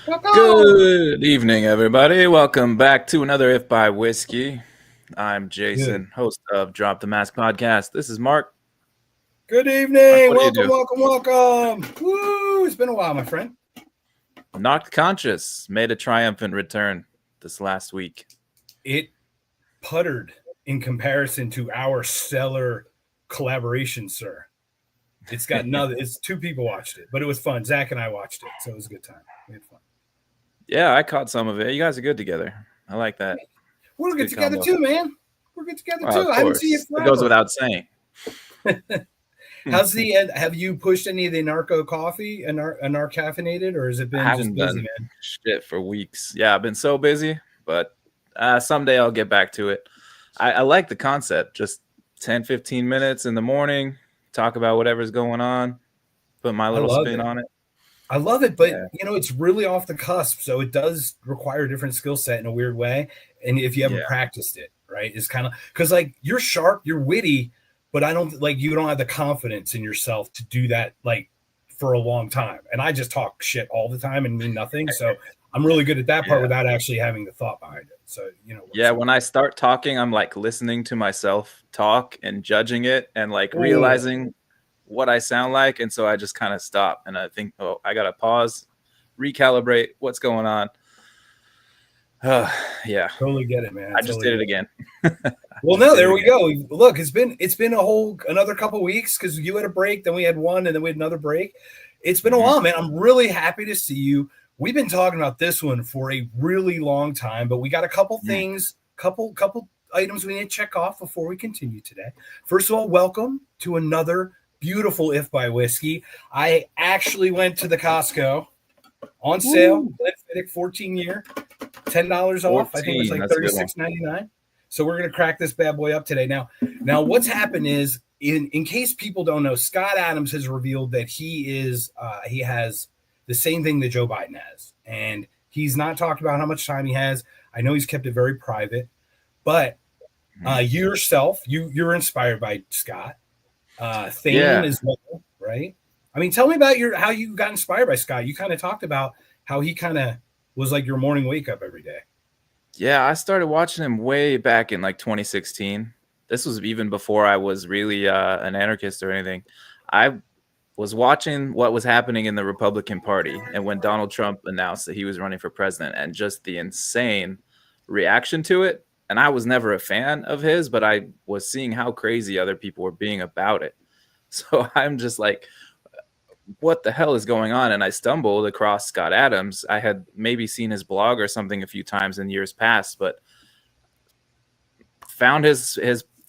Welcome. Good evening, everybody. Welcome back to another If by Whiskey. I'm Good. Jason, host of Drop the Mask podcast. This is Mark. Good Mark, evening. what do you Welcome, do? welcome, welcome. Woo! It's been a while, my friend. Knocked Conscious made a triumphant return this last week. It puttered in comparison to our stellar collaboration, sir. It's got nothing. It's two people watched it, but it was fun. Zach and I watched it, so it was a good time. We had fun. Yeah, I caught some of it. You guys are good together. I like that. We're It's a good good together combo. too, man. We're good together Well, too. of I haven't seen you course. It goes forever. without saying. How's the end? Have you pushed any of the narco coffee and caffeinated, or has it I been just haven't busy, done man? shit for weeks. Yeah, I've been so busy, but someday I'll get back to it. I like the concept. Just 10, 15 minutes in the morning, talk about whatever's going on, put my I little love spin it. on it. I love it, but Yeah. it's really off the cusp, so it does require a different skill set in a weird way. And if you haven't Yeah. practiced it, right, it's kind of because like you're sharp, you're witty, but I don't like you don't have the confidence in yourself to do that like for a long time. And I just talk shit all the time and mean nothing. So I'm really good at that part Yeah. without actually having the thought behind it. So it works Yeah. out. When I start talking, I'm like listening to myself talk and judging it and like Oh, realizing what I sound like. And so I just kind of stop and I think, oh, I got to pause, recalibrate what's going on. Yeah. totally get it, man. I just Totally did get it it. again. Well, Just no, did it there we again. go. Look, it's been a whole another couple weeks because you had a break, then we had one, and then we had another break. It's been a Mhm. while, man. I'm really happy to see you. We've been talking about this one for a really long time, but we got a couple Mm. things, couple items we need to check off before we continue today. First of all, welcome to another beautiful If by Whiskey. I actually went to the Costco on sale, Woo. Glenfiddich 14-year, $10 off. I think it was 14. like That's a good one. $36.99. So we're gonna crack this bad boy up today. Now what's happened is, in case people don't know, Scott Adams has revealed that he has the same thing that Joe Biden has, and he's not talked about how much time he has. I know he's kept it very private, but Mhm. you yourself, you're inspired by Scott. Thane Yeah. as well, right? I mean, tell me about how you got inspired by Scott. You kind of talked about how he kind of was like your morning wake up every day. Yeah, I started watching him way back in like 2016. This was even before I was really an anarchist or anything. I was watching what was happening in the Republican Party and when Donald Trump announced that he was running for president and just the insane reaction to it. And I was never a fan of his, but I was seeing how crazy other people were being about it. So I'm just like, what the hell is going on? And I stumbled across Scott Adams. I had maybe seen his blog or something a few times in years past, but found his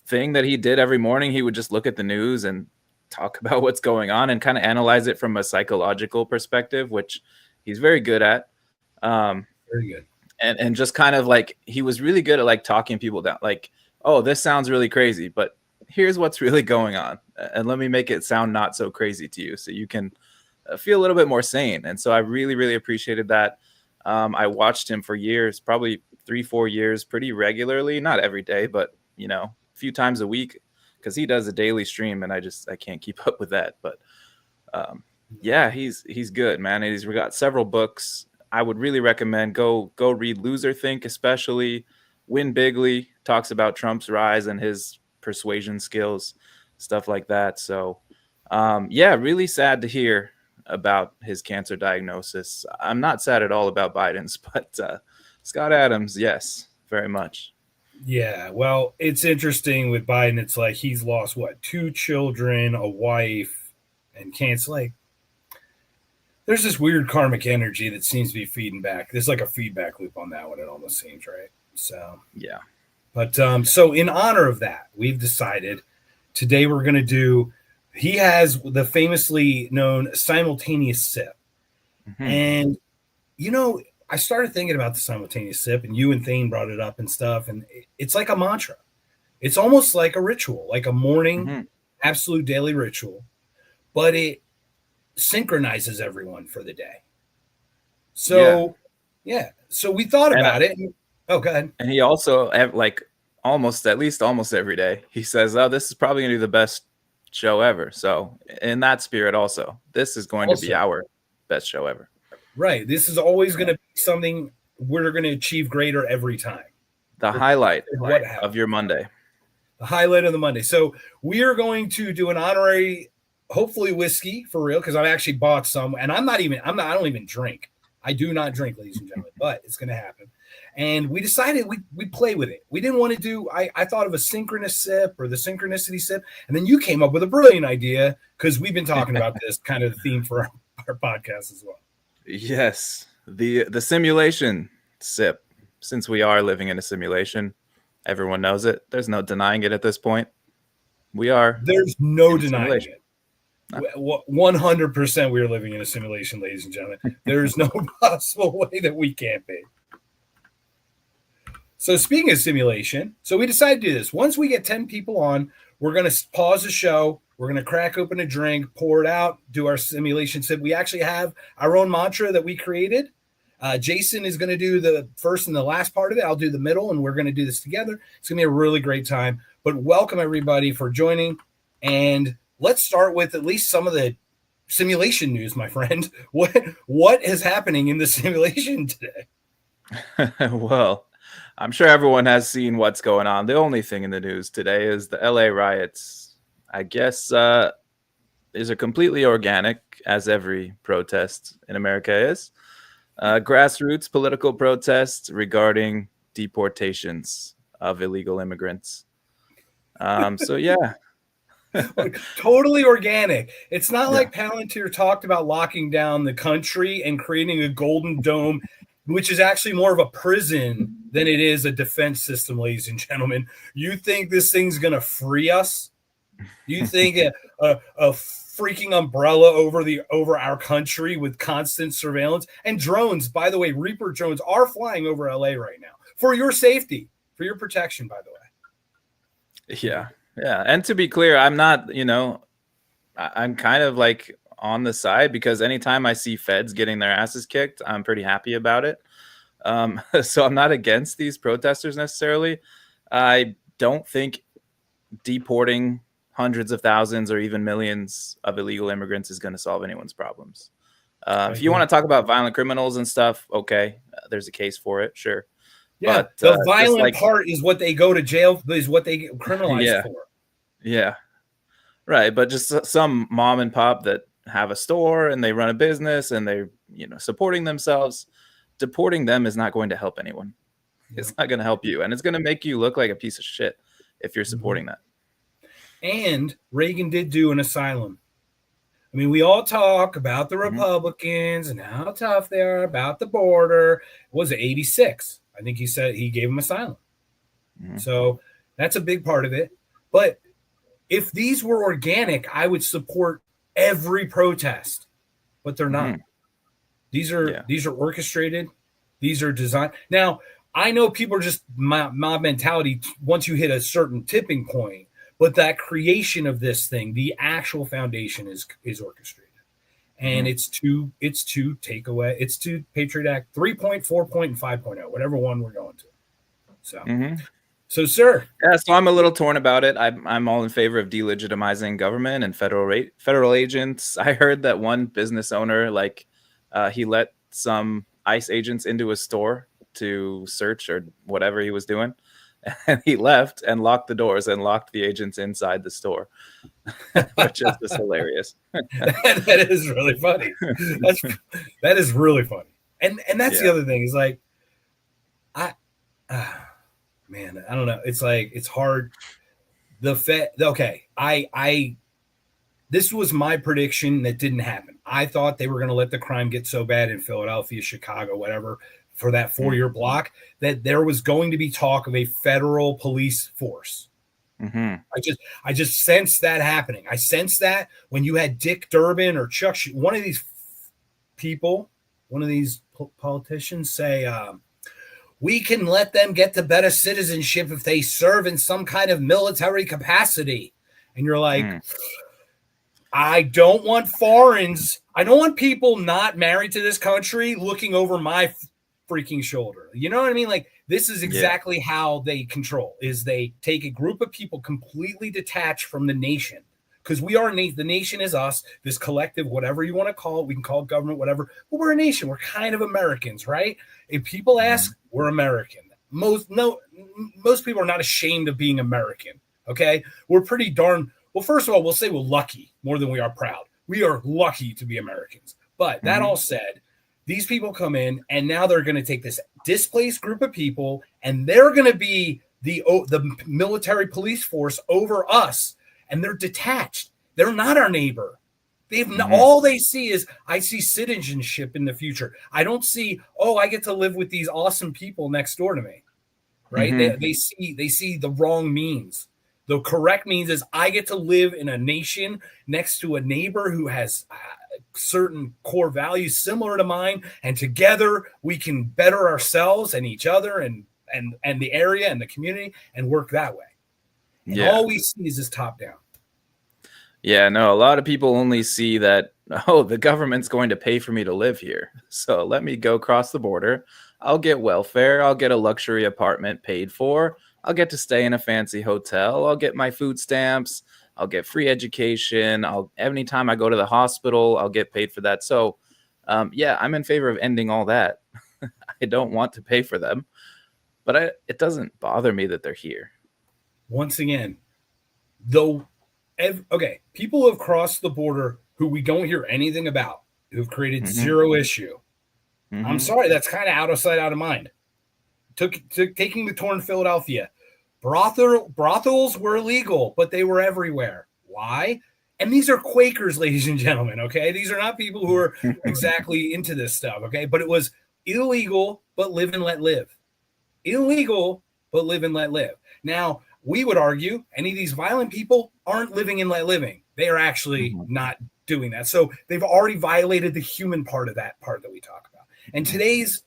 thing that he did every morning. He would just look at the news and talk about what's going on and kind of analyze it from a psychological perspective, which he's very good at. Um, Very good. and just kind of like he was really good at like talking people down. Like, oh, this sounds really crazy, but here's what's really going on, and let me make it sound not so crazy to you, so you can feel a little bit more sane. And so I really, really appreciated that. I watched him for years, probably 3-4 years, pretty regularly, not every day, but a few times a week, because he does a daily stream, and I can't keep up with that. But yeah, he's good, man. He's got several books. I would really recommend go read Loser Think, especially Win Bigly talks about Trump's rise and his persuasion skills, stuff like that. So yeah, really sad to hear about his cancer diagnosis. I'm not sad at all about Biden's, but Scott Adams, yes, very much. Yeah, well, it's interesting with Biden. It's like he's lost what, two children, a wife, and cancer. Like, there's this weird karmic energy that seems to be feeding back. There's like a feedback loop on that one. It almost seems right. So, Yeah. but so in honor of that, we've decided today we're going to do. He has the famously known simultaneous sip, Hmm. and I started thinking about the simultaneous sip, and you and Thane brought it up and stuff, and it's like a mantra. It's almost like a ritual, like a morning, Hmm. absolute daily ritual, but it synchronizes everyone for the day. Yeah. So, yeah. So we thought And about it. Oh, go ahead. he also like almost at least almost every day he says, "Oh, this is probably going to be the best show ever." So in that spirit, also, this is going to be Also, our best show ever. Right. This is always going to be something we're going to achieve greater every time. The highlight What of your Monday. The highlight of the Monday. So we are going to do an honorary, hopefully whiskey for real, because I've actually bought some, and I don't even drink. I do not drink, ladies and gentlemen, but it's going to happen. And we decided we'd play with it. We didn't want to do, I thought of a synchronous sip or the synchronicity sip. And then you came up with a brilliant idea because we've been talking about this kind of theme for our podcast as well. Yes. The simulation sip, since we are living in a simulation, everyone knows it. There's no denying it at this point. We are. There's no denying it. 100% we are living in a simulation, ladies and gentlemen. There's no possible way that we can't be. So speaking of simulation, so we decided to do this. Once we get 10 people on, we're going to pause the show. We're going to crack open a drink, pour it out, do our simulation sip. We actually have our own mantra that we created. Jason is going to do the first and the last part of it. I'll do the middle, and we're going to do this together. It's going to be a really great time. But welcome, everybody, for joining. And let's start with at least some of the simulation news, my friend. What is happening in the simulation today? Well, I'm sure everyone has seen what's going on. The only thing in the news today is the LA riots. I guess these are completely organic, as every protest in America is. Grassroots political protests regarding deportations of illegal immigrants. So, yeah. Totally organic. It's not like Palantir talked about locking down the country and creating a golden dome, which is actually more of a prison than it is a defense system, ladies and gentlemen. You think this thing's going to free us? You think a freaking umbrella over our country with constant surveillance and drones? By the way, Reaper drones are flying over LA right now for your safety, for your protection, by the way. Yeah. And to be clear, I'm not, I'm kind of like on the side because anytime I see feds getting their asses kicked, I'm pretty happy about it. So I'm not against these protesters necessarily. I don't think deporting hundreds of thousands or even millions of illegal immigrants is going to solve anyone's problems. If you want to talk about violent criminals and stuff, okay, there's a case for it, sure. Yeah, but, the violent part is what they go to jail, is what they get criminalized for. Yeah, right. But just some mom and pop that have a store and they run a business and they're supporting themselves, deporting them is not going to help anyone. It's not going to help you, and it's going to make you look like a piece of shit if you're supporting that. And Reagan did do an asylum. I mean, we all talk about the Republicans and how tough they are about the border. Was it 86? I think he said he gave them asylum. So that's a big part of it. But if these were organic, I would support every protest, but they're not. These are orchestrated. These are designed. Now, I know people are just mob mentality once you hit a certain tipping point, but that creation of this thing, the actual foundation is orchestrated. And it's to take away, it's to Patriot Act 3.4 and 5.0, whatever one we're going to. So, so sir. Yeah, so I'm a little torn about it. I'm all in favor of delegitimizing government and federal agents. I heard that one business owner, he let some ICE agents into his store to search or whatever he was doing. And he left and locked the doors and locked the agents inside the store, which is just hilarious. That is really funny. That is really funny. And that's the other thing is like, man, I don't know. It's like, it's hard. This was my prediction that didn't happen. I thought they were going to let the crime get so bad in Philadelphia, Chicago, whatever, for that 4-year block, that there was going to be talk of a federal police force. I just sensed that happening. I sensed that when you had Dick Durbin or Chuck, one of these people, one of these politicians say, we can let them get to better citizenship if they serve in some kind of military capacity. And you're like, I don't want foreigners. I don't want people not married to this country looking over my freaking shoulder. You know what I mean? Like, this is exactly how they control, is they take a group of people completely detached from the nation, because we are the nation is us, this collective, whatever you want to call it. We can call it government, whatever, but we're a nation. We're kind of Americans, right? If people ask, we're American. Most people are not ashamed of being American. Okay, we're pretty darn well. First of all, we'll say we're lucky more than we are proud. We are lucky to be Americans. But that all said, these people come in and now they're going to take this displaced group of people and they're going to be the military police force over us, and they're detached. They're not our neighbor. All they see is, I see citizenship in the future. I don't see, I get to live with these awesome people next door to me, right? They see the wrong means. The correct means is I get to live in a nation next to a neighbor who has certain core values similar to mine, and together we can better ourselves and each other and the area and the community and work that way. And all we see is this top down. Yeah, no, a lot of people only see that, the government's going to pay for me to live here. So let me go across the border. I'll get welfare. I'll get a luxury apartment paid for. I'll get to stay in a fancy hotel. I'll get my food stamps. I'll get free education. Anytime I go to the hospital, I'll get paid for that. So, I'm in favor of ending all that. I don't want to pay for them, but it doesn't bother me that they're here. Once again, people who have crossed the border who we don't hear anything about, who've created zero issue. I'm sorry, that's kind of out of sight, out of mind. Taking the tour in Philadelphia, brothels were illegal, but they were everywhere. Why? And these are Quakers, ladies and gentlemen, okay? These are not people who are exactly into this stuff, okay? But it was illegal, but live and let live. Illegal, but live and let live. Now, we would argue any of these violent people aren't living and let living. They are actually not doing that. So they've already violated the human part of that we talk about. And today's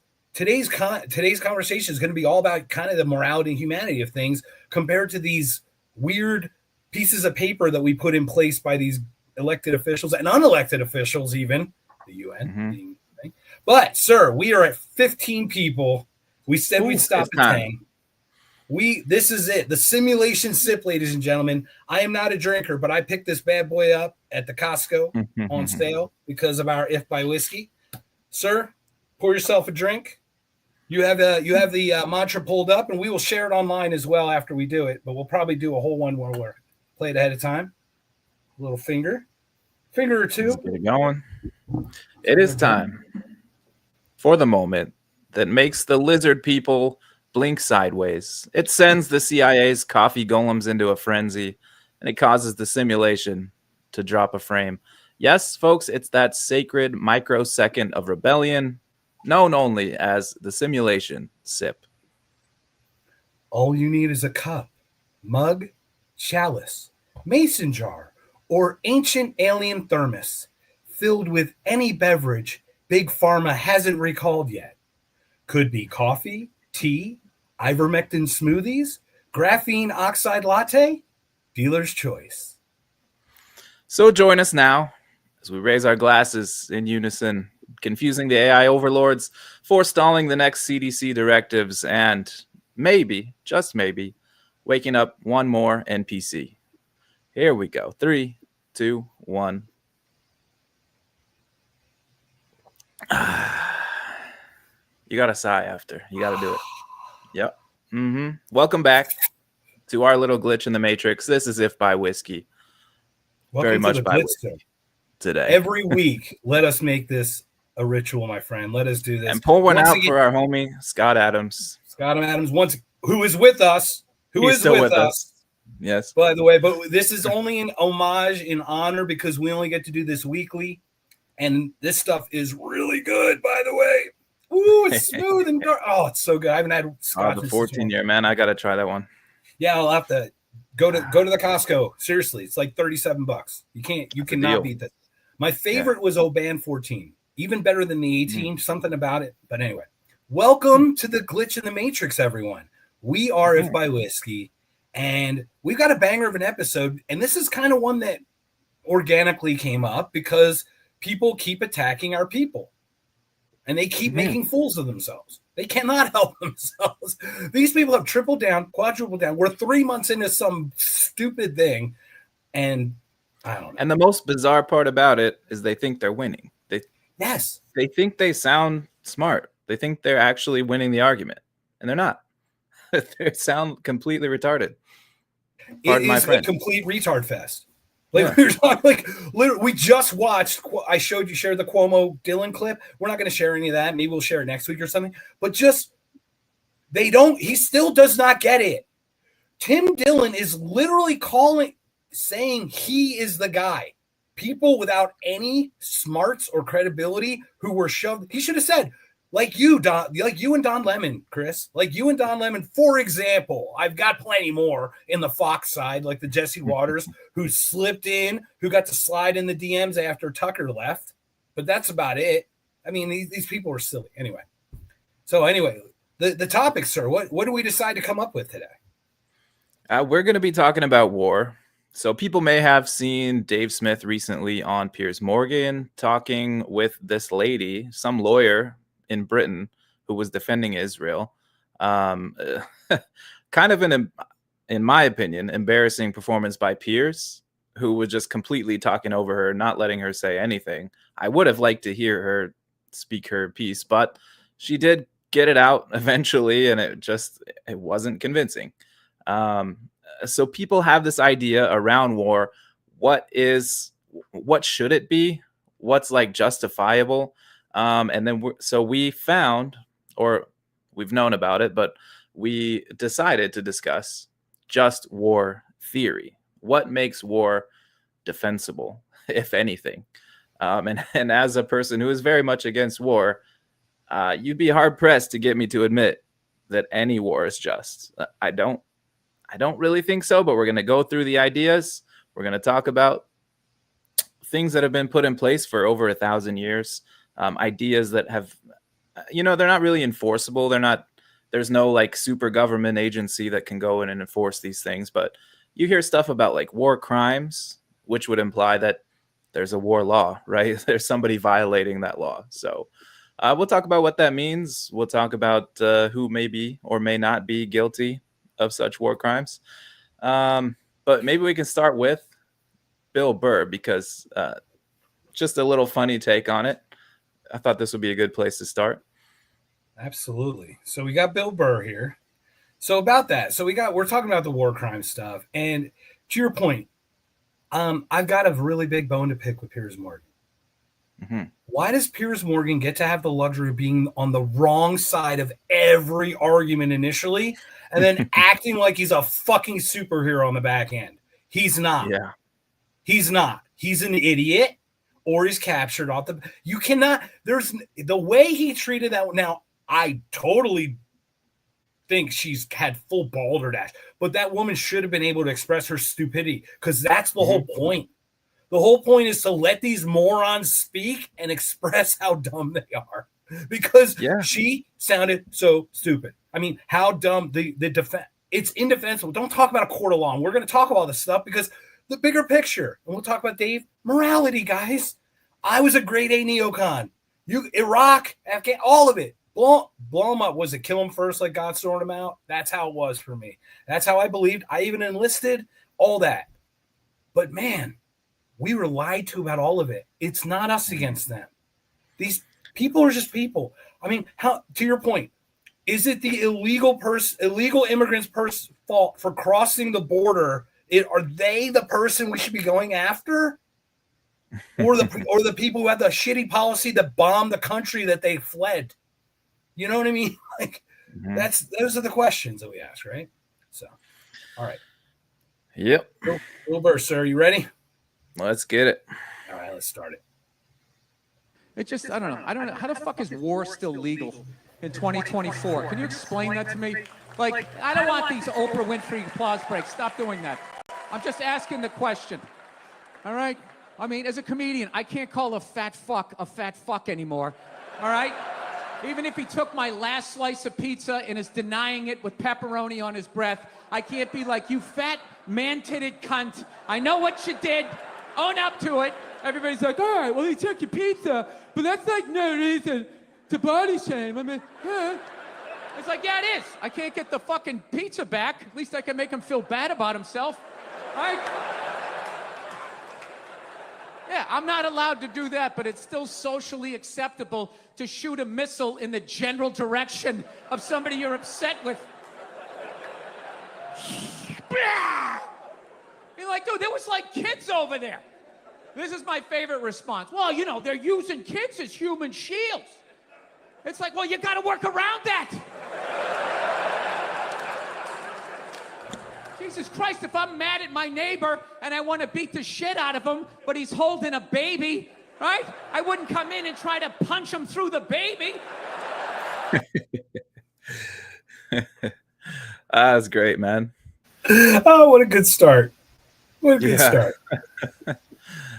conversation is going to be all about kind of the morality and humanity of things compared to these weird pieces of paper that we put in place by these elected officials and unelected officials, even the UN. But, sir, we are at 15 people. We said we'd stop at 10. This is it. The simulation sip, ladies and gentlemen. I am not a drinker, but I picked this bad boy up at the Costco on sale because of our If by Whiskey. Sir, pour yourself a drink. You have the mantra pulled up, and we will share it online as well after we do it. But we'll probably do a whole one where we'll play it ahead of time. A little finger or two. Let's get it going. It is time for the moment that makes the lizard people blink sideways. It sends the CIA's coffee golems into a frenzy, and it causes the simulation to drop a frame. Yes, folks, it's that sacred microsecond of rebellion, known only as the simulation sip. All you need is a cup, mug, chalice, mason jar, or ancient alien thermos filled with any beverage Big Pharma hasn't recalled yet. Could be coffee, tea, ivermectin smoothies, graphene oxide latte, dealer's choice. So join us now as we raise our glasses in unison, confusing the AI overlords, forestalling the next CDC directives, and maybe, just maybe, waking up one more NPC. Here we go. 3, 2, 1. You got to sigh after. You got to do it. Yep. Welcome back to our little glitch in the Matrix. This is If by Whiskey. Welcome Very to much the by glitch whiskey today. Every week, let us make this a ritual, my friend. Let us do this. And pull one out for our homie, Scott Adams. Scott Adams, who is with us. He's still with us. Yes. By the way, but this is only an homage in honor because we only get to do this weekly. And this stuff is really good, by the way. Ooh, it's smooth and dark. Oh, it's so good. I haven't had Scotch. The 14-year, man. I got to try that one. Yeah, I'll have to go to the Costco. Seriously, it's like $37. You cannot beat this. My favorite was Oban 14. Even better than the 18, something about it. But anyway, welcome to the Glitch in the Matrix, everyone. We are If by Whiskey, and we've got a banger of an episode. And this is kind of one that organically came up because people keep attacking our people. And they keep making fools of themselves. They cannot help themselves. These people have tripled down, quadrupled down. We're 3 months into some stupid thing, and I don't know. And the most bizarre part about it is they think they're winning. They think they sound smart. They think they're actually winning the argument, and they're not. They sound completely retarded. It is a complete retard fest. Like we were talking, like literally, we just watched. I shared the Cuomo Dylan clip. We're not going to share any of that. Maybe we'll share it next week or something. But just they don't. He still does not get it. Tim Dillon is literally saying he is the guy. People without any smarts or credibility who were shoved. He should have said, like you and Don Lemon, Chris, like you and Don Lemon, for example. I've got plenty more in the Fox side, like the Jesse Waters, who slipped in, who got to slide in the DMs after Tucker left. But that's about it. I mean, these people are silly. Anyway. So the topic, sir, what do we decide to come up with today? We're going to be talking about war. So people may have seen Dave Smith recently on Piers Morgan talking with this lady, some lawyer in Britain who was defending Israel. Kind of in my opinion, embarrassing performance by Piers, who was just completely talking over her, not letting her say anything. I would have liked to hear her speak her piece, but she did get it out eventually, and it wasn't convincing. So people have this idea around war. What should it be? What's like justifiable? And then we found, or we've known about it, but we decided to discuss just war theory. What makes war defensible, if anything? And as a person who is very much against war, you'd be hard pressed to get me to admit that any war is just. I don't really think so, but we're going to go through the ideas. We're going to talk about things that have been put in place for over 1,000 years. Ideas that have, they're not really enforceable. There's no like super government agency that can go in and enforce these things. But you hear stuff about like war crimes, which would imply that there's a war law, right? There's somebody violating that law. So we'll talk about what that means. We'll talk about who may be or may not be guilty of such war crimes. But maybe we can start with Bill Burr, because just a little funny take on it. I thought this would be a good place to start. Absolutely. So we got Bill Burr here. So about that. So we're talking about the war crime stuff. And to your point, I've got a really big bone to pick with Piers Morgan. Mm-hmm. Why does Piers Morgan get to have the luxury of being on the wrong side of every argument initially and then acting like he's a fucking superhero on the back end? He's not. Yeah. He's not. He's an idiot, or he's captured off the. You cannot. There's the way he treated that. Now, I totally think she's had full balderdash, but that woman should have been able to express her stupidity, because that's the whole point. The whole point is to let these morons speak and express how dumb they are, because she sounded so stupid. I mean, how dumb the defense. It's indefensible. Don't talk about a court of law. We're going to talk about all this stuff because the bigger picture, and we'll talk about Dave, morality, guys. I was a grade A neocon. Iraq, Afghan, all of it. Blow them up. Was it kill them first like God sorted them out? That's how it was for me. That's how I believed. I even enlisted, all that. But man, we were lied to about all of it. It's not us against them. These people are just people. I mean, how, to your point, is it the illegal immigrants' fault for crossing the border? Are they the person we should be going after? Or the people who had the shitty policy that bombed the country that they fled? You know what I mean? Like, those are the questions that we ask, right? So, all right. Yep. Bill Burr, sir, you ready? Let's get it. All right, let's start it. It just, I don't know. How the fuck is war still legal in 2024? Can you explain that to me? Like, I don't want these Oprah Winfrey applause breaks. Stop doing that. I'm just asking the question. All right? I mean, as a comedian, I can't call a fat fuck anymore. All right? Even if he took my last slice of pizza and is denying it with pepperoni on his breath, I can't be like, you fat, man-titted cunt. I know what you did. Own up to it. Everybody's like, all right, well, he took your pizza, but that's like no reason to body shame. I mean, It's like, yeah, it is. I can't get the fucking pizza back. At least I can make him feel bad about himself. Right? Yeah, I'm not allowed to do that, but it's still socially acceptable to shoot a missile in the general direction of somebody you're upset with. You're like, dude, there was like kids over there. This is my favorite response. Well, you know, they're using kids as human shields. It's like, well, you got to work around that. Jesus Christ, if I'm mad at my neighbor and I want to beat the shit out of him, but he's holding a baby, right? I wouldn't come in and try to punch him through the baby. That's great, man. Oh, what a good start. What a good start.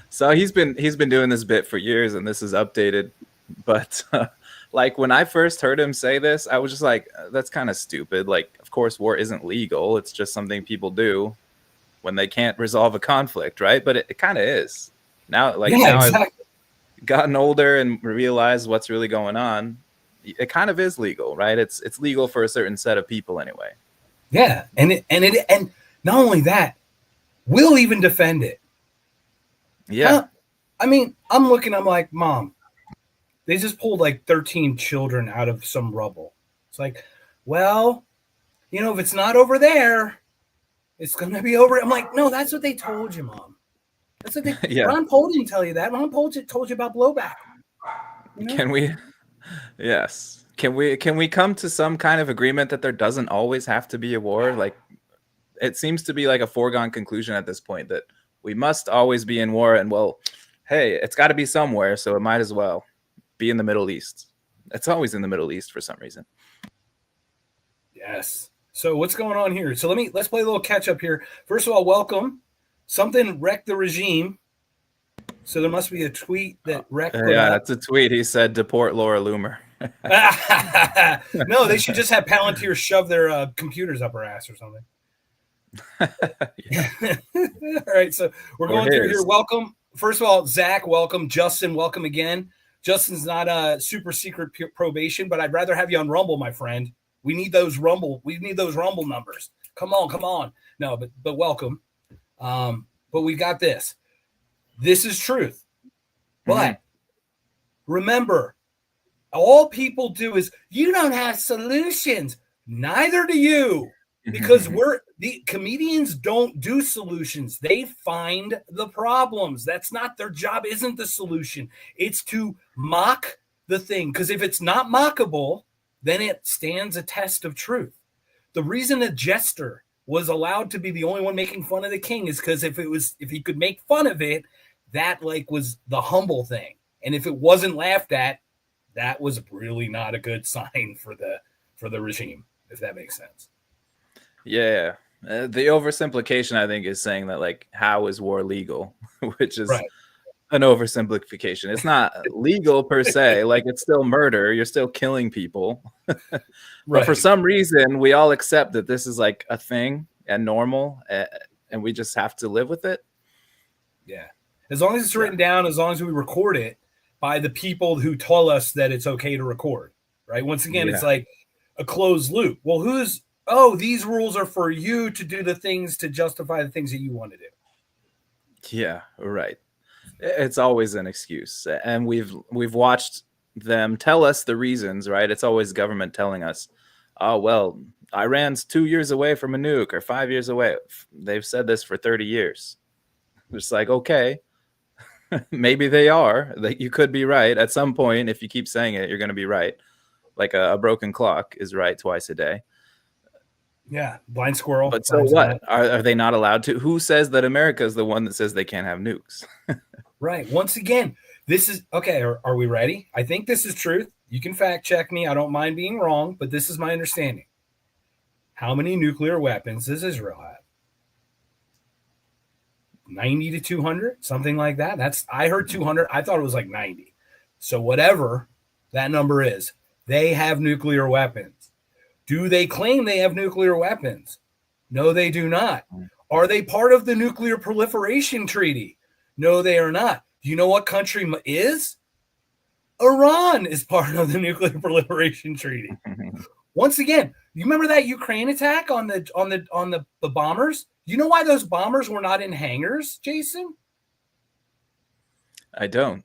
So he's been doing this bit for years, and this is updated. But like when I first heard him say this, I was just like, that's kind of stupid. Like, of course, war isn't legal. It's just something people do when they can't resolve a conflict, right? But it kind of is. Now, like I've gotten older and realized what's really going on. It kind of is legal, right? It's legal for a certain set of people anyway. Yeah, and not only that, we'll even defend it. Yeah. I mean, I'm like, Mom, they just pulled like 13 children out of some rubble. It's like, well, you know, if it's not over there, it's going to be over. I'm like, no, that's what they told you, Mom. That's what they Ron Paul didn't tell you that. Ron Paul told you about blowback. You know? Can we come to some kind of agreement that there doesn't always have to be a war? Like, it seems to be like a foregone conclusion at this point that we must always be in war, and well, hey, it's got to be somewhere, so it might as well be in the Middle East. It's always in the Middle East for some reason. Yes. So what's going on here? So let's play a little catch up here. First of all, welcome. Something wrecked the regime. So there must be a tweet that wrecked. Yeah, that's a tweet. He said, "Deport Laura Loomer." No, they should just have Palantir shove their computers up her ass or something. All right, so we're going through here. Welcome. First of all, Zach, welcome. Justin, welcome again. Justin's not a super secret probation, but I'd rather have you on Rumble, my friend. We need those Rumble. We need those Rumble numbers. Come on. No, but welcome. But we got this. This is truth. But remember, all people do is you don't have solutions. Neither do you. Because the comedians don't do solutions. They find the problems. That's not their job. Isn't the solution. It's to mock the thing. Because if it's not mockable, then it stands a test of truth. The reason a jester was allowed to be the only one making fun of the king is because if he could make fun of it, that like was the humble thing. And if it wasn't laughed at, that was really not a good sign for the regime, if that makes sense. Yeah. The oversimplication, I think, is saying that, like, how is war legal, which is an oversimplification. It's not legal per se. Like, it's still murder. You're still killing people. But for some reason, we all accept that this is like a thing and normal, and we just have to live with it. Yeah. As long as it's written down, as long as we record it by the people who tell us that it's okay to record, right? Once again, it's like a closed loop. Well, these rules are for you to do the things to justify the things that you want to do. Yeah, right. It's always an excuse. And we've watched them tell us the reasons, right? It's always government telling us, oh, well, Iran's 2 years away from a nuke or 5 years away. They've said this for 30 years. It's like, okay, maybe they are. Like, you could be right. At some point, if you keep saying it, you're going to be right. Like a broken clock is right twice a day. Yeah, blind squirrel. But so what? Are they not allowed to? Who says that America is the one that says they can't have nukes? Right. Once again, this is okay. Are we ready? I think this is truth. You can fact check me. I don't mind being wrong, but this is my understanding. How many nuclear weapons does Israel have? 90 to 200, something like that. I heard 200. I thought it was like 90. So whatever that number is, they have nuclear weapons. Do they claim they have nuclear weapons? No, they do not. Are they part of the nuclear proliferation treaty? No, they are not. Do you know what country is? Iran is part of the nuclear proliferation treaty. Once again, you remember that Ukraine attack on the bombers? You know why those bombers were not in hangars, Jason? I don't.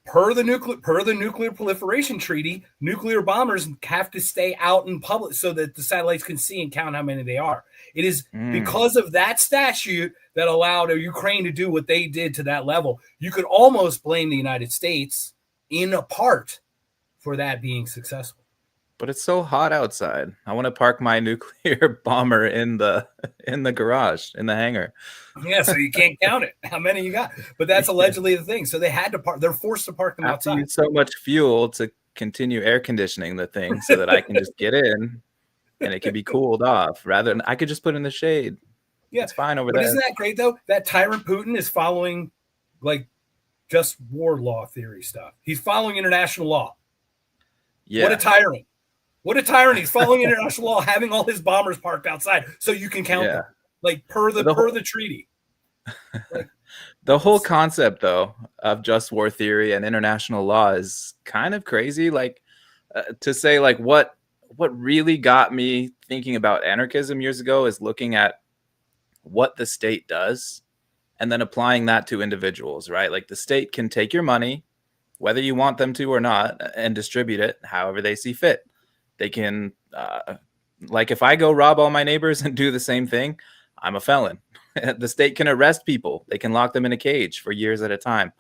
Per the nuclear proliferation treaty, nuclear bombers have to stay out in public so that the satellites can see and count how many they are. It is because of that statute that allowed Ukraine to do what they did to that level. You could almost blame the United States in a part for that being successful. But it's so hot outside. I want to park my nuclear bomber in the garage, in the hangar. Yeah, so you can't count it, how many you got. But that's allegedly the thing. So they had to park. They're forced to park them outside. Use so much fuel to continue air conditioning the thing so that I can just get in and it can be cooled off rather than I could just put it in the shade. Yeah, it's fine over there. But isn't that great though? That tyrant Putin is following like just war law theory stuff. He's following international law. Yeah. What a tyrant. What a tyrant. He's following international law, having all his bombers parked outside so you can count them. Like per the treaty. Like, the whole concept though of just war theory and international law is kind of crazy. Like to say like what really got me thinking about anarchism years ago is looking at what the state does and then applying that to individuals, right? Like the state can take your money, whether you want them to or not, and distribute it however they see fit. They can, like if I go rob all my neighbors and do the same thing, I'm a felon. The state can arrest people. They can lock them in a cage for years at a time.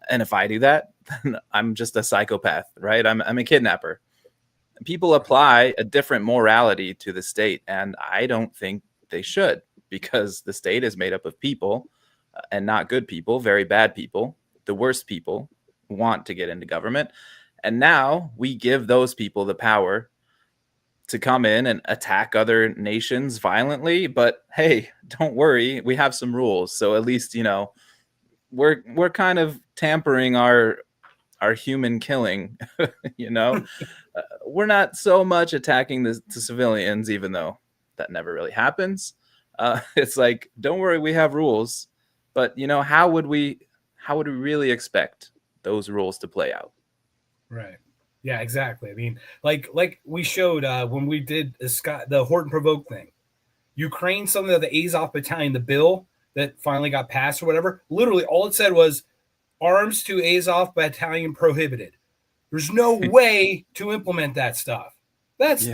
And if I do that, then I'm just a psychopath, right? I'm a kidnapper. People apply a different morality to the state, and I don't think they should, because the state is made up of people and not good people, very bad people. The worst people want to get into government. And now we give those people the power to come in and attack other nations violently. But hey, don't worry, we have some rules. So at least, you know, we're kind of tampering our human killing, you know. We're not so much attacking the civilians, even though that never really happens. It's like, don't worry, we have rules. But, you know, how would we really expect those rules to play out? Right. Yeah, exactly. I mean, like we showed when we did the Horton Provoke thing. Ukraine, something of the Azov battalion, the bill that finally got passed or whatever, literally all it said was arms to Azov battalion prohibited. There's no way to implement that stuff. That's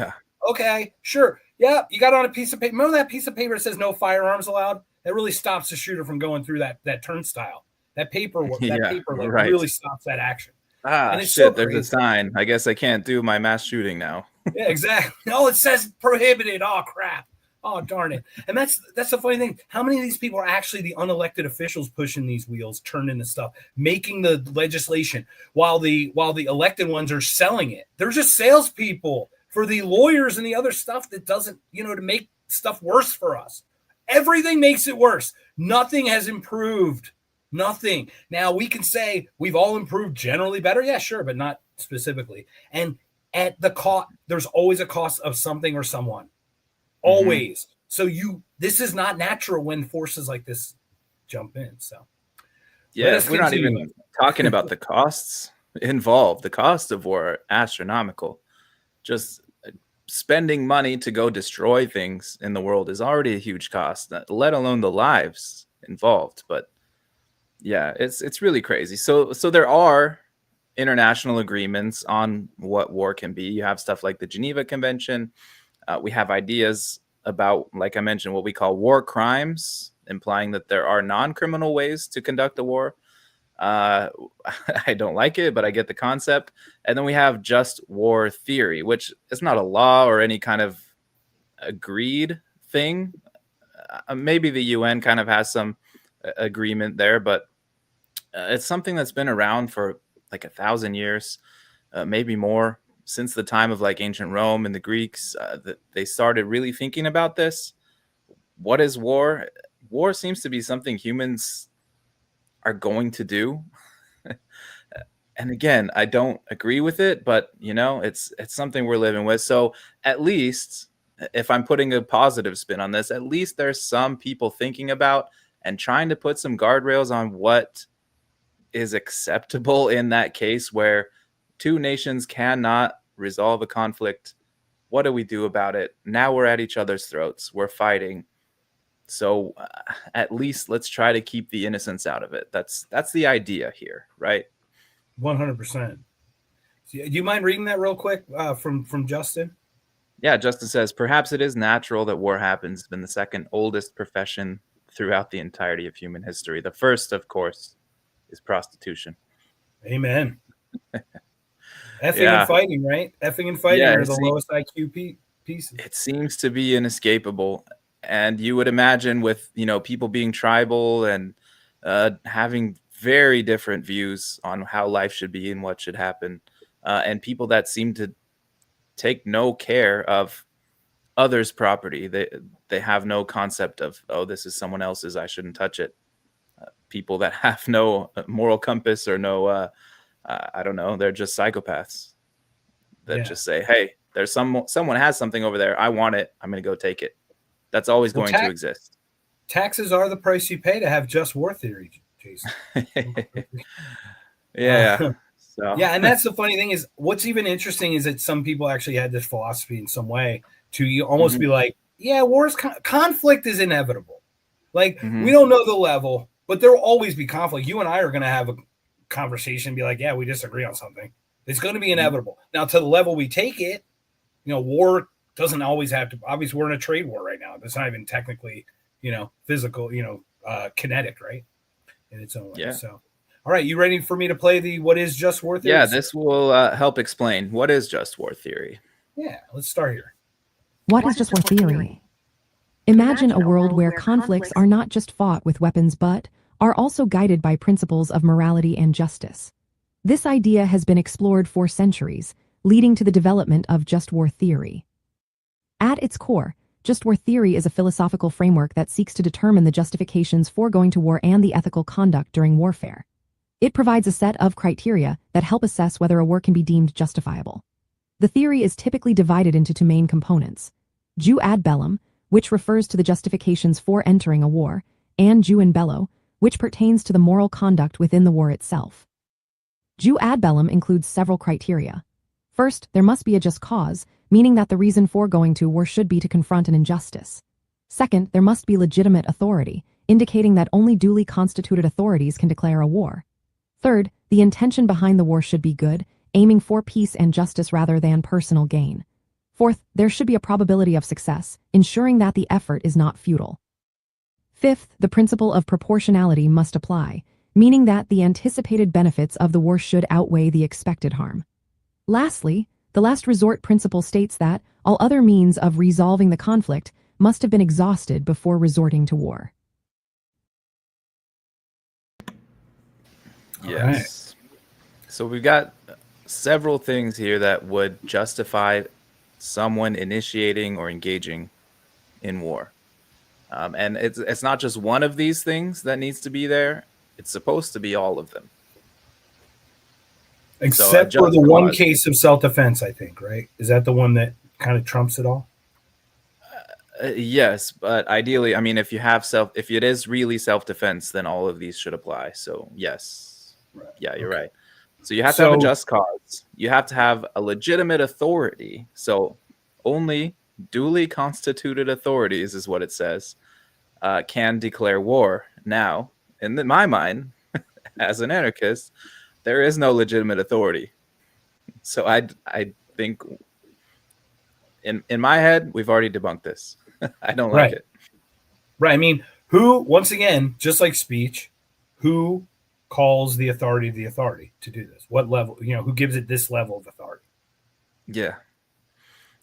okay, sure. Yeah, you got on a piece of paper. Remember that piece of paper that says no firearms allowed? That really stops the shooter from going through that turnstile. That paper really stops that action. Ah, shit, so there's a sign. I guess I can't do my mass shooting now. Yeah, exactly. Oh, it says prohibited. Oh, crap. Oh, darn it. And that's the funny thing. How many of these people are actually the unelected officials pushing these wheels, turning the stuff, making the legislation, while the elected ones are selling it? They're just salespeople for the lawyers and the other stuff that doesn't, you know, to make stuff worse for us. Everything makes it worse. Nothing has improved. Nothing. Now we can say we've all improved generally better. Yeah, sure, but not specifically. And at the cost, there's always a cost of something or someone. Always. So this is not natural when forces like this jump in. So yeah, we're not even talking about the costs involved. The costs of war are astronomical. Just spending money to go destroy things in the world is already a huge cost, let alone the lives involved. But yeah, it's really crazy. So there are international agreements on what war can be. You have stuff like the Geneva Convention. We have ideas about, like I mentioned, what we call war crimes, implying that there are non-criminal ways to conduct a war. I don't like it, but I get the concept. And then we have just war theory, which is not a law or any kind of agreed thing. Maybe the UN kind of has some agreement there, but it's something that's been around for like 1,000 years, maybe more, since the time of like ancient Rome and the Greeks, that they started really thinking about this. What is war? War seems to be something humans are going to do. And again, I don't agree with it, but you know, it's something we're living with. So at least, if I'm putting a positive spin on this, at least there's some people thinking about and trying to put some guardrails on what is acceptable in that case where two nations cannot resolve a conflict. What do we do about it? Now we're at each other's throats. We're fighting. So at least let's try to keep the innocents out of it. That's the idea here, right? 100%. Do you mind reading that real quick from Justin? Yeah, Justin says, perhaps it is natural that war happens. It's been the second oldest profession throughout the entirety of human history. The first, of course, is prostitution. Amen. Effing Yeah. and fighting, right? Effing and fighting Yeah, are the lowest IQ pieces. It seems to be inescapable. And you would imagine with, people being tribal and having very different views on how life should be and what should happen, and people that seem to take no care of others' property. They have no concept of, oh, this is someone else's, I shouldn't touch it. People that have no moral compass or no, I don't know, they're just psychopaths that just say, hey, there's someone has something over there. I want it. I'm going to go take it. That's always going to exist. Taxes are the price you pay to have just war theory, Jason. Yeah. So. Yeah, and that's the funny thing is what's even interesting is that some people actually had this philosophy in some way to almost be like, yeah, conflict is inevitable. Like, we don't know the level, but there will always be conflict. You and I are going to have a conversation and be like, yeah, we disagree on something. It's going to be inevitable. Now, to the level we take it, war doesn't always have to. Obviously, we're in a trade war right now. It's not even technically, physical, kinetic, right? In its own way. Yeah. So, all right, you ready for me to play the what is just war theory? Yeah, this will help explain what is just war theory. Yeah, let's start here. What is just war theory? Imagine a world where conflicts are not just fought with weapons but are also guided by principles of morality and justice. This idea has been explored for centuries, leading to the development of just war theory. At its core, just war theory is a philosophical framework that seeks to determine the justifications for going to war and the ethical conduct during warfare. It provides a set of criteria that help assess whether a war can be deemed justifiable. The theory is typically divided into two main components: jus ad bellum, which refers to the justifications for entering a war, and jus in bello, which pertains to the moral conduct within the war itself. Jus ad bellum includes several criteria. First, there must be a just cause, meaning that the reason for going to war should be to confront an injustice. Second, there must be legitimate authority, indicating that only duly constituted authorities can declare a war. Third, the intention behind the war should be good, aiming for peace and justice rather than personal gain. Fourth, there should be a probability of success, ensuring that the effort is not futile. Fifth, the principle of proportionality must apply, meaning that the anticipated benefits of the war should outweigh the expected harm. Lastly, the last resort principle states that all other means of resolving the conflict must have been exhausted before resorting to war. Yes. Right. So we've got several things here that would justify someone initiating or engaging in war. And it's not just one of these things that needs to be there. It's supposed to be all of them. Except for the one case of self-defense, I think, right? Is that the one that kind of trumps it all? Yes, but ideally, I mean, if it is really self-defense, then all of these should apply. So yes. Right. Yeah, you're right. So you have to have a just cause. You have to have a legitimate authority. So only duly constituted authorities is what it says, can declare war. Now, in my mind, as an anarchist, there is no legitimate authority. So I think in my head, we've already debunked this. I don't like it. Right. I mean, who, once again, just like speech, who calls the authority to do this? What level, who gives it this level of authority? Yeah.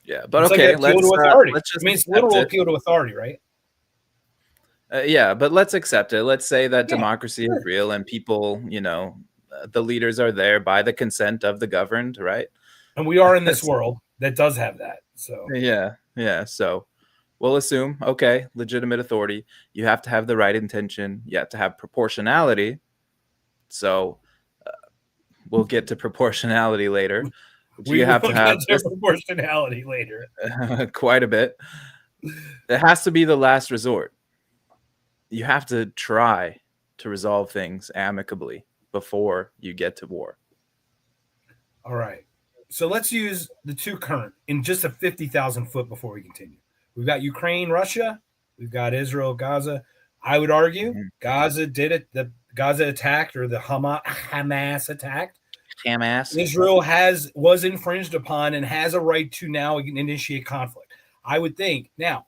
Yeah. But it's okay, like let's just it's literal appeal to authority, right? Yeah, but let's accept it. Let's say that democracy is real and people, the leaders are there by the consent of the governed, right? And we are in this world that does have that. So yeah. So we'll assume, okay, legitimate authority. You have to have the right intention. You have to have proportionality. So we'll get to proportionality later. We have to have proportionality later. Quite a bit. It has to be the last resort. You have to try to resolve things amicably before you get to war. All right. So let's use the two current in just a 50,000 foot before we continue. We've got Ukraine, Russia. We've got Israel, Gaza. I would argue Gaza did it. The Gaza attacked, or the Hamas attacked. Hamas. Israel was infringed upon and has a right to now initiate conflict. I would think. Now,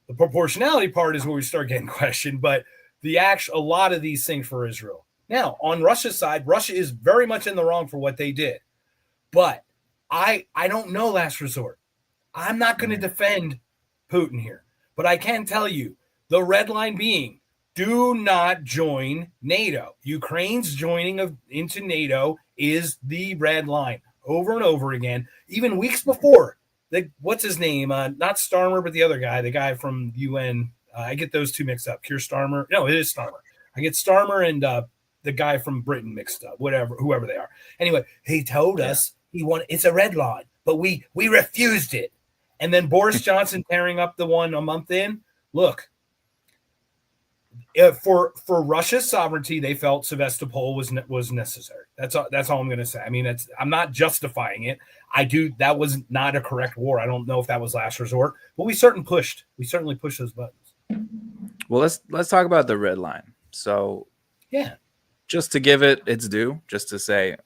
the proportionality part is where we start getting questioned, but a lot of these things for Israel. Now, on Russia's side, Russia is very much in the wrong for what they did. But I don't know, last resort. I'm not going to defend Putin here, but I can tell you the red line being, do not join NATO. Ukraine's joining into NATO is the red line over and over again. Even weeks before, what's his name? Not Starmer, but the other guy, the guy from UN. I get those two mixed up. Keir Starmer. No, it is Starmer. I get Starmer and the guy from Britain mixed up. Whoever they are. Anyway, he told us it's a red line, but we refused it. And then Boris Johnson tearing up the one a month in. Look, for Russia's sovereignty, they felt Sevastopol was necessary. That's all I'm going to say. I mean, I'm not justifying it. That was not a correct war. I don't know if that was last resort, but we certainly pushed those buttons. Well, let's talk about the red line. So yeah, just to give it its due, just to say,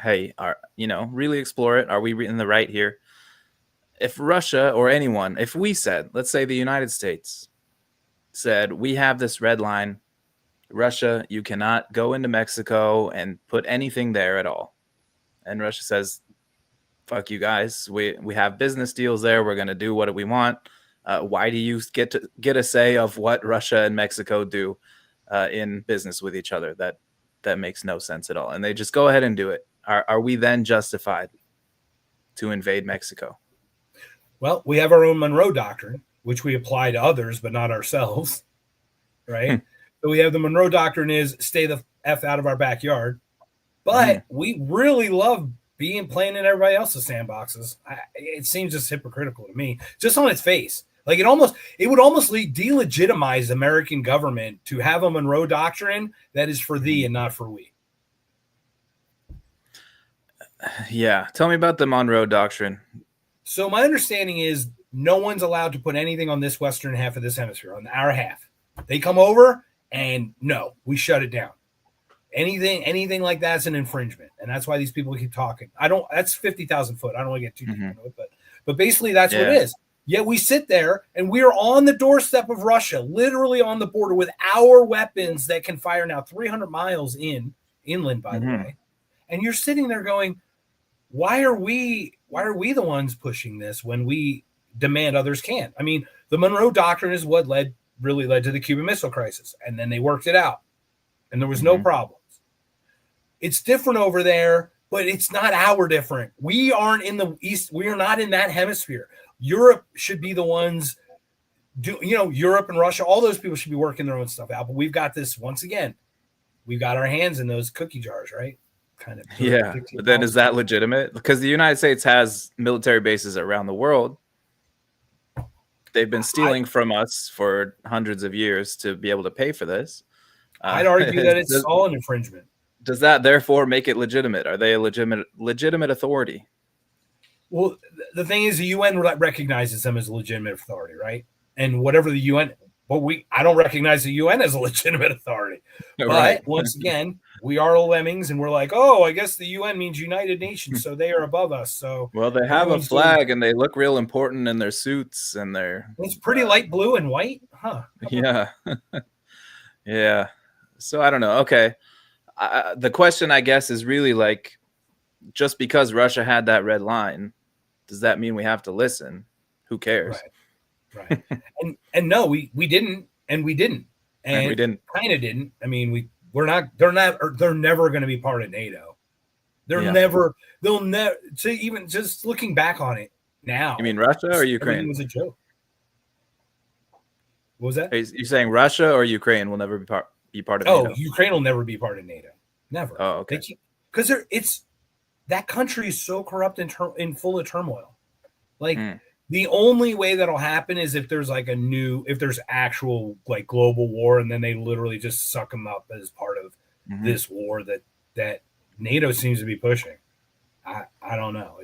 hey, really explore it. Are we in the right here? If Russia or anyone, if we said, let's say the United States said, we have this red line, Russia, you cannot go into Mexico and put anything there at all. And Russia says, fuck you guys. We have business deals there. We're going to do what we want. Why do you get a say of what Russia and Mexico do in business with each other? That makes no sense at all. And they just go ahead and do it. Are we then justified to invade Mexico? Well, we have our own Monroe Doctrine, which we apply to others, but not ourselves, right? So we have the Monroe Doctrine is stay the F out of our backyard. But we really love playing in everybody else's sandboxes. It seems just hypocritical to me, just on its face. Like it would almost delegitimize the American government to have a Monroe Doctrine that is for thee and not for we. Yeah. Tell me about the Monroe Doctrine. So my understanding is no one's allowed to put anything on this western half of this hemisphere, on our half. They come over and no, we shut it down. Anything like that's an infringement. And that's why these people keep talking. That's 50,000 foot. I don't want to get too deep into it, but basically that's what it is. Yet we sit there and we are on the doorstep of Russia, literally on the border with our weapons that can fire now 300 miles inland, by the way. And you're sitting there going, why are we the ones pushing this when we demand others can't? I mean, the Monroe Doctrine is what really led to the Cuban Missile Crisis. And then they worked it out and there was no problems. It's different over there, but it's not our different. We aren't in the East. We are not in that hemisphere. Europe should be the ones Europe and Russia, all those people should be working their own stuff out. But we've got this, once again, we've got our hands in those cookie jars, right? Kind of. Yeah. But then is that legitimate? Because the United States has military bases around the world. They've been stealing from us for hundreds of years to be able to pay for this. I'd argue that it's all an infringement. Does that therefore make it legitimate? Are they a legitimate authority? Well, the thing is, the UN recognizes them as a legitimate authority, right? And whatever the UN, I don't recognize the UN as a legitimate authority. Right. But once again, we are lemmings, and we're like, oh, I guess the UN means United Nations, so they are above us. So well, they have a flag, and they look real important in their suits, and it's pretty light blue and white, huh? Yeah, yeah. So I don't know. Okay. The question, I guess, is really like, just because Russia had that red line, does that mean we have to listen? Who cares? Right. and no, we didn't, and we didn't, and we didn't. Kind of didn't. I mean, they're never going to be part of NATO. They'll never. So even just looking back on it now, you mean Russia or Ukraine? It was a joke. What was that? You're saying Russia or Ukraine will never be part of NATO? Oh, Ukraine will never be part of NATO. Never. Oh, okay. Because that country is so corrupt and in full of turmoil. Like the only way that'll happen is if there's if there's actual like global war, and then they literally just suck them up as part of this war that NATO seems to be pushing. I don't know.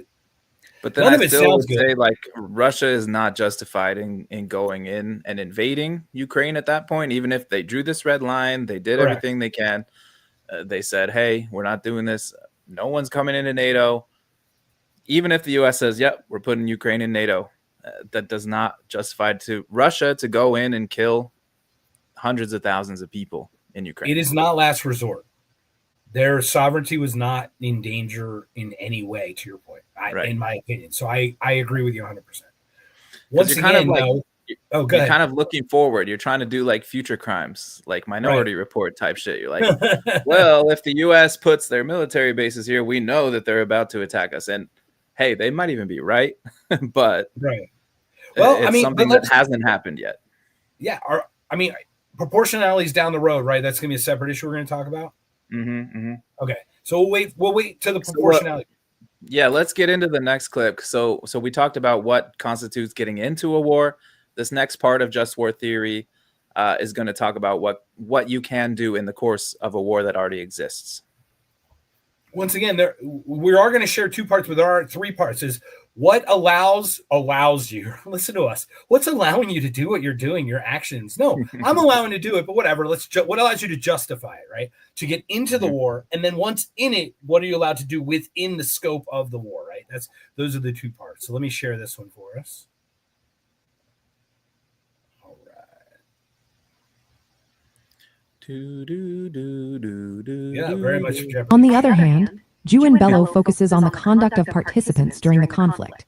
But then None I of it still sounds would good. say like Russia is not justified in going in and invading Ukraine at that point. Even if they drew this red line, they did Correct. everything they can. They said, hey, we're not doing this. No one's coming into NATO. Even if the U.S. says, yep, we're putting Ukraine in NATO, that does not justify to Russia to go in and kill hundreds of thousands of people in Ukraine. It is not last resort. Their sovereignty was not in danger in any way, to your point, Right. in my opinion. So I agree with you 100%. Once again, kind of like, go you're ahead. kind of looking forward. You're trying to do like future crimes, like Minority Report type shit. You're like, well, if the U.S. puts their military bases here, we know that they're about to attack us. And hey, they might even be right, but well, it's something that hasn't happened yet. Yeah. Proportionality is down the road, right? That's going to be a separate issue we're going to talk about. Okay. So we'll wait to the proportionality. Yeah, let's get into the next clip. So we talked about what constitutes getting into a war. This next part of Just War Theory is going to talk about what you can do in the course of a war that already exists. Once again, we are going to share two parts, but there are three parts. Is what allows you, listen to us, what's allowing you to do what you're doing, your actions. No, I'm allowing to do it, but whatever. What allows you to justify it, right? To get into the war. And then once in it, what are you allowed to do within the scope of the war, right? Those are the two parts. So let me share this one for us. All right. Yeah, very much. On the other hand, Jew and Bellow focuses on the conduct of participants during the conflict.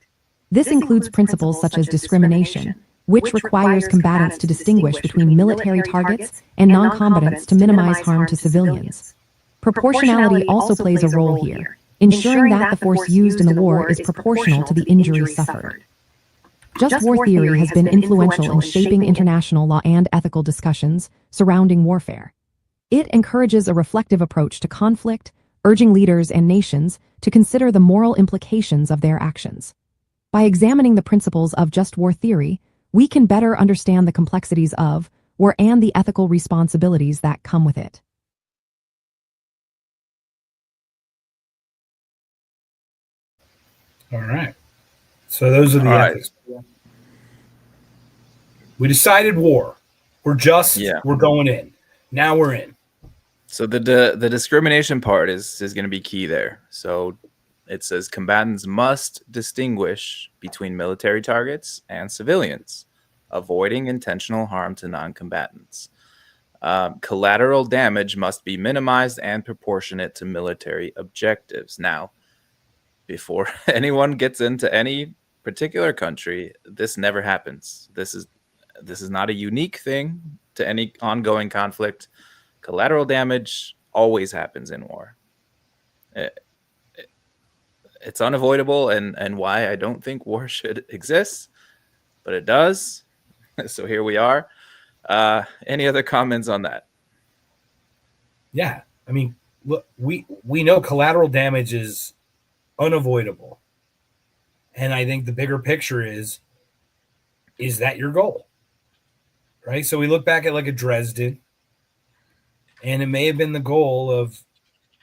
This includes principles such as discrimination, which requires combatants to distinguish between military targets and non-combatants to minimize harm to civilians. Proportionality also plays a role here, ensuring that the force used in the war is proportional to the injury suffered. Just war theory has been influential in shaping international law and ethical discussions surrounding warfare. It encourages a reflective approach to conflict, urging leaders and nations to consider the moral implications of their actions. By examining the principles of just war theory, we can better understand the complexities of war and the ethical responsibilities that come with it. All right. So those are the ethics. We decided war. We're going in. Now we're in. So the discrimination part is going to be key there. So it says combatants must distinguish between military targets and civilians, avoiding intentional harm to non-combatants. Collateral damage must be minimized and proportionate to military objectives. Now, before anyone gets into any particular country, this never happens. This is not a unique thing to any ongoing conflict. Collateral damage always happens in war. It's unavoidable, and why I don't think war should exist, but it does. So here we are. Any other comments on that? Yeah, I mean, look, we know collateral damage is unavoidable, and I think the bigger picture is that your goal, right? So we look back at like a Dresden, and it may have been the goal of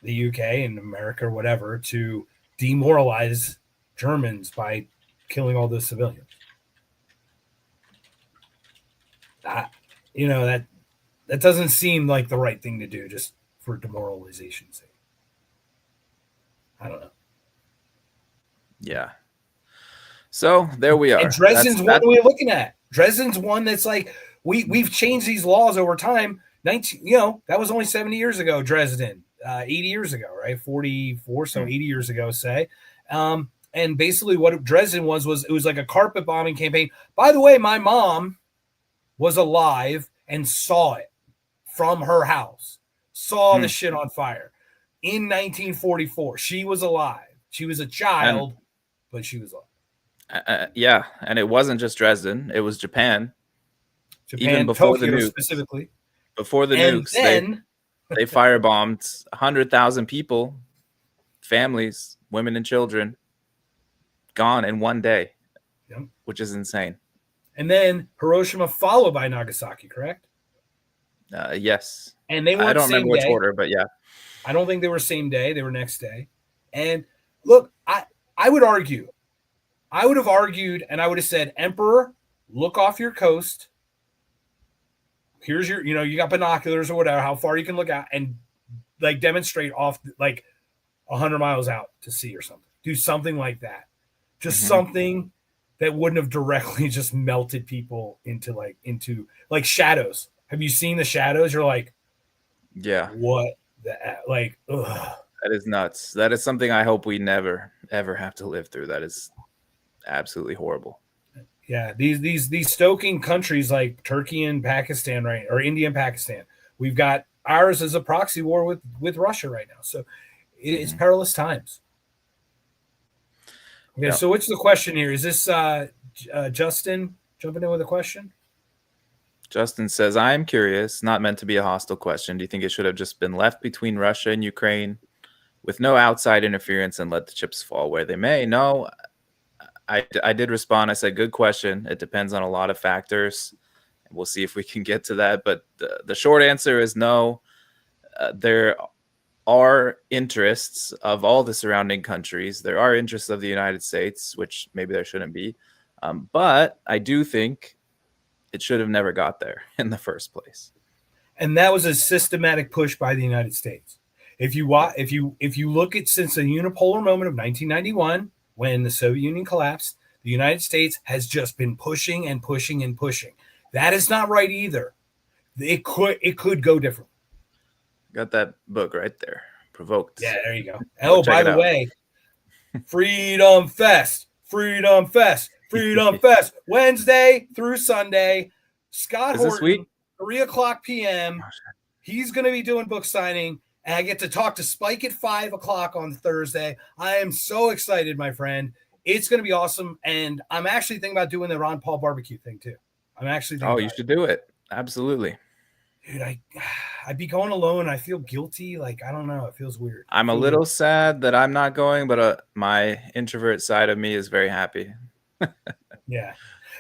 the UK and America or whatever to demoralize Germans by killing all those civilians. That doesn't seem like the right thing to do just for demoralization's sake. I don't know. Yeah. So there we are. And Dresden's what are we looking at? Dresden's one that's like we've changed these laws over time. That was only 70 years ago. Dresden, 80 years ago, right? 44, so 80 years ago, say. And basically, what Dresden was it was like a carpet bombing campaign. By the way, my mom was alive and saw it from her house. Saw the shit on fire in 1944. She was alive. She was a child, but she was alive. Yeah, and it wasn't just Dresden; it was Japan. Even before Tokyo, the nukes, specifically. Before the nukes, they firebombed 100,000 people, families, women and children, gone in one day, which is insane. And then Hiroshima followed by Nagasaki, correct? Yes. And they weren't I don't remember which day. order, but yeah. I don't think they were same day. They were next day. And look, I would argue I would have argued and I would have said, Emperor, look off your coast. Here's your, you got binoculars or whatever, how far you can look out, and like demonstrate off like 100 miles out to sea or something. Do something like that. Just something that wouldn't have directly just melted people into shadows. Have you seen the shadows? You're like, yeah, what the, like, ugh. That is nuts. That is something I hope we never ever have to live through. That is absolutely horrible. Yeah, these stoking countries like Turkey and Pakistan, right, or India and Pakistan. We've got ours as a proxy war with Russia right now. So it's perilous times. Okay, so what's the question here? Is this Justin jumping in with a question? Justin says, I am curious, not meant to be a hostile question. Do you think it should have just been left between Russia and Ukraine with no outside interference and let the chips fall where they may? No, I did respond. I said, good question. It depends on a lot of factors. We'll see if we can get to that. But the short answer is no. There are interests of all the surrounding countries. There are interests of the United States, which maybe there shouldn't be. But I do think it should have never got there in the first place. And that was a systematic push by the United States. If you look at since the unipolar moment of 1991, when the Soviet Union collapsed, the United States has just been pushing and pushing and pushing. That is not right either. It could go different. Got that book right there. Provoked. Yeah, there you go. Oh, by the way, Freedom Fest, Freedom Fest, Freedom Fest, Wednesday through Sunday. Scott Is this Horton, week? 3:00 p.m. He's going to be doing book signing, and I get to talk to Spike at 5:00 on Thursday. I am so excited, my friend. It's going to be awesome, and I'm actually thinking about doing the Ron Paul barbecue thing too. I'm actually thinking you should do it. Absolutely. Dude, I'd be going alone. I feel guilty. Like, I don't know. It feels weird. I'm a little sad that I'm not going, but my introvert side of me is very happy. Yeah.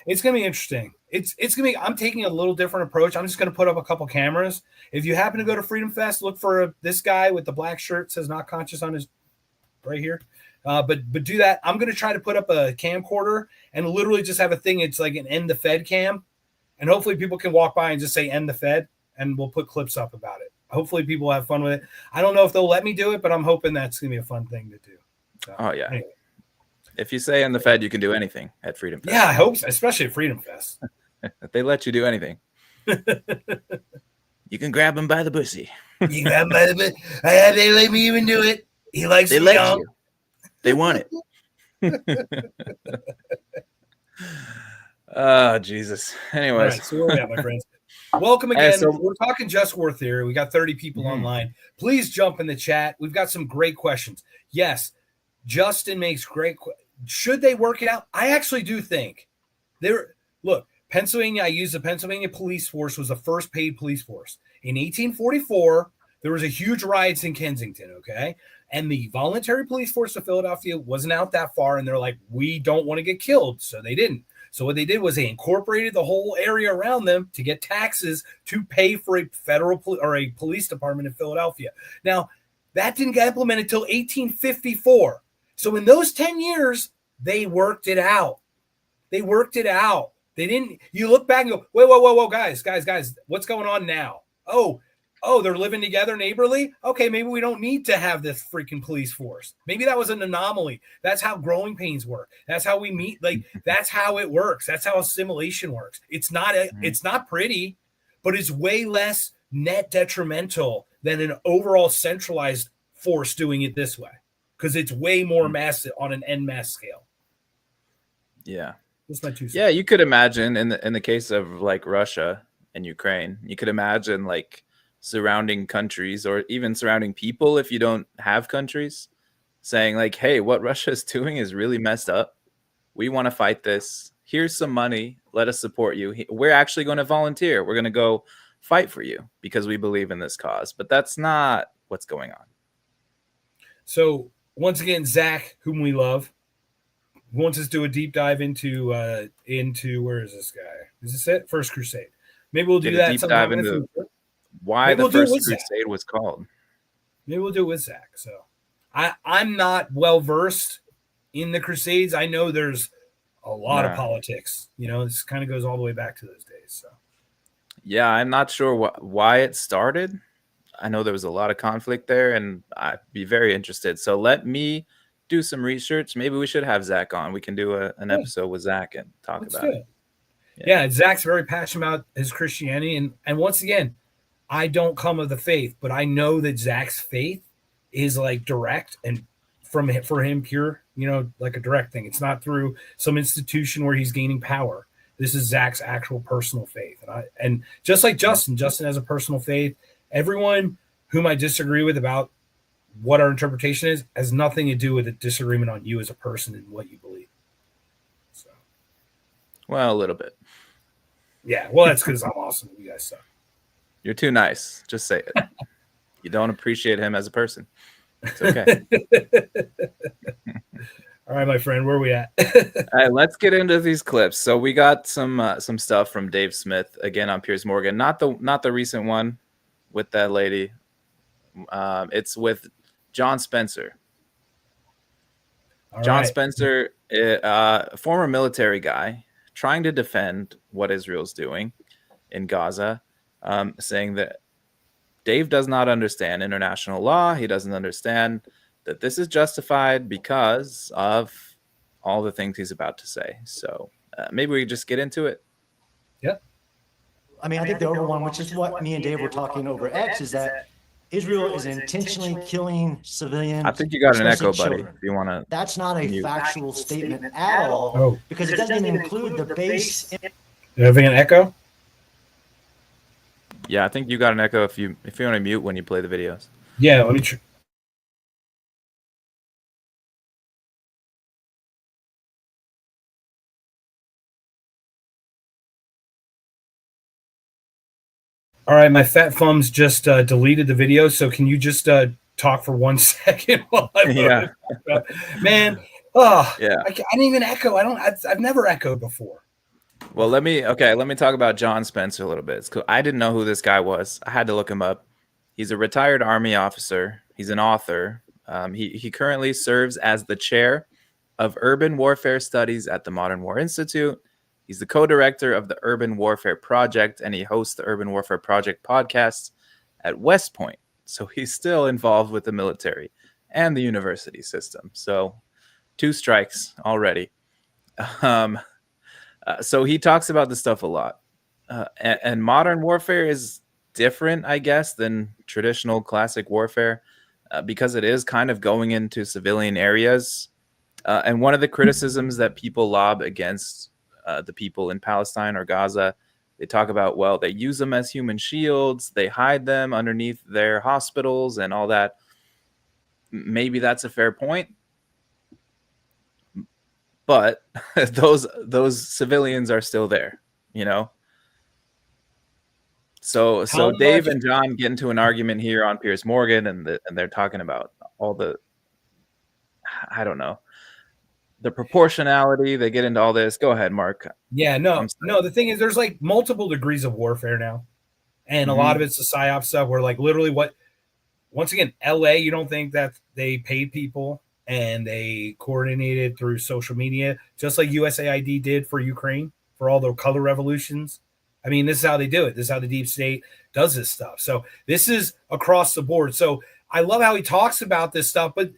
It's going to be interesting. It's going to be, I'm taking a little different approach. I'm just going to put up a couple cameras. If you happen to go to Freedom Fest, look for this guy with the black shirt, says not conscious on his right here. But do that. I'm going to try to put up a camcorder and literally just have a thing. It's like an end the Fed cam. And hopefully people can walk by and just say end the Fed. And we'll put clips up about it. Hopefully people have fun with it. I don't know if they'll let me do it, but I'm hoping that's going to be a fun thing to do. So, yeah. Anyway. If you say in the Fed, you can do anything at Freedom Fest. Yeah, I hope so, especially at Freedom Fest. They let you do anything. You can grab him by the pussy. You grab him by the pussy. They let me even do it. He likes They let you. They want it. Oh, Jesus. Anyways. Right, so where are we at, my friends? Welcome again. We're talking Just War Theory. We got 30 people online. Please jump in the chat. We've got some great questions. Yes, Justin makes great. Should they work it out? I actually do think look, Pennsylvania. I used the Pennsylvania police force was the first paid police force in 1844. There was a huge riots in Kensington. Okay, and the voluntary police force of Philadelphia wasn't out that far, and they're like, we don't want to get killed, so they didn't. So what they did was they incorporated the whole area around them to get taxes to pay for a federal or a police department in Philadelphia. Now, that didn't get implemented until 1854. So in those 10 years, they worked it out. They worked it out. They didn't. You look back and go, whoa, guys, what's going on now? Oh, they're living together neighborly? Okay, maybe we don't need to have this freaking police force. Maybe that was an anomaly. That's how growing pains work. That's how we meet. Like, that's how it works. That's how assimilation works. It's not pretty, but it's way less net detrimental than an overall centralized force doing it this way, because it's way more massive on an en masse scale. Yeah. That's my 2 cents. Yeah, you could imagine in the case of like Russia and Ukraine, you could imagine like surrounding countries or even surrounding people, if you don't have countries, saying like, hey, what Russia is doing is really messed up. We want to fight this. Here's some money. Let us support you. We're actually going to volunteer. We're going to go fight for you because we believe in this cause. But that's not what's going on. So once again, Zach, whom we love, wants us to do a deep dive into where is this guy? Is this it? First Crusade. Maybe we'll do that. Deep dive into why the First Crusade was called. Maybe we'll do it with Zach. So I'm not well versed in the Crusades. I know there's a lot of Yeah. politics. This kind of goes all the way back to those days. So Yeah, I'm not sure why it started. I know there was a lot of conflict there, and I'd be very interested. So let me do some research. Maybe we should have Zach on. We can do an Yeah. episode with Zach and talk let's about do it. it. Yeah, Zach's very passionate about his Christianity, and once again, I don't come of the faith, but I know that Zach's faith is like direct and for him pure, like a direct thing. It's not through some institution where he's gaining power. This is Zach's actual personal faith. And just like Justin has a personal faith. Everyone whom I disagree with about what our interpretation is has nothing to do with a disagreement on you as a person and what you believe. So, well, a little bit. Yeah, well, that's because I'm awesome. You guys suck. You're too nice. Just say it. You don't appreciate him as a person. It's okay. All right, my friend, where are we at? All right, let's get into these clips. So we got some stuff from Dave Smith again on Piers Morgan, not the recent one with that lady. It's with John Spencer. John Spencer, a former military guy, trying to defend what Israel's doing in Gaza, saying that Dave does not understand international law. He doesn't understand that this is justified because of all the things he's about to say. So maybe we just get into it. Yep. I mean, I think the over one, which is what me and Dave were talking over X, is that Israel is intentionally killing civilians. I think you got an echo, children. buddy. If you want to. That's not a factual statement at all, because it doesn't even include the base. You having an echo? Yeah, I think you got an echo if you want to mute when you play the videos. Yeah, let me. All right, my fat thumbs just deleted the video, so can you just talk for 1 second while I man? Oh, yeah. I didn't even echo. I've never echoed before. Well, let me talk about John Spencer a little bit. It's cool. I didn't know who this guy was. I had to look him up. He's a retired Army officer. He's an author. He currently serves as the chair of Urban Warfare Studies at the Modern War Institute. He's the co-director of the Urban Warfare Project, and he hosts the Urban Warfare Project podcast at West Point. So he's still involved with the military and the university system. So 2 strikes already. So he talks about this stuff a lot. And modern warfare is different, I guess, than traditional classic warfare because it is kind of going into civilian areas. And one of the criticisms that people lob against the people in Palestine or Gaza, they talk about, well, they use them as human shields. They hide them underneath their hospitals and all that. Maybe that's a fair point. But those civilians are still there, So Dave and John get into an argument here on Piers Morgan, and they're talking about all the, I don't know, the proportionality. They get into all this. Go ahead, Mark. Yeah, no. The thing is, there's like multiple degrees of warfare now, and a lot of it's the psyop stuff. Where like literally, once again, LA, you don't think that they paid people and they coordinated through social media, just like USAID did for Ukraine for all the color revolutions. I mean, this is how they do it. This is how the deep state does this stuff. So this is across the board. So I love how he talks about this stuff, but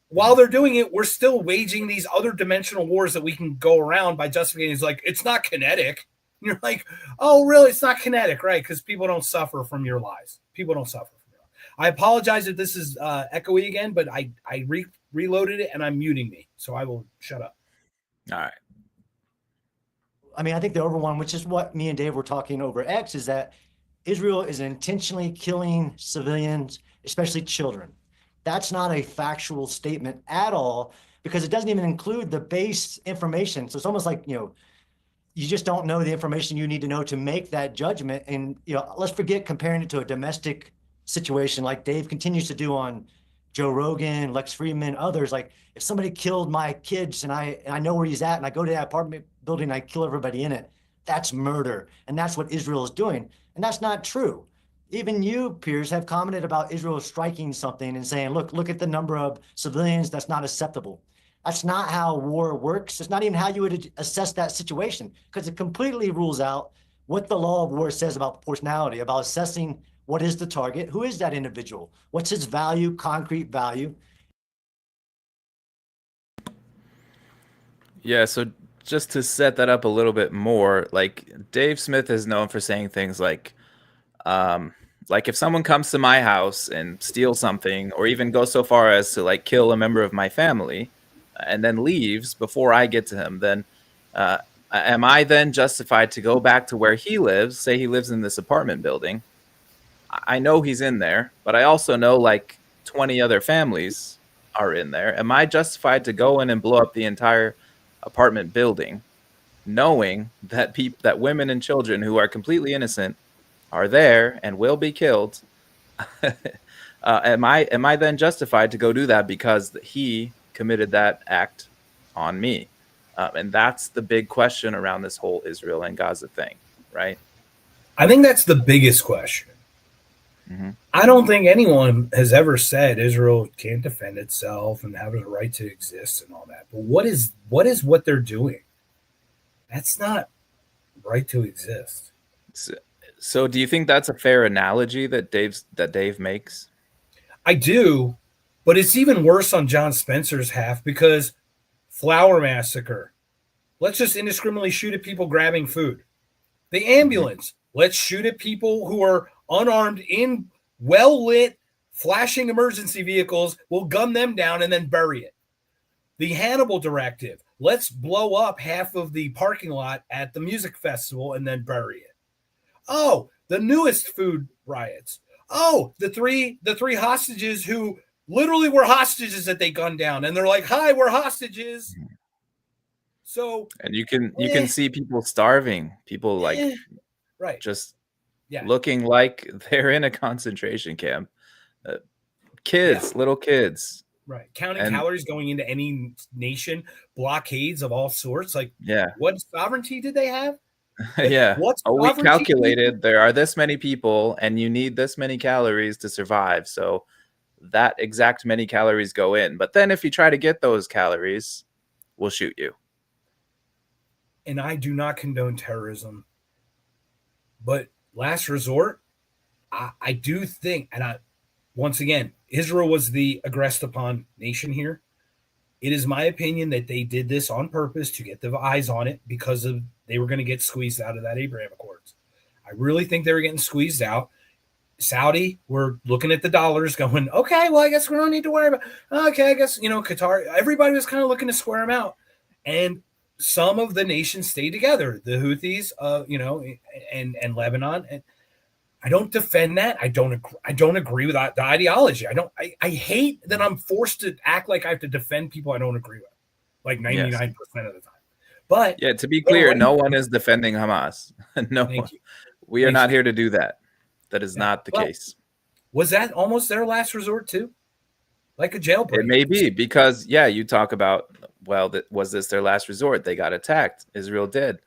while they're doing it, we're still waging these other dimensional wars that we can go around by justifying. It's like, it's not kinetic. And you're like, oh, really? It's not kinetic, right? Because people don't suffer from your lies. People don't suffer from your lies. I apologize if this is echoey again, but I reloaded it and I'm muting me. So I will shut up. All right. I mean, I think the over one, which is what me and Dave were talking over X, is that Israel is intentionally killing civilians, especially children. That's not a factual statement at all, because it doesn't even include the base information. So it's almost like, you just don't know the information you need to know to make that judgment. And, let's forget comparing it to a domestic situation like Dave continues to do on Joe Rogan, Lex Friedman, others. Like, if somebody killed my kids and I know where he's at and I go to that apartment building and I kill everybody in it, that's murder. And that's what Israel is doing. And that's not true. Even you, Piers, have commented about Israel striking something and saying, look at the number of civilians. That's not acceptable. That's not how war works. It's not even how you would assess that situation, because it completely rules out what the law of war says about proportionality, about assessing what is the target, who is that individual, what's his value, concrete value. Yeah, so just to set that up a little bit more, like Dave Smith is known for saying things like if someone comes to my house and steals something, or even goes so far as to like kill a member of my family, and then leaves before I get to him, then uh, am I then justified to go back to where he lives? Say he lives in this apartment building. I know he's in there, but I also know like 20 other families are in there. Am I justified to go in and blow up the entire apartment building, knowing that that women and children who are completely innocent are there and will be killed? Am I then justified to go do that because he committed that act on me? And that's the big question around this whole Israel and Gaza thing, right? I think that's the biggest question. Mm-hmm. I don't think anyone has ever said Israel can't defend itself and have a right to exist and all that. But what is what they're doing? That's not right to exist. So do you think that's a fair analogy that Dave makes? I do, but it's even worse on John Spencer's half, because Flower Massacre. Let's just indiscriminately shoot at people grabbing food. The ambulance. Let's shoot at people who are unarmed in well-lit, flashing emergency vehicles. We'll gun them down and then bury it. The Hannibal Directive. Let's blow up half of the parking lot at the music festival and then bury it. Oh, the newest food riots. Oh, the three hostages who literally were hostages that they gunned down, and they're like, "Hi, we're hostages." So, and you can see people starving, people like right, just looking like they're in a concentration camp. Kids, little kids, right, counting calories going into any nation, blockades of all sorts. Like, yeah, what sovereignty did they have? Like, yeah. We calculated there are this many people, and you need this many calories to survive. So that exact many calories go in. But then if you try to get those calories, we'll shoot you. And I do not condone terrorism, but last resort, I do think, and once again, Israel was the aggressed upon nation here. It is my opinion that they did this on purpose to get the eyes on it, because of they were going to get squeezed out of that Abraham Accords. I really think they were getting squeezed out. Saudi were looking at the dollars going, okay, well, I guess we don't need to worry about, okay, I guess, Qatar, everybody was kind of looking to square them out. And some of the nations stayed together, the Houthis, and Lebanon. And I don't defend that. I don't agree with the ideology. I hate that I'm forced to act like I have to defend people I don't agree with, like 99% of the time. But yeah, to be clear, no one is defending Hamas. No one. We are not here to do that. That is not the case. Was that almost their last resort too? Like a jailbreak? It may be, because you talk about, well, was this their last resort? They got attacked. Israel did.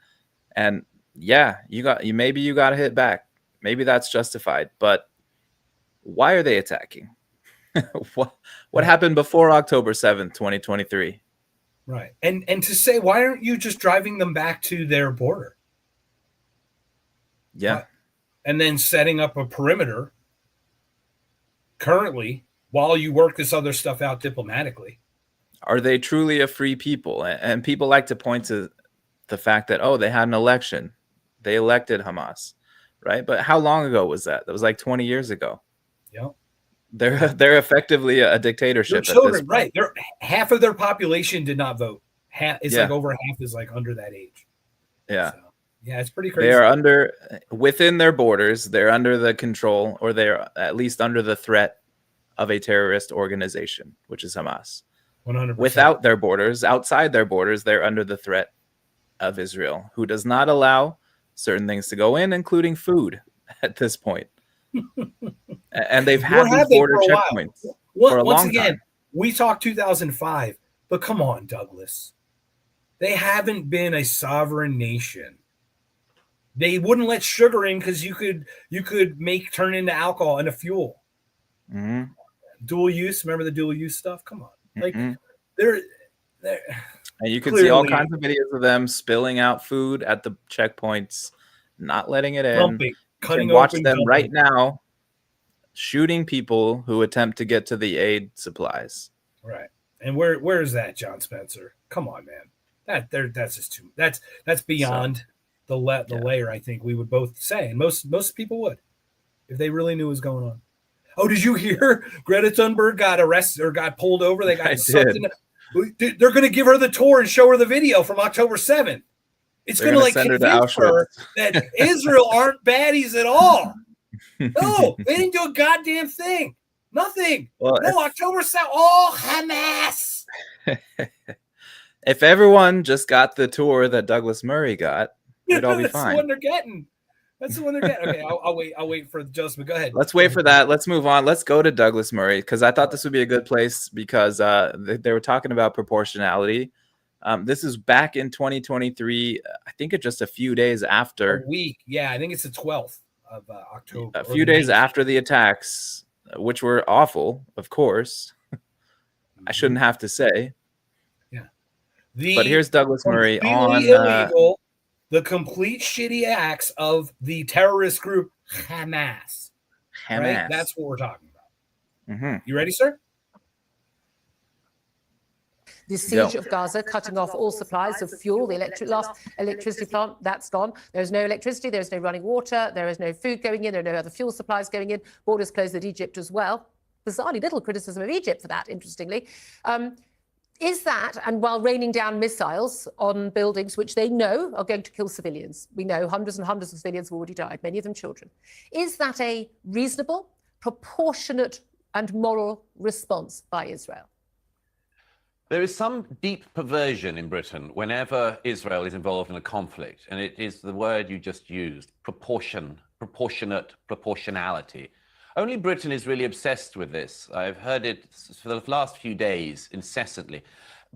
And maybe you got to hit back. Maybe that's justified. But why are they attacking? What happened before October 7th, 2023? Right. And to say, why aren't you just driving them back to their border? Yeah. And then setting up a perimeter currently while you work this other stuff out diplomatically. Are they truly a free people? And people like to point to the fact that, they had an election. They elected Hamas, right? But how long ago was that? That was like 20 years ago. Yep. They're effectively a dictatorship. Their children, right? Half of their population did not vote. Like over half is like under that age. Yeah. So, it's pretty crazy. They are within their borders. They're under the control, or they're at least under the threat of a terrorist organization, which is Hamas. 100%. Without their borders, outside their borders, they're under the threat of Israel, who does not allow certain things to go in, including food at this point. And they've had these border checkpoints for a long time. We talked 2005, but come on, Douglas. They haven't been a sovereign nation. They wouldn't let sugar in because you could turn into alcohol and a fuel. Mm-hmm. Dual use. Remember the dual use stuff? Come on. Like They're And you can see all clearly kinds of videos of them spilling out food at the checkpoints, not letting it in. dumping, You cutting can watch open, them right dumping. now shooting people who attempt to get to the aid supplies. Right. And where is that, John Spencer? Come on, man. That's just too. That's beyond the layer. I think we would both say, and most people would, if they really knew what was going on. Oh, did you hear Greta Thunberg got arrested or got pulled over? They got sucked in. They're going to give her the tour and show her the video from October 7th. It's going to like send her to convince her Auschwitz. that Israel aren't baddies at all. No, they didn't do a goddamn thing. Nothing. Well, no, October 7th. Oh, Hamas. If everyone just got the tour that Douglas Murray got, we'd all be That's fine. the one they're getting. That's the one they're getting. Okay, I'll wait for Joseph. Go ahead. Let's wait for that. Let's move on. Let's go to Douglas Murray because I thought this would be a good place because they were talking about proportionality. This is back in 2023. I think it's just a few days after. A week. Yeah, I think it's the 12th of October. A few days after the attacks, which were awful, of course. I shouldn't have to say. Yeah. But here's Douglas Murray on illegal, the complete shitty acts of the terrorist group Hamas. Right? That's what we're talking about. Mm-hmm. You ready, sir? The siege of Gaza, cutting off all supplies of fuel, the last electricity plant, that's gone. There's no electricity, there's no running water, there is no food going in, there are no other fuel supplies going in. Borders closed with Egypt as well. Bizarrely little criticism of Egypt for that, interestingly. Is that, and while raining down missiles on buildings which they know are going to kill civilians, we know hundreds and hundreds of civilians have already died, many of them children. Is that a reasonable, proportionate and moral response by Israel? There is some deep perversion in Britain whenever Israel is involved in a conflict, and it is the word you just used, proportion, proportionate, proportionality. Only Britain is really obsessed with this. I've heard it for the last few days incessantly.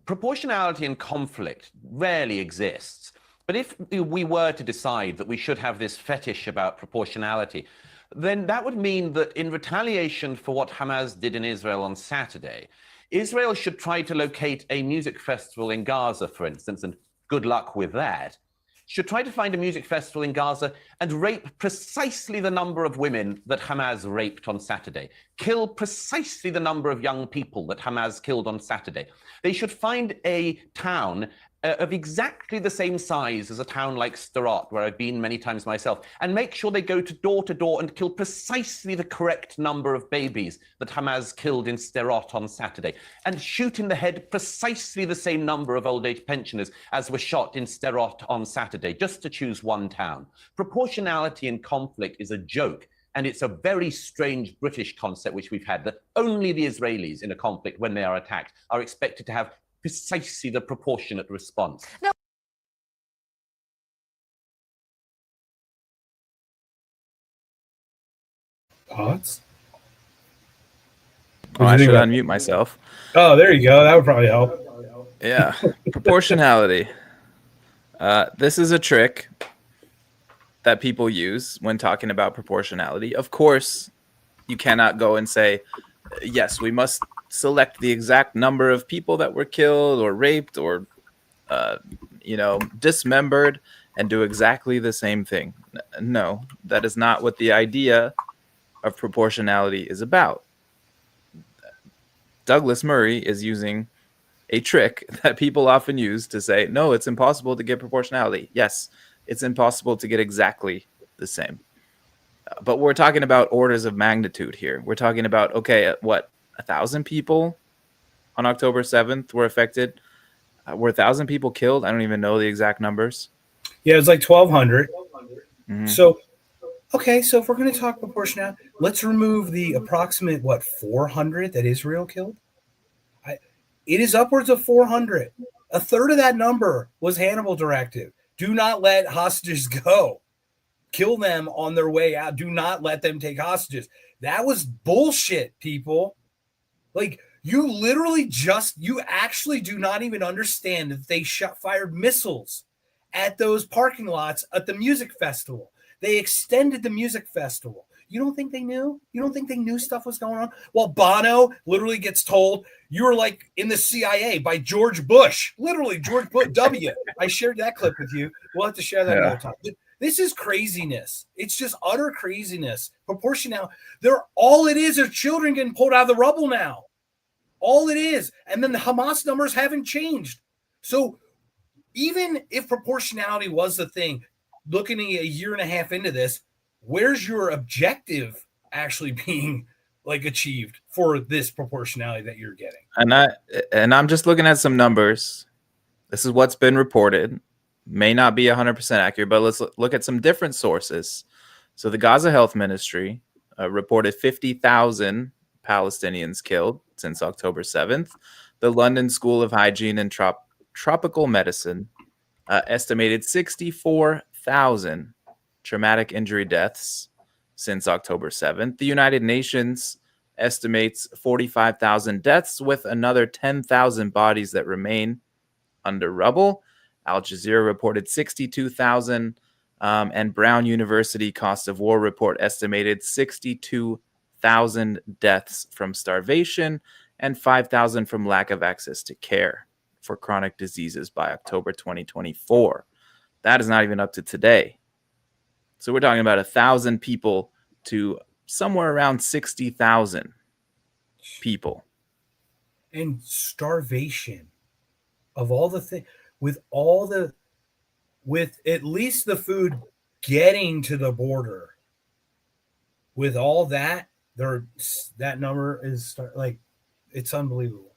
Proportionality in conflict rarely exists. But if we were to decide that we should have this fetish about proportionality, then that would mean that in retaliation for what Hamas did in Israel on Saturday, Israel should try to locate a music festival in Gaza, for instance, and good luck with that. Should try to find a music festival in Gaza and rape precisely the number of women that Hamas raped on Saturday. Kill precisely the number of young people that Hamas killed on Saturday. They should find a town of exactly the same size as a town like Sderot, where I've been many times myself, and make sure they go to door and kill precisely the correct number of babies that Hamas killed in Sderot on Saturday, and shoot in the head precisely the same number of old age pensioners as were shot in Sderot on Saturday, just to choose one town. Proportionality in conflict is a joke. And it's a very strange British concept which we've had, that only the Israelis in a conflict, when they are attacked, are expected to have precisely the proportionate response. No. Thoughts? Oh, I should unmute myself. Oh, there you go. That would probably help. Yeah. Proportionality. This is a trick that people use when talking about proportionality. Of course, you cannot go and say, yes, we must select the exact number of people that were killed or raped or, dismembered and do exactly the same thing. No, that is not what the idea of proportionality is about. Douglas Murray is using a trick that people often use to say, no, it's impossible to get proportionality. Yes, it's impossible to get exactly the same. But we're talking about orders of magnitude here. We're talking about, okay, what, 1,000 people on October 7th were affected? Were 1,000 people killed? I don't even know the exact numbers. Yeah, it was like 1,200. Mm-hmm. So, okay, so if we're going to talk proportionality, let's remove the approximate, 400 that Israel killed? It is upwards of 400. A third of that number was Hannibal directive. Do not let hostages go. Kill them on their way out. Do not let them take hostages. That was bullshit, people. Like, you actually do not even understand that they fired missiles at those parking lots at the music festival. They extended the music festival. You don't think they knew? You don't think they knew stuff was going on? Well, Bono literally gets told you were like in the CIA by George Bush. Literally, George Bush W. I shared that clip with you. We'll have to share that another time. This is craziness. It's just utter craziness. Proportional. All it is are children getting pulled out of the rubble now. All it is. And then the Hamas numbers haven't changed. So even if proportionality was the thing, looking at a year and a half into this, where's your objective actually being like achieved for this proportionality that you're getting? And I'm just looking at some numbers. This is what's been reported. May not be 100% accurate, but let's look at some different sources. So the Gaza Health Ministry reported 50,000 Palestinians killed since October 7th. The London School of Hygiene and Tropical Medicine estimated 64,000 traumatic injury deaths since October 7th. The United Nations estimates 45,000 deaths with another 10,000 bodies that remain under rubble. Al Jazeera reported 62,000, and Brown University Cost of War report estimated 62,000 deaths from starvation and 5,000 from lack of access to care for chronic diseases by October 2024. That is not even up to today. So we're talking about 1,000 people to somewhere around 60,000 people. And starvation of all the things, with at least the food getting to the border, with all that, that number is like, it's unbelievable.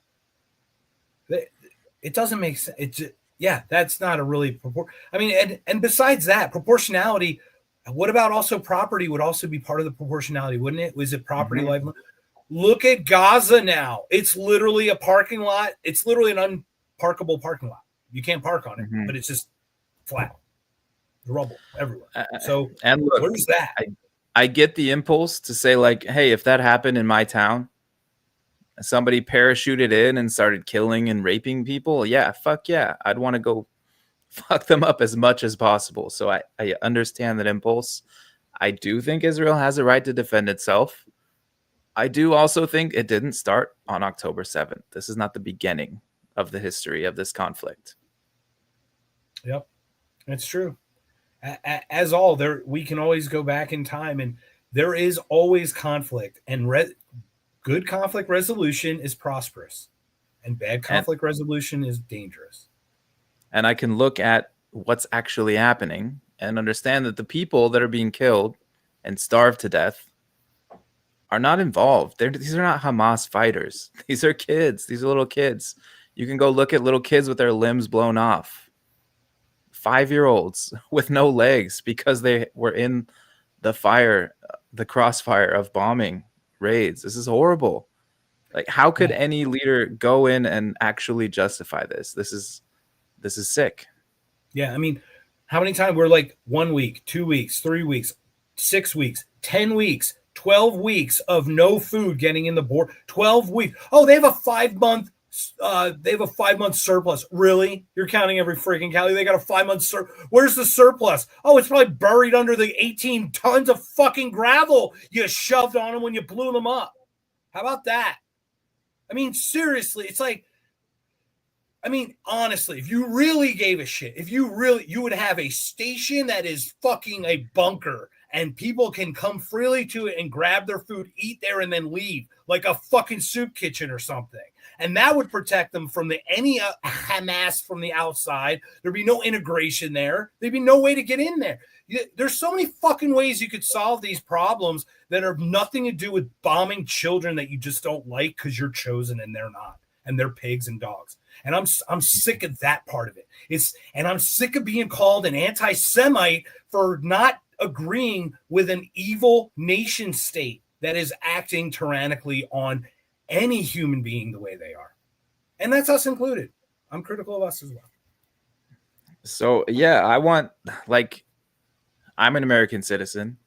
It doesn't make sense. That's not a really I mean, and besides that, proportionality. What about also property would also be part of the proportionality, wouldn't it? Was it property life? Look at Gaza now. It's literally a parking lot. It's literally an unparkable parking lot. You can't park on it, but it's just flat. Rubble everywhere. So and look, where's that? I get the impulse to say, like, hey, if that happened in my town, somebody parachuted in and started killing and raping people, fuck yeah. I'd want to go fuck them up as much as possible. So I understand that impulse. I do think Israel has a right to defend itself. I do also think it didn't start on October 7th. This is not the beginning of the history of this conflict. Yep, that's true. As all, we can always go back in time, and there is always conflict, and good conflict resolution is prosperous, and bad conflict resolution is dangerous. And I can look at what's actually happening and understand that the people that are being killed and starved to death are not involved. These are not Hamas fighters. These are kids. These are little kids. You can go look at little kids with their limbs blown off. 5-year-olds with no legs because they were in the crossfire of bombing raids. This is horrible. Like, how could any leader go in and actually justify this? This is sick. Yeah, I mean, how many times we're like 1 week, 2 weeks, 3 weeks, 6 weeks, 10 weeks, 12 weeks of no food getting in the board. 12 weeks. Oh, they have a 5-month. They have a 5-month surplus. Really? You're counting every freaking calorie. They got a 5-month surplus. Where's the surplus? Oh, it's probably buried under the 18 tons of fucking gravel you shoved on them when you blew them up. How about that? I mean, seriously, it's like, I mean, honestly, if you really gave a shit, you would have a station that is fucking a bunker and people can come freely to it and grab their food, eat there, and then leave, like a fucking soup kitchen or something. And that would protect them from any Hamas from the outside. There'd be no integration there. There'd be no way to get in there. There's so many fucking ways you could solve these problems that have nothing to do with bombing children that you just don't like because you're chosen and they're not, and they're pigs and dogs. And I'm sick of that part of it. And I'm sick of being called an anti-Semite for not agreeing with an evil nation state that is acting tyrannically on any human being the way they are. And that's us included. I'm critical of us as well. So, I'm an American citizen.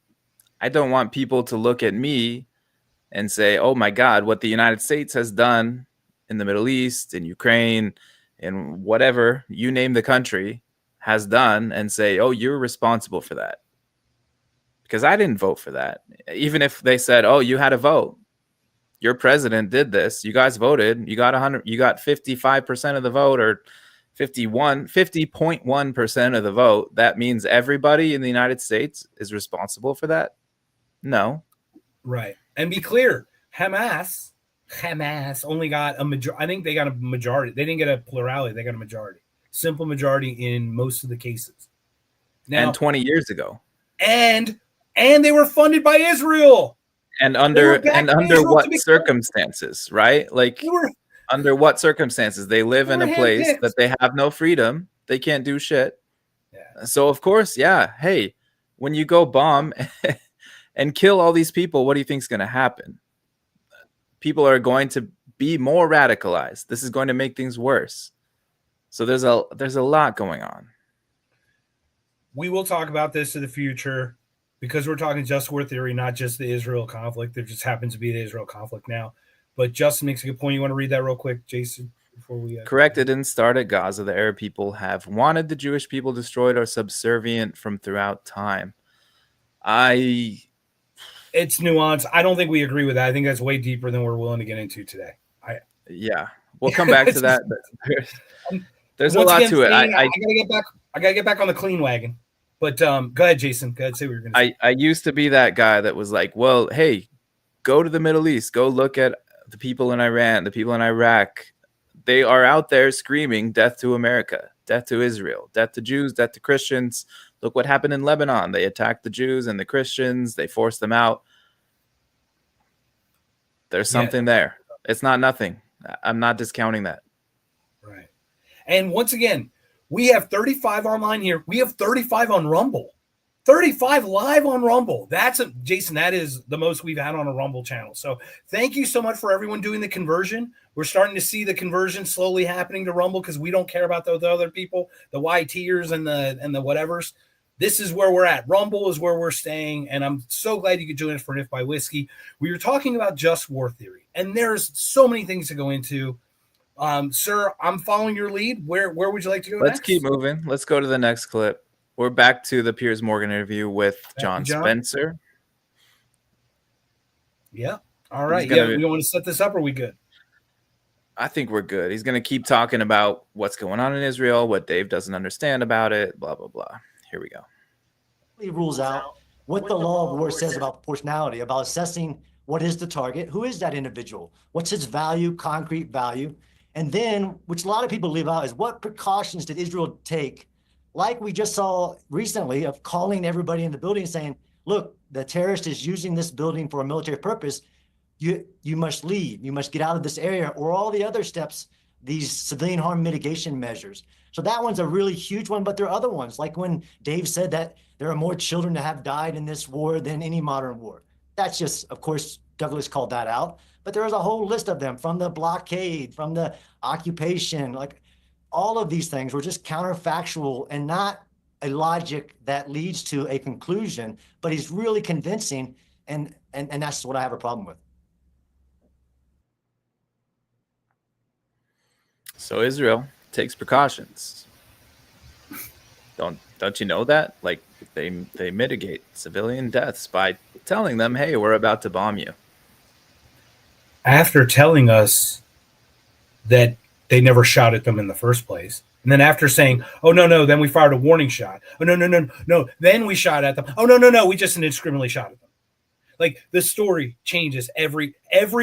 I don't want people to look at me and say, oh my God, what the United States has done in the Middle East, in Ukraine, in whatever, you name the country, has done, and say, oh, you're responsible for that. because I didn't vote for that. Even if they said, "Oh, you had a vote. Your president did this. You guys voted. You got 55% of the vote, or 50.1% of the vote. That means everybody in the United States is responsible for that." No. Right. And be clear, Hamas only got a majority. I think they got a majority. They didn't get a plurality. They got a majority. Simple majority in most of the cases. Now, And 20 years ago. And they were funded by Israel. And under what circumstances, right? Like, under what circumstances? They live in a place that they have no freedom. They can't do shit. Yeah. So, of course, yeah. Hey, when you go bomb and kill all these people, what do you think is going to happen? People are going to be more radicalized. This is going to make things worse. So there's a lot going on. We will talk about this in the future, because we're talking just war theory, not just the Israel conflict. There just happens to be the Israel conflict now. But Justin makes a good point. You want to read that real quick, Jason, before we... Correct. It didn't start at Gaza. The Arab people have wanted the Jewish people destroyed or subservient from throughout time. It's nuanced. I don't think we agree with that. I think that's way deeper than we're willing to get into today. Yeah, we'll come back to that. There's a lot to it. I gotta get back on the clean wagon. But go ahead, Jason. Go ahead, say what you're going to say. I used to be that guy that was like, well, hey, go to the Middle East. Go look at the people in Iran, the people in Iraq. They are out there screaming death to America, death to Israel, death to Jews, death to Christians. Look what happened in Lebanon. They attacked the Jews and the Christians. They forced them out. There's something there. It's not nothing. I'm not discounting that. Right. And once again, we have 35 online here. We have 35 on Rumble. 35 live on Rumble. Jason, that is the most we've had on a Rumble channel. So thank you so much for everyone doing the conversion. We're starting to see the conversion slowly happening to Rumble, because we don't care about those other people, the YTers and the whatevers. This is where we're at. Rumble is where we're staying, and I'm so glad you could join us for If by Whiskey. We were talking about just war theory, and there's so many things to go into. Sir, I'm following your lead. Where would you like to go Let's next? keep moving. Let's go to the next clip. We're back to the Piers Morgan interview with John Spencer. Yeah. All right. We want to set this up, or are we good? I think we're good. He's going to keep talking about what's going on in Israel, what Dave doesn't understand about it, blah, blah, blah. Here we go. He rules out what the law of war says about proportionality, about assessing what is the target, who is that individual, what's his value, concrete value, and then, which a lot of people leave out, is what precautions did Israel take, like we just saw recently, of calling everybody in the building and saying, look, the terrorist is using this building for a military purpose. You must leave. You must get out of this area, or all the other steps, these civilian harm mitigation measures. So that one's a really huge one, but there are other ones, like when Dave said that there are more children that have died in this war than any modern war. That's just, of course, Douglas called that out, but there is a whole list of them, from the blockade, from the occupation, like all of these things were just counterfactual and not a logic that leads to a conclusion, but he's really convincing, and that's what I have a problem with. So Israel takes precautions. Don't you know that? Like, they mitigate civilian deaths by telling them, hey, we're about to bomb you. After telling us that they never shot at them in the first place. And then after saying, oh, no, then we fired a warning shot. Oh, no, then we shot at them. Oh, no, we just indiscriminately shot at them. Like, the story changes. Every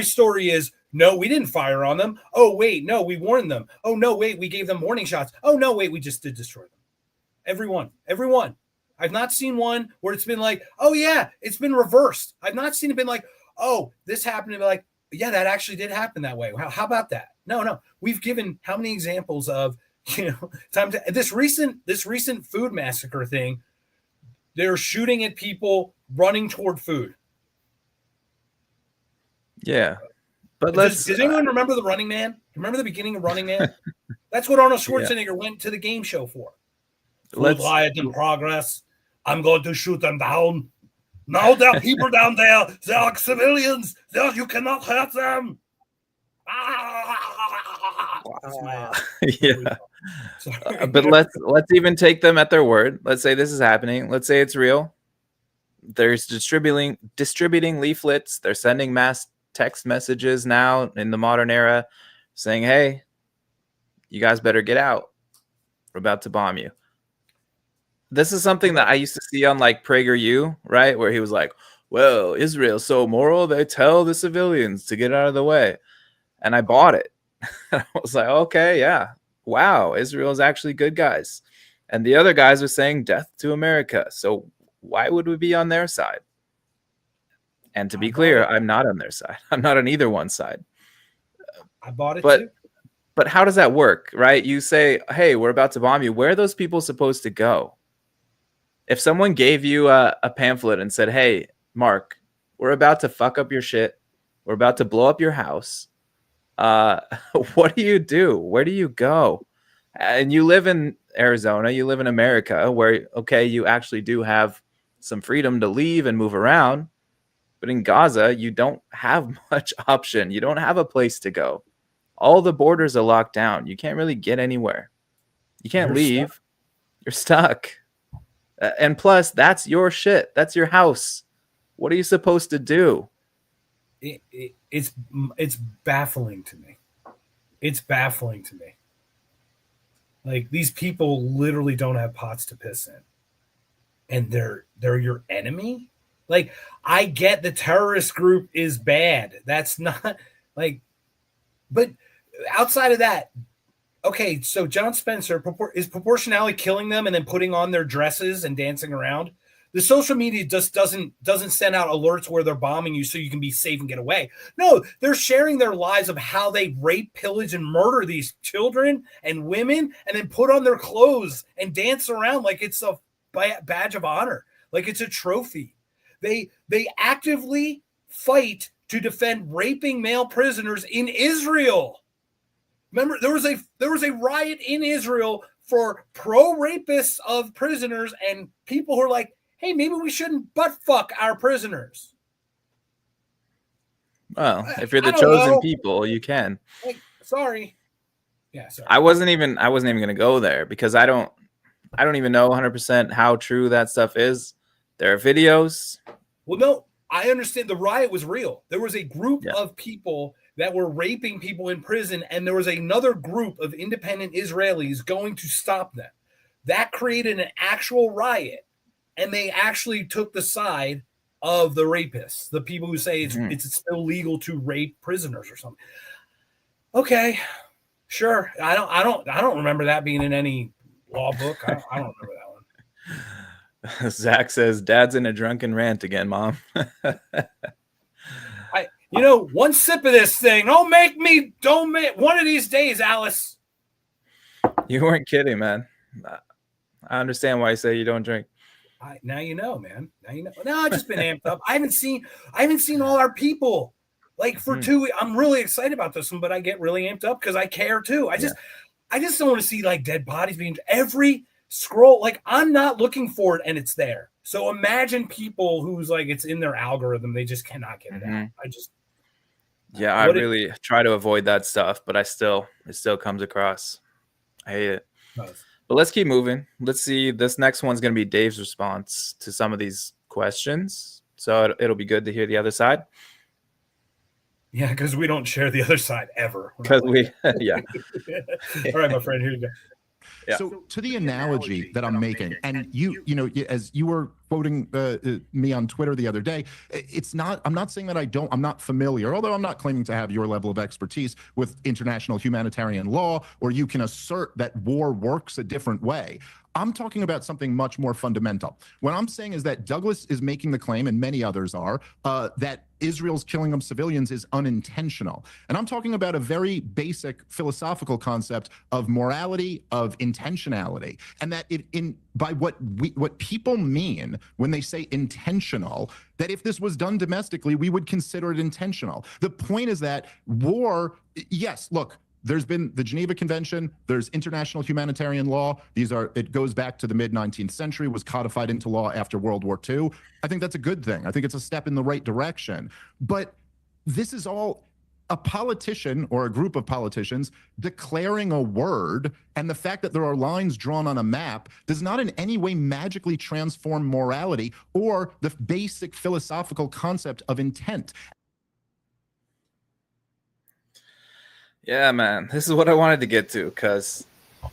story is, no, we didn't fire on them. Oh, wait, no, we warned them. Oh, no, wait, we gave them warning shots. Oh, no, wait, we just did destroy them. Everyone. I've not seen one where it's been like, oh, yeah, it's been reversed. I've not seen it been like, oh, this happened, to be like, yeah, that actually did happen that way. How about that? No. We've given how many examples of, time to this recent food massacre thing. They're shooting at people running toward food. Yeah. But does anyone remember the Running Man? Remember the beginning of Running Man? That's what Arnold Schwarzenegger went to the game show for. Food riot in progress. I'm going to shoot them down. No, there are people down there. They are civilians. You cannot hurt them. Yeah. But let's even take them at their word. Let's say this is happening. Let's say it's real. They're distributing leaflets. They're sending mass text messages now in the modern era saying, hey, you guys better get out. We're about to bomb you. This is something that I used to see on like PragerU, right? Where he was like, well, Israel's so moral, they tell the civilians to get out of the way. And I bought it. I was like, okay, yeah. Wow, Israel's actually good guys. And the other guys are saying death to America. So why would we be on their side? And to be clear, I'm not on their side. I'm not on either one side. I bought it too. But how does that work, right? You say, hey, we're about to bomb you. Where are those people supposed to go? If someone gave you a pamphlet and said, hey, Mark, we're about to fuck up your shit. We're about to blow up your house. What do you do? Where do you go? And you live in Arizona, you live in America, where, okay, you actually do have some freedom to leave and move around. But in Gaza, you don't have much option. You don't have a place to go. All the borders are locked down. You can't really get anywhere. You can't leave. Stuck. You're stuck. And plus, that's your shit. That's your house. What are you supposed to do? It's baffling to me. It's baffling to me. Like, these people literally don't have pots to piss in, and they're your enemy. Like, I get the terrorist group is bad. That's not like, but outside of that, okay, so John Spencer, is proportionality killing them and then putting on their dresses and dancing around? The social media just doesn't send out alerts where they're bombing you so you can be safe and get away. No, they're sharing their lives of how they rape, pillage, and murder these children and women, and then put on their clothes and dance around like it's a badge of honor, like it's a trophy. They actively fight to defend raping male prisoners in Israel. Remember, there was a riot in Israel for pro-rapists of prisoners and people who are like, hey, maybe we shouldn't butt fuck our prisoners. Well, if you're the chosen people, you can. Like, sorry. Yeah, sorry. I wasn't even going to go there because I don't even know 100% how true that stuff is. There are videos. Well, no, I understand the riot was real. There was a group of people that were raping people in prison, and there was another group of independent Israelis going to stop them. That created an actual riot, and they actually took the side of the rapists, the people who say it's still legal to rape prisoners or something. Okay, sure. I don't remember that being in any law book. I don't remember that one. Zach says, Dad's in a drunken rant again, Mom. One sip of this thing. Don't make one of these days, Alice. You weren't kidding, man. I understand why you say you don't drink. Now you know, man. Now you know. No, I've just been amped up. I haven't seen all our people. Like for 2 weeks. I'm really excited about this one, but I get really amped up because I care too. I just don't want to see like dead bodies being every scroll. Like, I'm not looking for it and it's there. So imagine people who's like, it's in their algorithm. They just cannot get it out. I really try to avoid that stuff, but it still comes across. I hate it. But let's keep moving. Let's see. This next one's going to be Dave's response to some of these questions. So it'll be good to hear the other side. Yeah, because we don't share the other side ever. Because All right, my friend, here you go. Yeah. So to the analogy that I'm making, and you know, as you were quoting me on Twitter the other day, I'm not saying that I'm not familiar, although I'm not claiming to have your level of expertise with international humanitarian law, or you can assert that war works a different way. I'm talking about something much more fundamental. What I'm saying is that Douglas is making the claim, and many others are, that Israel's killing of civilians is unintentional. And I'm talking about a very basic philosophical concept of morality, of intentionality, and that by what people mean when they say intentional, that if this was done domestically, we would consider it intentional. The point is that war, yes, look, there's been the Geneva Convention, there's international humanitarian law. It goes back to the mid-19th century, was codified into law after World War II. I think that's a good thing. I think it's a step in the right direction. But this is all a politician or a group of politicians declaring a word and the fact that there are lines drawn on a map does not in any way magically transform morality or the basic philosophical concept of intent. Yeah, man, this is what I wanted to get to, because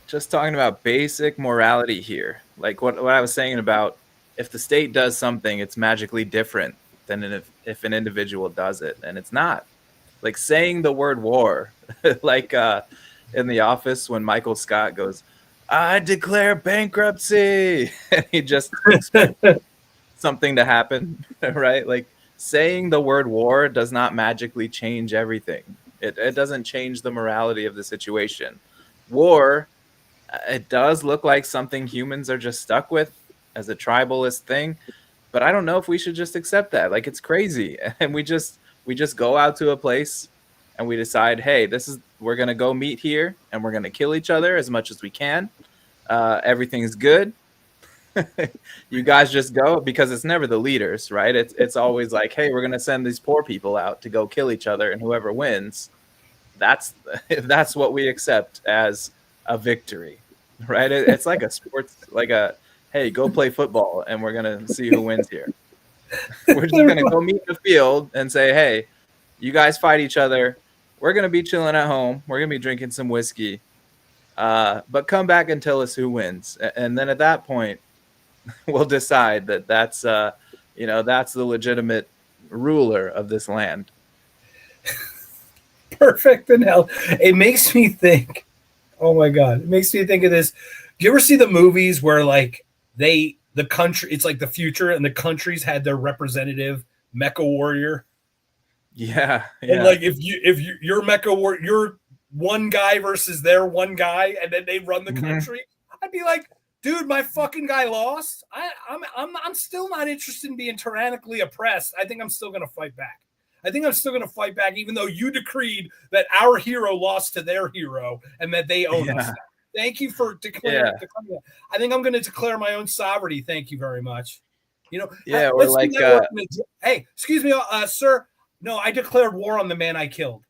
just talking about basic morality here, like what I was saying about if the state does something, it's magically different than if an individual does it, and it's not. Like saying the word war, like in The Office when Michael Scott goes, "I declare bankruptcy," and he just expects something to happen, right? Like saying the word war does not magically change everything. It doesn't change the morality of the situation. War, it does look like something humans are just stuck with as a tribalist thing, but I don't know if we should just accept that. Like, it's crazy, and we just go out to a place and we decide, hey, we're gonna go meet here and we're gonna kill each other as much as we can. Everything's good. You guys just go, because it's never the leaders, right? It's always like, hey, we're gonna send these poor people out to go kill each other, and whoever wins, that's what we accept as a victory, right? It's like a sports, like a, hey, go play football and we're gonna see who wins here. We're just gonna go meet in the field and say, hey, you guys fight each other. We're gonna be chilling at home. We're gonna be drinking some whiskey, but come back and tell us who wins, and then at that point, we'll decide that's the legitimate ruler of this land. Perfect. And hell, it makes me think. Oh my God, it makes me think of this. Do you ever see the movies where like the country? It's like the future, and the countries had their representative mecha warrior. Yeah. And like if you're mecha warrior, you're one guy versus their one guy, and then they run the country. I'd be like, dude, my fucking guy lost. I'm still not interested in being tyrannically oppressed. I think I'm still going to fight back. Even though you decreed that our hero lost to their hero and that they own us. Thank you for declaring that. I think I'm going to declare my own sovereignty. Thank you very much. Yeah, or like, hey, excuse me, sir. No, I declared war on the man I killed.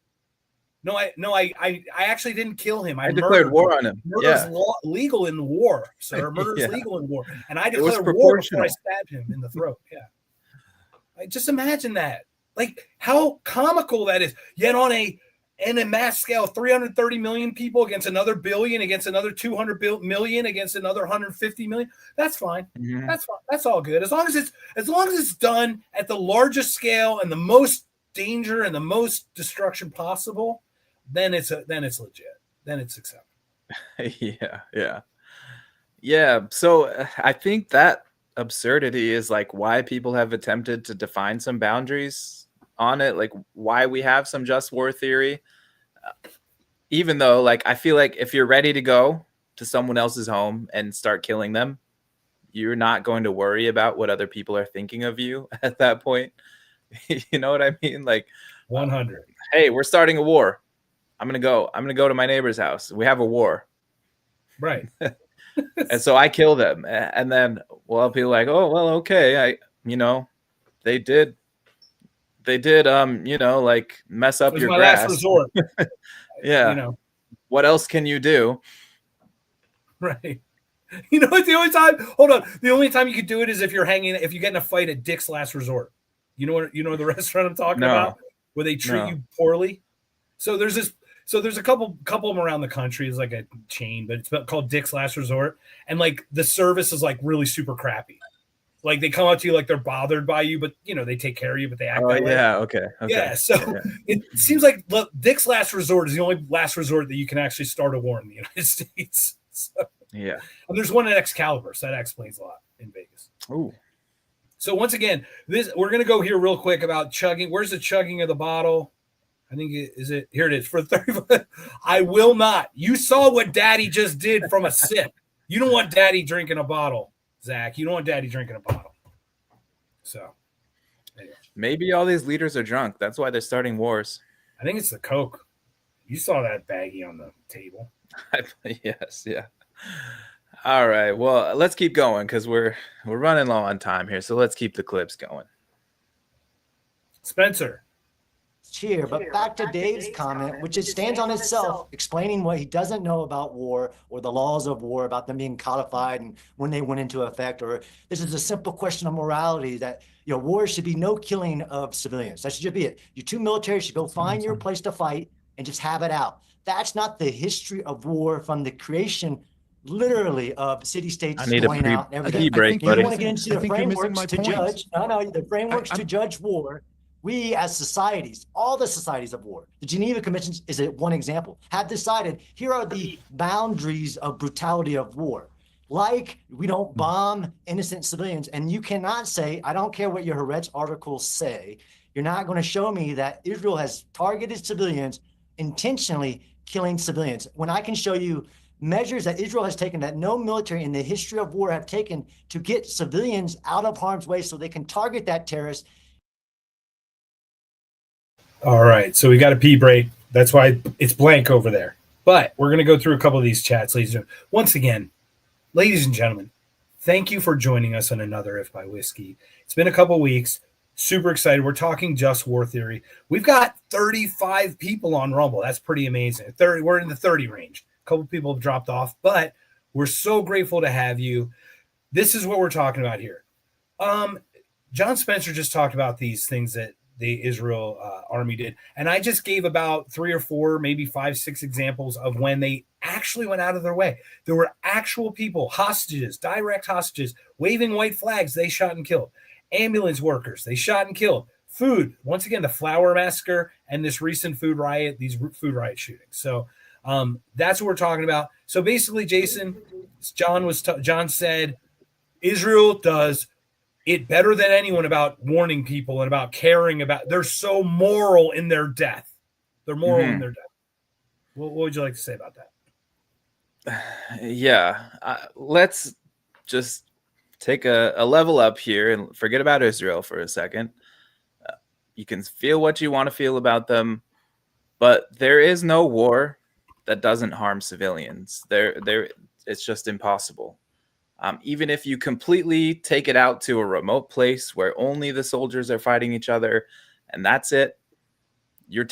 No, I actually didn't kill him. I declared war on him. Murder's legal in war, sir. Murder's legal in war, and I declared war before I stabbed him in the throat. Yeah, just imagine that. Like how comical that is. Yet on a mass scale, 330 million people against another billion, against another 200 million, against another 150 million. That's fine. Mm-hmm. That's fine. That's all good. As long as it's done at the largest scale and the most danger and the most destruction possible, then it's legit. Then it's acceptable. Yeah. So I think that absurdity is like why people have attempted to define some boundaries on it, like why we have some just war theory, even though like I feel like if you're ready to go to someone else's home and start killing them, you're not going to worry about what other people are thinking of you at that point. You know what I mean? Like 100. Hey, we're starting a war. I'm gonna go to my neighbor's house. We have a war, right? And so I kill them, and then I'll be like, oh well, okay, they did like mess up your grass. Last resort. Yeah. What else can you do? Right. You know what? The only time you could do it is if you get in a fight at Dick's Last Resort. You know the restaurant I'm talking about, where they treat you poorly. So there's a couple of them around the country. It's like a chain, but it's called Dick's Last Resort, and like the service is like really super crappy. Like they come up to you like they're bothered by you, but they take care of you, but they act that way. Okay. Yeah, so it seems like Dick's Last Resort is the only last resort that you can actually start a war in the United States. So, yeah, and there's one at Excalibur, so that explains a lot in Vegas. Oh, so once again, we're gonna go here real quick about chugging. Where's the chugging of the bottle? I think here it is for 30. I will not. You saw what Daddy just did from a sip. You don't want Daddy drinking a bottle. Zach, you don't want Daddy drinking a bottle. So anyway. Maybe all these leaders are drunk. That's why they're starting wars. I think it's the Coke. You saw that baggie on the table. Yes, yeah. All right. Well, let's keep going because we're running low on time here. So let's keep the clips going. Spencer. here. But back to Dave's comment, which it stands on itself, explaining what he doesn't know about war or the laws of war, about them being codified and when they went into effect. Or this is a simple question of morality that, war should be no killing of civilians. That should just be it. You two military should go find your place to fight and just have it out. That's not the history of war from the creation, literally, of city-states going out and everything. Break, you want to get into the frameworks to judge. No, the frameworks to judge war. We as societies, all the societies of war, the Geneva Conventions is one example, have decided here are the boundaries of brutality of war. Like, we don't bomb innocent civilians. And you cannot say, I don't care what your Haaretz articles say, you're not going to show me that Israel has targeted civilians, intentionally killing civilians. When I can show you measures that Israel has taken that no military in the history of war have taken to get civilians out of harm's way so they can target that terrorist. All right, so we got a pee break. That's why it's blank over there. But we're going to go through a couple of these chats, ladies and gentlemen. Once again, ladies and gentlemen, thank you for joining us on another If by Whiskey. It's been a couple weeks. Super excited. We're talking just war theory. We've got 35 people on Rumble. That's pretty amazing. 30. We're in the 30 range. A couple people have dropped off, but we're so grateful to have you. This is what we're talking about here. John Spencer just talked about these things that the Israel army did. And I just gave about 3 or 4, maybe 5, 6 examples of when they actually went out of their way. There were actual people, hostages, direct hostages, waving white flags they shot and killed. Ambulance workers, they shot and killed. Food, once again, the flour massacre and this recent food riot, these food riot shootings. So that's what we're talking about. So basically, Jason, John said, Israel does it better than anyone about warning people and about caring about. They're so moral in their death. They're moral in their death. What would you like to say about that? Yeah, let's just take a level up here and forget about Israel for a second. You can feel what you want to feel about them, but there is no war that doesn't harm civilians. It's just impossible. Even if you completely take it out to a remote place where only the soldiers are fighting each other and that's it, you're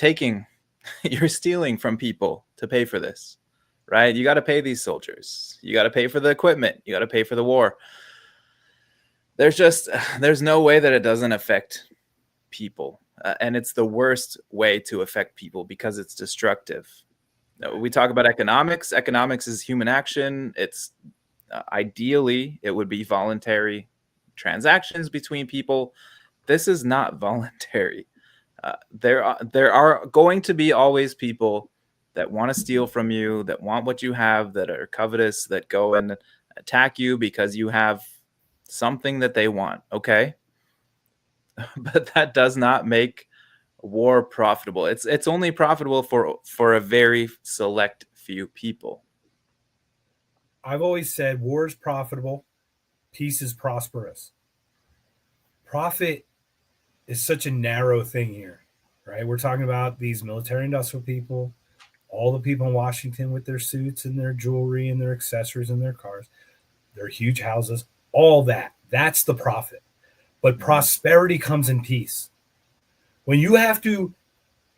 stealing from people to pay for this, right? You got to pay these soldiers. You got to pay for the equipment. You got to pay for the war. There's no way that it doesn't affect people. And it's the worst way to affect people because it's destructive. We talk about economics. Economics is human action. It's ideally, it would be voluntary transactions between people. This is not voluntary. There are going to be always people that want to steal from you, that want what you have, that are covetous, that go and attack you because you have something that they want. Okay. But that does not make war profitable. It's only profitable for a very select few people. I've always said war is profitable, peace is prosperous. Profit is such a narrow thing here, right? We're talking about these military industrial people, all the people in Washington with their suits and their jewelry and their accessories and their cars, their huge houses, all that. That's the profit. But prosperity comes in peace. When you have to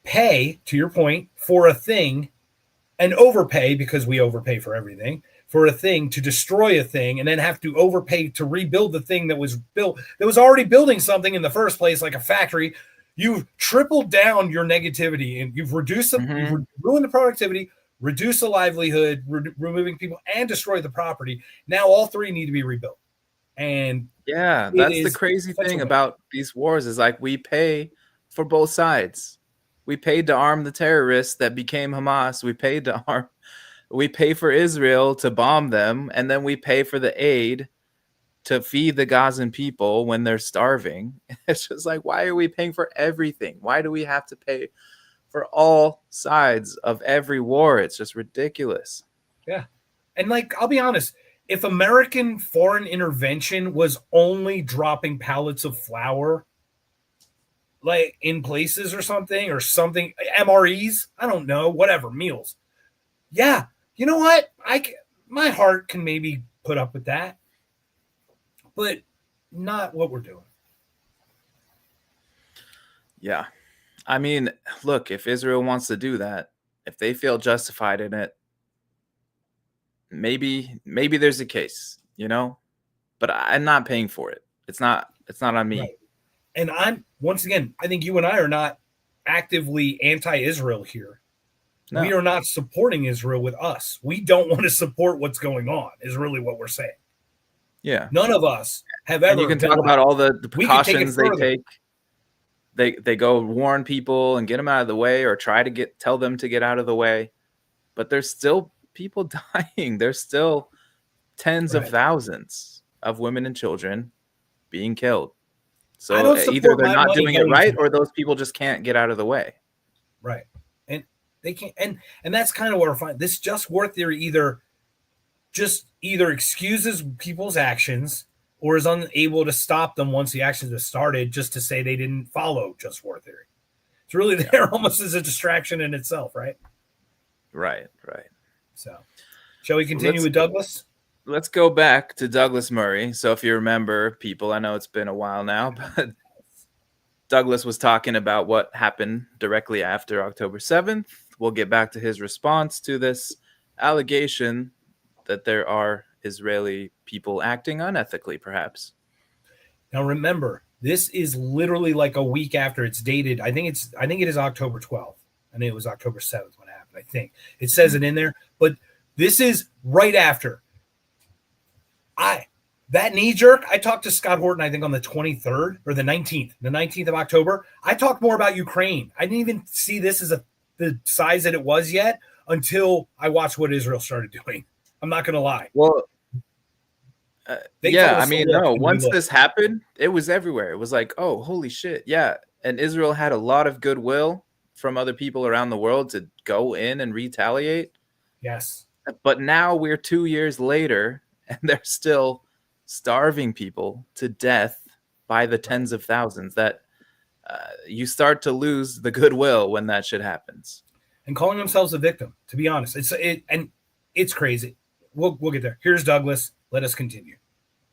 pay, to your point, for a thing and overpay, because we overpay for everything, for a thing to destroy a thing and then have to overpay to rebuild the thing that was built, that was already building something in the first place, like a factory, you've tripled down your negativity and you've reduced them, you've ruined the productivity, reduced the livelihood, removing people, and destroyed the property. Now all three need to be rebuilt. And yeah, that's the crazy thing about these wars is like we pay for both sides. We paid to arm the terrorists that became Hamas. We pay for Israel to bomb them, and then we pay for the aid to feed the Gazan people when they're starving. It's just like, why are we paying for everything? Why do we have to pay for all sides of every war? It's just ridiculous. Yeah. And like, I'll be honest, if American foreign intervention was only dropping pallets of flour like in places or something, MREs, I don't know, whatever, meals. Yeah. You know what? My heart can maybe put up with that, but not what we're doing. Yeah. I mean, look, if Israel wants to do that, if they feel justified in it, maybe there's a case, but I'm not paying for it. It's not on me. Right. And once again, I think you and I are not actively anti-Israel here. No. We are not supporting Israel with us. We don't want to support what's going on, is really what we're saying. Yeah. None of us have ever. And you can talk about all the precautions they take. They go warn people and get them out of the way, or try to tell them to get out of the way. But there's still people dying. There's still tens of thousands of women and children being killed. So either they're not doing it right, or those people just can't get out of the way. Right. And they can't. And that's kind of what we're finding. This just war theory either excuses people's actions or is unable to stop them once the actions have started, just to say they didn't follow just war theory. It's really there almost as a distraction in itself, right? Right. So shall we continue with Douglas? Let's go back to Douglas Murray. So if you remember, people, I know it's been a while now, but Douglas was talking about what happened directly after October 7th. We'll get back to his response to this allegation that there are Israeli people acting unethically, perhaps. Now, remember, this is literally like a week after it's dated. I think it is October 12th. I think it was October 7th when it happened. I think it says it in there, but this is right after. That knee jerk. I talked to Scott Horton, I think on the 23rd or the 19th of October. I talked more about Ukraine. I didn't even see this as the size that it was yet until I watched what Israel started doing. I'm not going to lie. Well, once this happened, it was everywhere. It was like, oh, holy shit. Yeah. And Israel had a lot of goodwill from other people around the world to go in and retaliate. Yes. But now we're 2 years later, and they're still starving people to death by the tens of thousands. That you start to lose the goodwill when that shit happens. And calling themselves a victim, to be honest. It's crazy. We'll get there. Here's Douglas. Let us continue.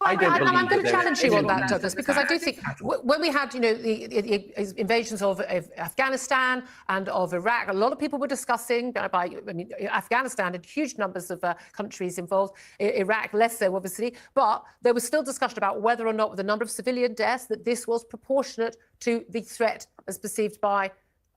I'm going to challenge you on that, Douglas, because I do think when we had, the invasions of Afghanistan and of Iraq, a lot of people were discussing. Afghanistan had huge numbers of countries involved. Iraq less so, obviously, but there was still discussion about whether or not, with the number of civilian deaths, that this was proportionate to the threat as perceived by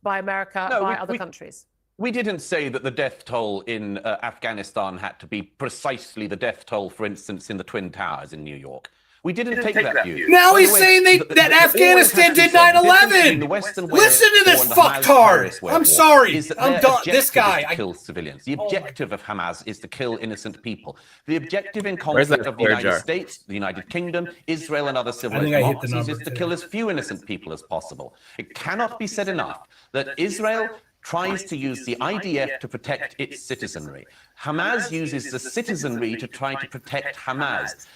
America, by other countries. We didn't say that the death toll in Afghanistan had to be precisely the death toll, for instance, in the Twin Towers in New York. We didn't take that view. Now he's saying that Afghanistan did 9/11. Listen to this fucktard. I'm sorry. I'm done. This guy. To kill civilians. The objective of Hamas is to kill innocent people. The objective in conflict of the United States, the United Kingdom, Israel, and other civilized democracies is to kill as few innocent people as possible. It cannot be said enough that Israel tries to use the IDF to protect its citizenry. Hamas uses the citizenry to try to protect Hamas.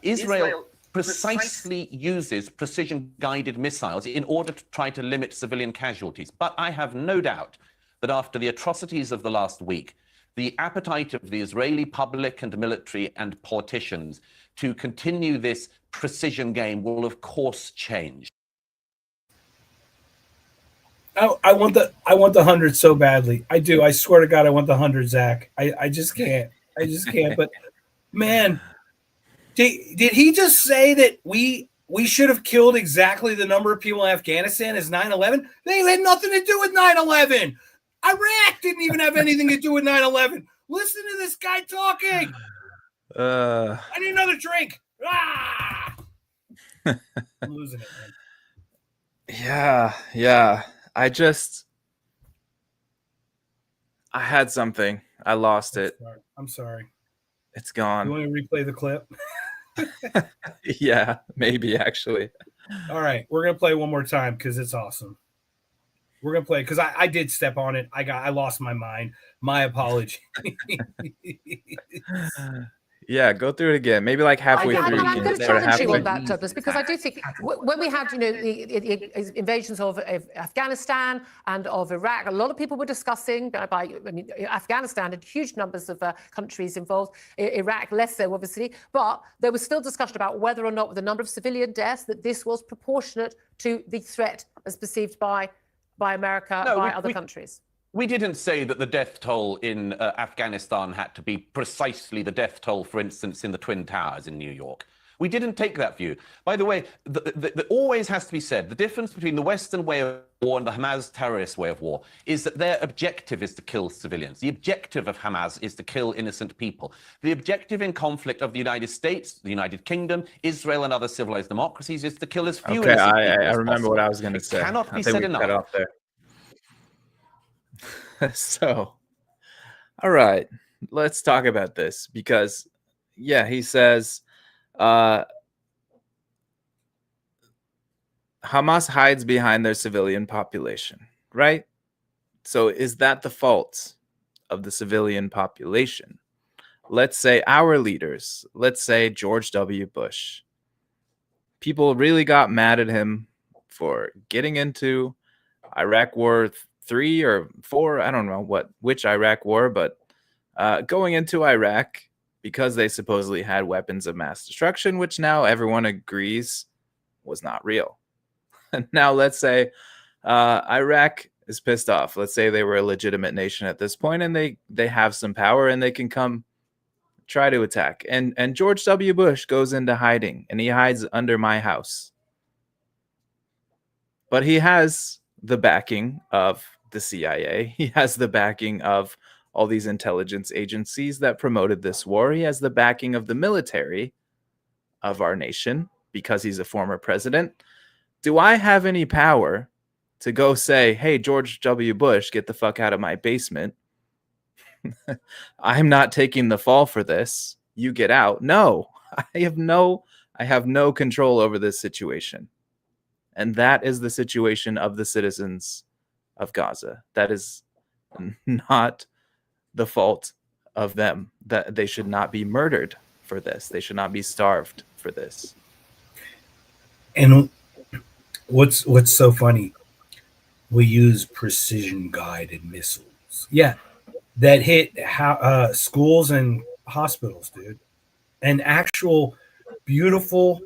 Israel precisely uses precision-guided missiles in order to try to limit civilian casualties. But I have no doubt that after the atrocities of the last week, the appetite of the Israeli public and military and politicians to continue this precision game will, of course, change. I want the 100 so badly. I do. I swear to God, I want the 100, Zach. I just can't. But man, did he just say that we should have killed exactly the number of people in Afghanistan as 9/11? They had nothing to do with 9/11. Iraq didn't even have anything to do with 9/11. Listen to this guy talking. I need another drink. I'm losing it, man. Yeah. I had something. I lost it. I'm sorry. It's gone. You want to replay the clip? Yeah, maybe actually. All right. We're going to play one more time because it's awesome. We're going to play because I did step on it. I lost my mind. My apology. Yeah, go through it again. Maybe like halfway through. I'm going to challenge you on that, Douglas, because I do think when we had, the invasions of Afghanistan and of Iraq, a lot of people were discussing. Afghanistan had huge numbers of countries involved. Iraq less so, obviously, but there was still discussion about whether or not, with the number of civilian deaths, that this was proportionate to the threat as perceived by by America, No, by other countries. We didn't say that the death toll in Afghanistan had to be precisely the death toll, for instance, in the Twin Towers in New York. We didn't take that view. By the way, always has to be said, the difference between the Western way of war and the Hamas terrorist way of war is that their objective is to kill civilians. The objective of Hamas is to kill innocent people. The objective in conflict of the United States, the United Kingdom, Israel, and other civilized democracies is to kill as few innocent people I as remember possible. what I was going to say. Cannot be I think said we cut enough. off there. So, all right, let's talk about this because, yeah, he says Hamas hides behind their civilian population, right? So is that the fault of the civilian population? Let's say our leaders, let's say George W. Bush. People really got mad at him for getting into Iraq War 3 or 4. I don't know which Iraq war, but going into Iraq because they supposedly had weapons of mass destruction, which now everyone agrees was not real. And now let's say Iraq is pissed off. Let's say they were a legitimate nation at this point and they have some power and they can come try to attack. And George W. Bush goes into hiding and he hides under my house. But he has the backing of the CIA. He has the backing of all these intelligence agencies that promoted this war. He has the backing of the military of our nation because he's a former president. Do I have any power to go say, hey, George W. Bush, get the fuck out of my basement? I'm not taking the fall for this. You get out. No, I have no control over this situation. And that is the situation of the citizens of Gaza. That is not the fault of them. That they should not be murdered for this. They should not be starved for this. And what's so funny, we use precision guided missiles. Yeah, that hit schools and hospitals, dude. And actual beautiful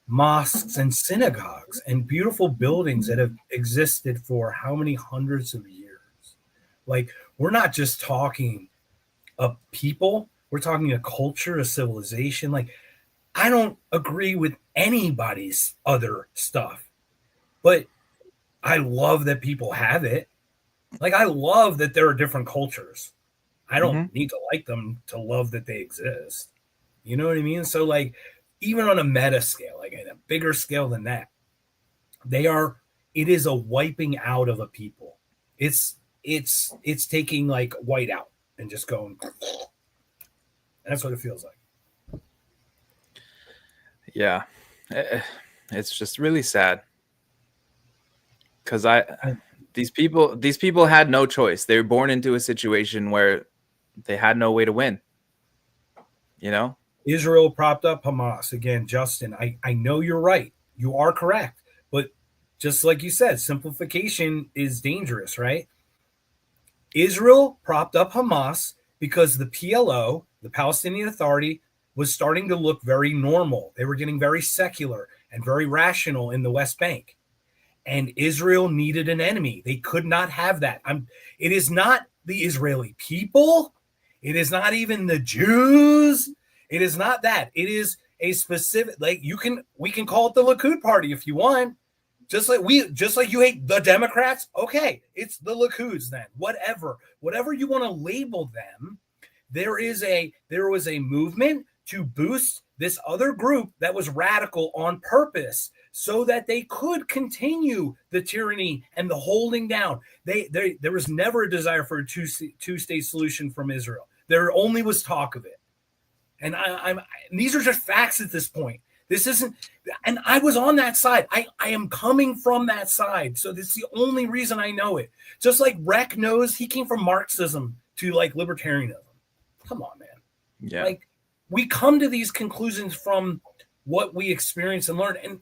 mosques and synagogues and beautiful buildings that have existed for how many hundreds of years. Like, we're not just talking a people, we're talking a culture, a civilization. Like, I don't agree with anybody's other stuff, but I love that people have it. Like, I love that there are different cultures. I don't need to like them to love that they exist. You know what I mean? So, like, even on a meta scale, like at a bigger scale than that, it is a wiping out of a people. It's taking like white out and just going. That's what it feels like. Yeah, it's just really sad because these people had no choice. They were born into a situation where they had no way to win. You know, Israel propped up Hamas again. Justin, I know you're right. You are correct, but just like you said, simplification is dangerous, right? Israel propped up Hamas because the PLO, the Palestinian Authority, was starting to look very normal. They were getting very secular and very rational in the West Bank. And Israel needed an enemy. They could not have that. It is not the Israeli people. It is not even the Jews. It is not that. It is a specific, like, we can call it the Likud party if you want. Just like you hate the Democrats. Okay, it's the Likuds then. Whatever you want to label them. There was a movement to boost this other group that was radical on purpose so that they could continue the tyranny and the holding down. There was never a desire for a two-state solution from Israel. There only was talk of it. And these are just facts at this point. This isn't, and I was on that side. I am coming from that side. So this is the only reason I know it. Just like Rec knows, he came from Marxism to like libertarianism. Come on, man. Yeah. Like, we come to these conclusions from what we experience and learn. And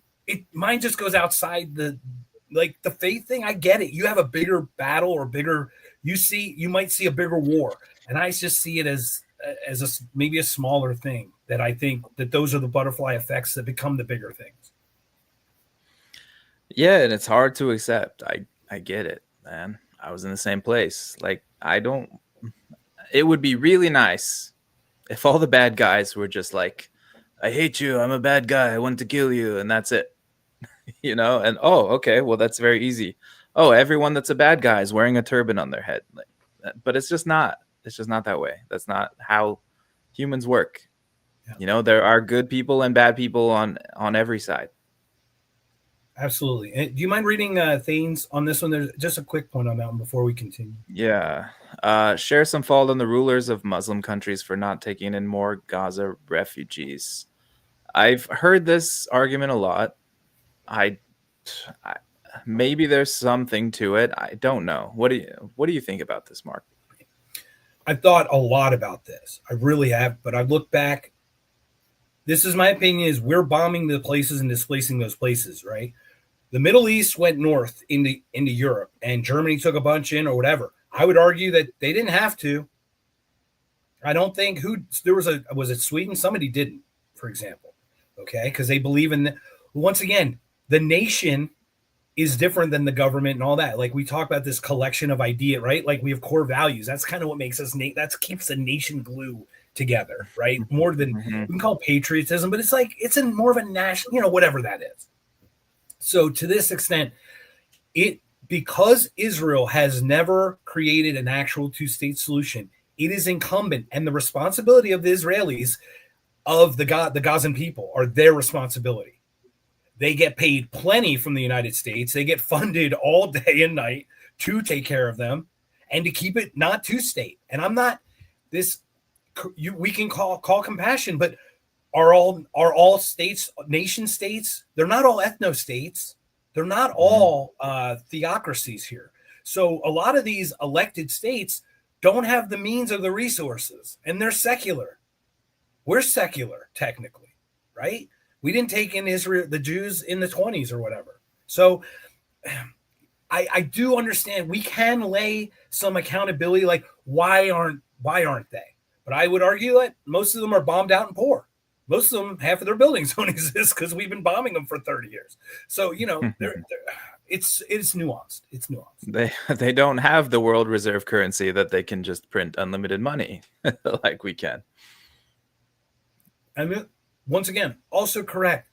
mine just goes outside the faith thing. I get it. You have a bigger battle or you might see a bigger war. And I just see it as maybe a smaller thing, that I think that those are the butterfly effects that become the bigger things. Yeah, and it's hard to accept. I get it. man, I was in the same place. Like, it would be really nice if all the bad guys were just like, I hate you, I'm a bad guy, I want to kill you, and that's it. And okay, well, that's very easy. Oh, everyone that's a bad guy is wearing a turban on their head. But it's just not that way. That's not how humans work. Yeah. There are good people and bad people on every side. Absolutely. And do you mind reading Thane's on this one? There's just a quick point on that one before we continue. Yeah. Share some fault on the rulers of Muslim countries for not taking in more Gaza refugees. I've heard this argument a lot. I maybe there's something to it. I don't know. What do you think about this, Mark? I've thought a lot about this. I really have, but I've looked back. This is my opinion, is we're bombing the places and displacing those places, right? The Middle East went north into Europe, and Germany took a bunch in or whatever. I would argue that they didn't have to. I don't think was it Sweden? Somebody didn't, for example. Okay, because they believe in once again, the nation is different than the government and all that. Like we talk about this collection of idea, right? Like we have core values. That's kind of what makes us that keeps the nation glue together, right? More than we can call patriotism, but it's like it's more of a national, whatever that is. So to this extent, because Israel has never created an actual two-state solution, it is incumbent and the responsibility of the Israelis, of the Gazan people, are their responsibility. They get paid plenty from the United States. They get funded all day and night to take care of them and to keep it not two-state. And I'm not this. We can call compassion, but are all states nation states? They're not all ethno states. They're not all theocracies here. So a lot of these elected states don't have the means or the resources, and they're secular. We're secular, technically, right? We didn't take in Israel, the Jews in the 1920s or whatever. So I do understand we can lay some accountability, like why aren't they? But I would argue that most of them are bombed out and poor. Most of them, half of their buildings don't exist because we've been bombing them for 30 years. So, it's nuanced. It's nuanced. They don't have the world reserve currency that they can just print unlimited money like we can. I mean, once again, also correct.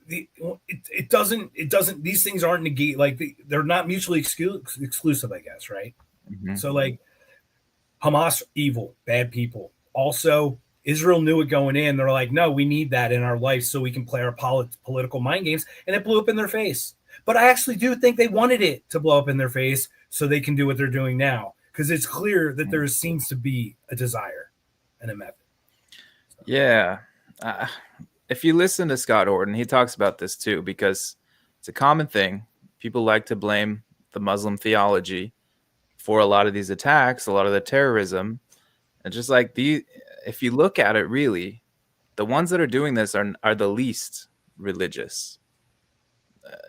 It doesn't. These things aren't negate. Like they're not mutually exclusive, I guess, right? Mm-hmm. So like Hamas, evil, bad people. Also, Israel knew it going in. They're like, no, we need that in our life so we can play our political mind games. And it blew up in their face. But I actually do think they wanted it to blow up in their face so they can do what they're doing now. Because it's clear that there seems to be a desire and a method. So. Yeah. If you listen to Scott Horton, he talks about this too, because it's a common thing. People like to blame the Muslim theology for a lot of these attacks, a lot of the terrorism. And just like if you look at it really, the ones that are doing this are the least religious.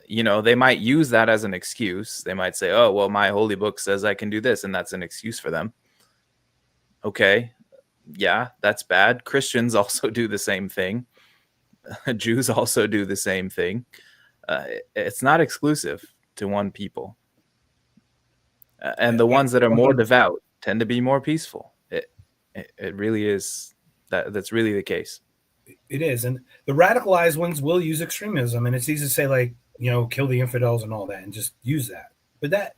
They might use that as an excuse. They might say, oh, well, my holy book says I can do this, and that's an excuse for them. Okay, yeah, that's bad. Christians also do the same thing. Jews also do the same thing. It's not exclusive to one people. And the ones that are more devout tend to be more peaceful. It really is. That's really the case. It is. And the radicalized ones will use extremism. And it's easy to say, like, kill the infidels and all that and just use that. But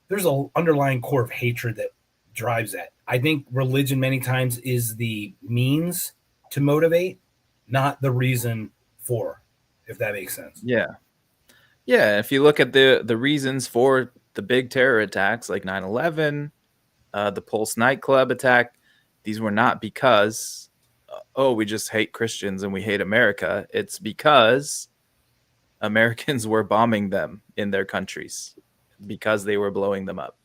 there's an underlying core of hatred that drives that. I think religion many times is the means to motivate, not the reason for, if that makes sense. Yeah. Yeah. If you look at the reasons for the big terror attacks like 9/11, the Pulse nightclub attack, these were not because, we just hate Christians and we hate America. It's because Americans were bombing them in their countries because they were blowing them up.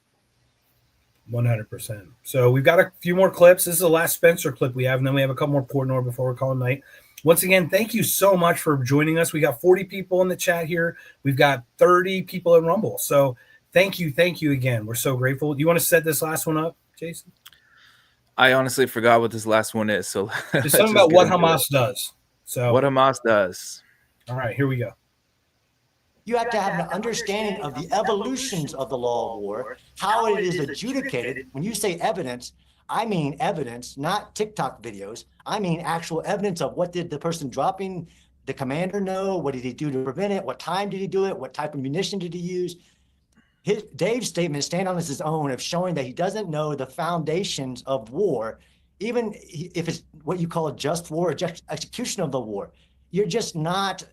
100%. So we've got a few more clips. This is the last Spencer clip we have, and then we have a couple more Portnoy before we're calling night. Once again, thank you so much for joining us. We got 40 people in the chat here. We've got 30 people in Rumble. So thank you again. We're so grateful. Do you want to set this last one up, Jason? I honestly forgot what this last one is. So it's something about what Hamas does. So what Hamas does. All right, here we go. You have to have an understanding of the evolutions of the law of war, how it is adjudicated. When you say evidence, I mean evidence, not TikTok videos. I mean actual evidence of what did the person dropping the commander know? What did he do to prevent it? What time did he do it? What type of munition did he use? Dave's statement stand on his own of showing that he doesn't know the foundations of war, even if it's what you call a just war, or just execution of the war. You're just not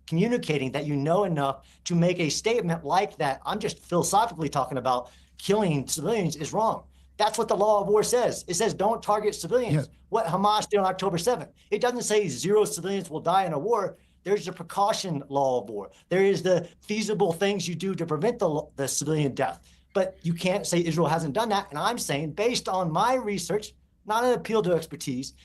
communicating that you know enough to make a statement like that. I'm just philosophically talking about killing civilians is wrong. That's what the law of war says. It says don't target civilians. Yeah. What Hamas did on October 7th. It doesn't say 0 civilians will die in a war. There's the precaution law of war. There is the feasible things you do to prevent the civilian death. But you can't say Israel hasn't done that. And I'm saying, based on my research, not an appeal to expertise,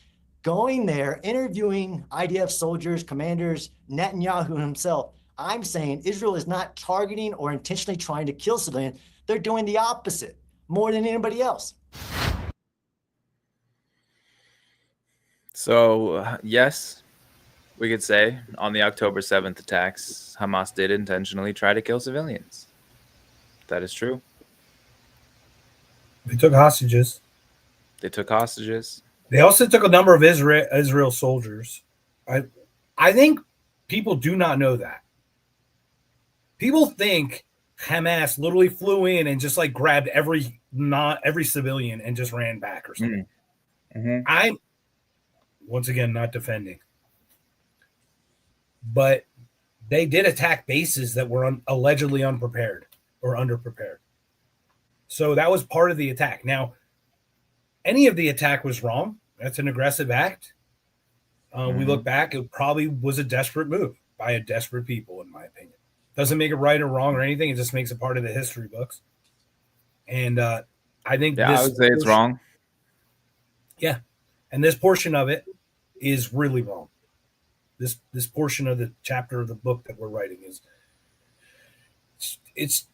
going there, interviewing IDF soldiers, commanders, Netanyahu himself, I'm saying Israel is not targeting or intentionally trying to kill civilians. They're doing the opposite more than anybody else. So, yes, we could say on the October 7th attacks, Hamas did intentionally try to kill civilians. That is true. They took hostages. They also took a number of Israel soldiers. I think people do not know that. People think Hamas literally flew in and just like grabbed every civilian and just ran back or something. Mm-hmm. I'm once again not defending, but they did attack bases that were allegedly unprepared or underprepared. So that was part of the attack. Now, any of the attack was wrong. That's an aggressive act. We look back, it probably was a desperate move by a desperate people, in my opinion. Doesn't make it right or wrong or anything. It just makes it part of the history books. And I think I would say it's wrong. Yeah. And this portion of it is really wrong. This portion of the chapter of the book that we're writing is it's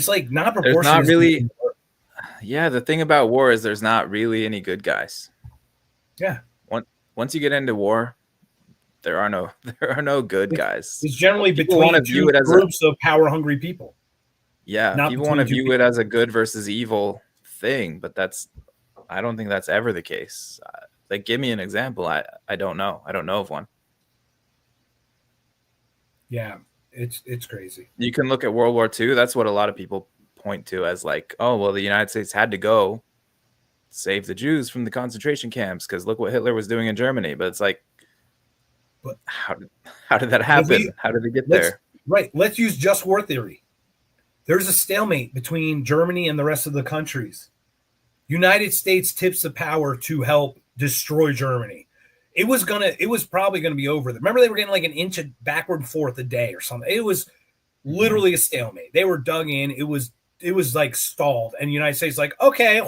like not proportional. There's not really. Yeah, the thing about war is there's not really any good guys. Yeah. Once you get into war, there are no good guys. It's generally between two groups of power-hungry people. Yeah, people want to view it as a good versus evil thing, but I don't think that's ever the case. Like, give me an example. I don't know. I don't know of one. Yeah, it's crazy. You can look at World War II. That's what a lot of people point to as like, oh, well, the United States had to go save the Jews from the concentration camps because look what Hitler was doing in Germany. But it's like, but how did that happen? How did they get there? Right. Let's use just war theory. There's a stalemate between Germany and the rest of the countries. United States tips the power to help destroy Germany. It was probably gonna be over. Remember, they were getting like an inch backward and forth a day or something. It was literally a stalemate. They were dug in. It was like stalled, and the United States like, okay.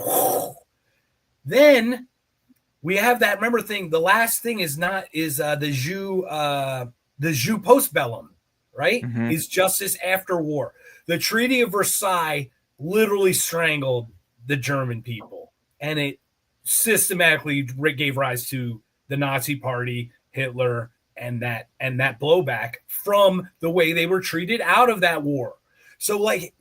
Then we have that thing. The last thing is the jus post bellum, right? Mm-hmm. Is justice after war. The Treaty of Versailles literally strangled the German people, and it systematically gave rise to the Nazi Party, Hitler, and that blowback from the way they were treated out of that war. So like,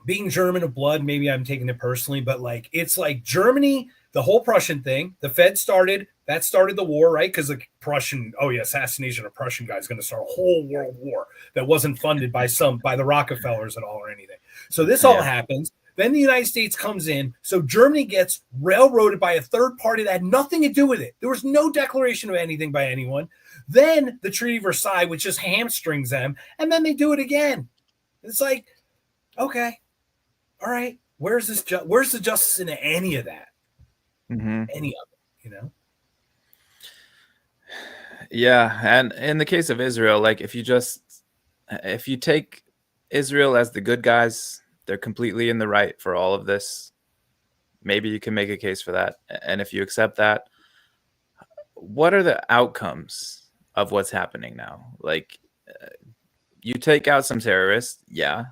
being German of blood, maybe I'm taking it personally, but like, it's like Germany, the whole Prussian thing, the Fed started the war, right? Because the Prussian, assassination of Prussian guy is going to start a whole world war that wasn't funded by the Rockefellers at all or anything. So this all happens. Then the United States comes in. So Germany gets railroaded by a third party that had nothing to do with it. There was no declaration of anything by anyone. Then the Treaty of Versailles, which just hamstrings them. And then they do it again. It's like, okay, all right. Where's the justice in any of that? Mm-hmm. Any of it, you know? Yeah. And in the case of Israel, like if you take Israel as the good guys, they're completely in the right for all of this. Maybe you can make a case for that. And if you accept that, what are the outcomes of what's happening now? Like, you take out some terrorists, yeah.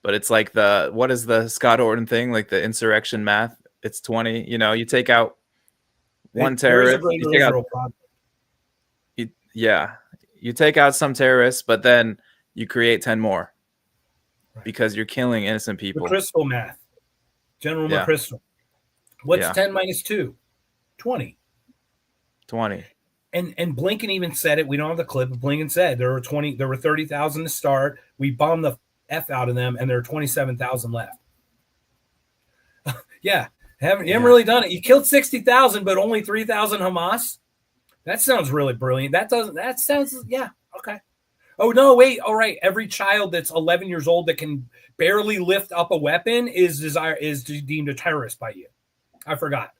But it's like what is the Scott Orton thing? Like the insurrection math, it's 20. You take out one terrorist. Yeah. You take out some terrorists, but then you create 10 more because you're killing innocent people. McChrystal math. General Yeah. McChrystal. What's Yeah. 10 minus 2? 20. 20. And Blinken even said it. We don't have the clip, but Blinken said there were 30,000 to start. We bombed the F out of them, and there are 27,000 left. Yeah. You haven't really done it. You killed 60,000, but only 3,000 Hamas. That sounds really brilliant. That sounds, yeah, okay. Oh, no, wait. All right. Every child that's 11 years old that can barely lift up a weapon is deemed a terrorist by you. I forgot.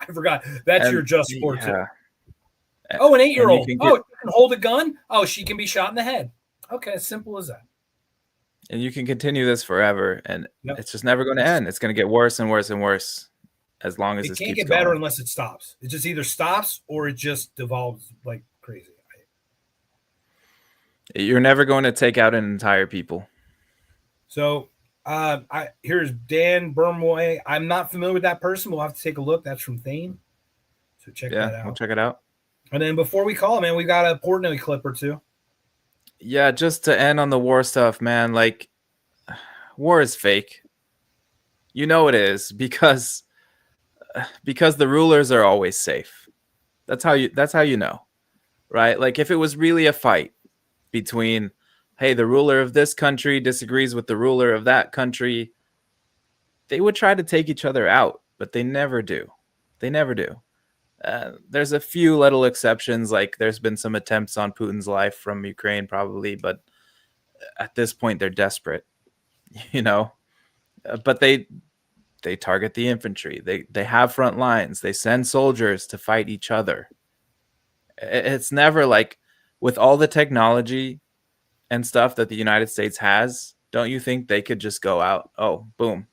That's your just sport too. Oh, an 8-year-old. You can hold a gun. Oh, she can be shot in the head. Okay, as simple as that. And you can continue this forever, and it's just never going to end. It's going to get worse and worse and worse as long as it this can't keeps get better going. unless it stops. It just either stops or it just devolves like crazy. You're never going to take out an entire people. So here's Dan Burmoy. I'm not familiar with that person. We'll have to take a look. That's from Thane. So check that out. We'll check it out. And then before we call, man, we got a Portnoy clip or two. Yeah, just to end on the war stuff, man. Like, war is fake. You know it is because the rulers are always safe. That's how you know, right? Like, if it was really a fight between, hey, the ruler of this country disagrees with the ruler of that country, they would try to take each other out, but they never do. They never do. There's a few little exceptions, like there's been some attempts on Putin's life from Ukraine probably, but at this point they're desperate, you know. But they target the infantry. They have front lines. They send soldiers to fight each other. It's never like, with all the technology and stuff that the United States has, don't you think they could just go out? Oh, boom.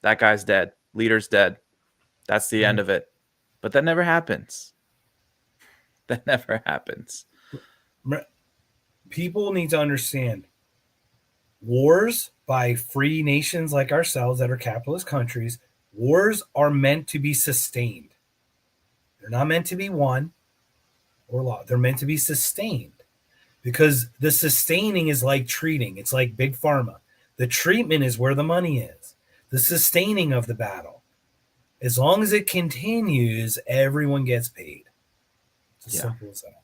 That guy's dead. Leader's dead. That's the end of it. But that never happens. That never happens. People need to understand wars by free nations like ourselves that are capitalist countries, wars are meant to be sustained. They're not meant to be won or lost. They're meant to be sustained because the sustaining is like treating. It's like big pharma. The treatment is where the money is. The sustaining of the battle. As long as it continues, everyone gets paid. It's as simple as that.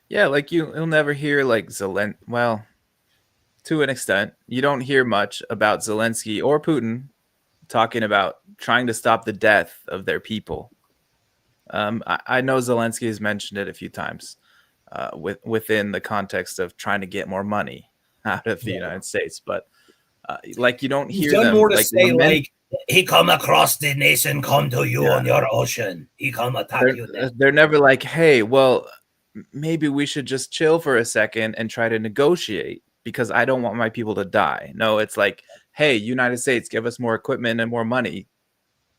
Yeah, like you'll never hear like Zelensky. Well, to an extent, you don't hear much about Zelensky or Putin talking about trying to stop the death of their people. I know Zelensky has mentioned it a few times within the context of trying to get more money out of the United States, but like you don't hear them. More to say like he come across the nation, come to you on your ocean. He come attack you. They're never like, hey, well, maybe we should just chill for a second and try to negotiate because I don't want my people to die. No, it's like, hey, United States, give us more equipment and more money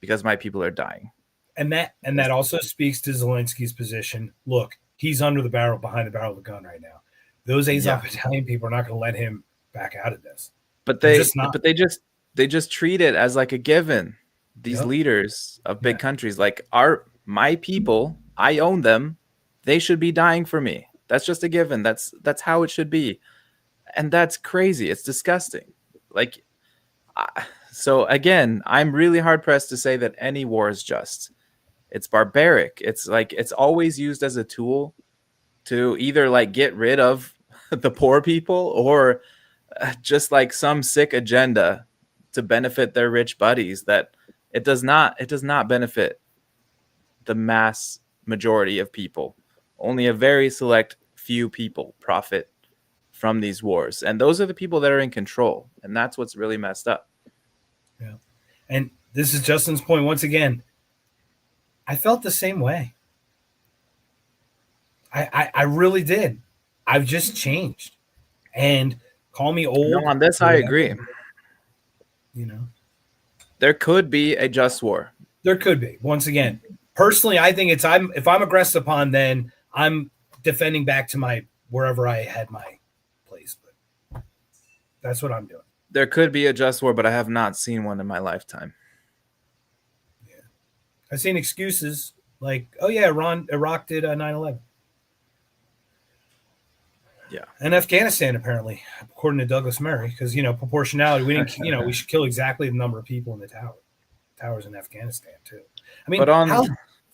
because my people are dying. And that also speaks to Zelensky's position. Look, he's behind the barrel of the gun right now. Those Azov Battalion people are not going to let him back out of this. But they just treat it as like a given. These leaders of big countries, like my people, I own them. They should be dying for me. That's just a given. That's how it should be. And that's crazy. It's disgusting. Like, so again, I'm really hard pressed to say that any war is just. It's barbaric. It's like, it's always used as a tool to either like get rid of the poor people or just like some sick agenda to benefit their rich buddies that it does not benefit the mass majority of people. Only a very select few people profit from these wars. And those are the people that are in control. And that's what's really messed up. Yeah. And this is Justin's point. Once again, I felt the same way. I really did. I've just changed. And call me old. No, on this, I agree. You know, there could be a just war. There could be. Once again, personally, I think if I'm aggressed upon, then I'm defending back to wherever I had my place. But that's what I'm doing. There could be a just war, but I have not seen one in my lifetime. Yeah, I've seen excuses like, "Oh yeah, Iraq did 9/11." Yeah. And Afghanistan, apparently, according to Douglas Murray, because, proportionality, we didn't, we should kill exactly the number of people in the towers in Afghanistan, too. I mean,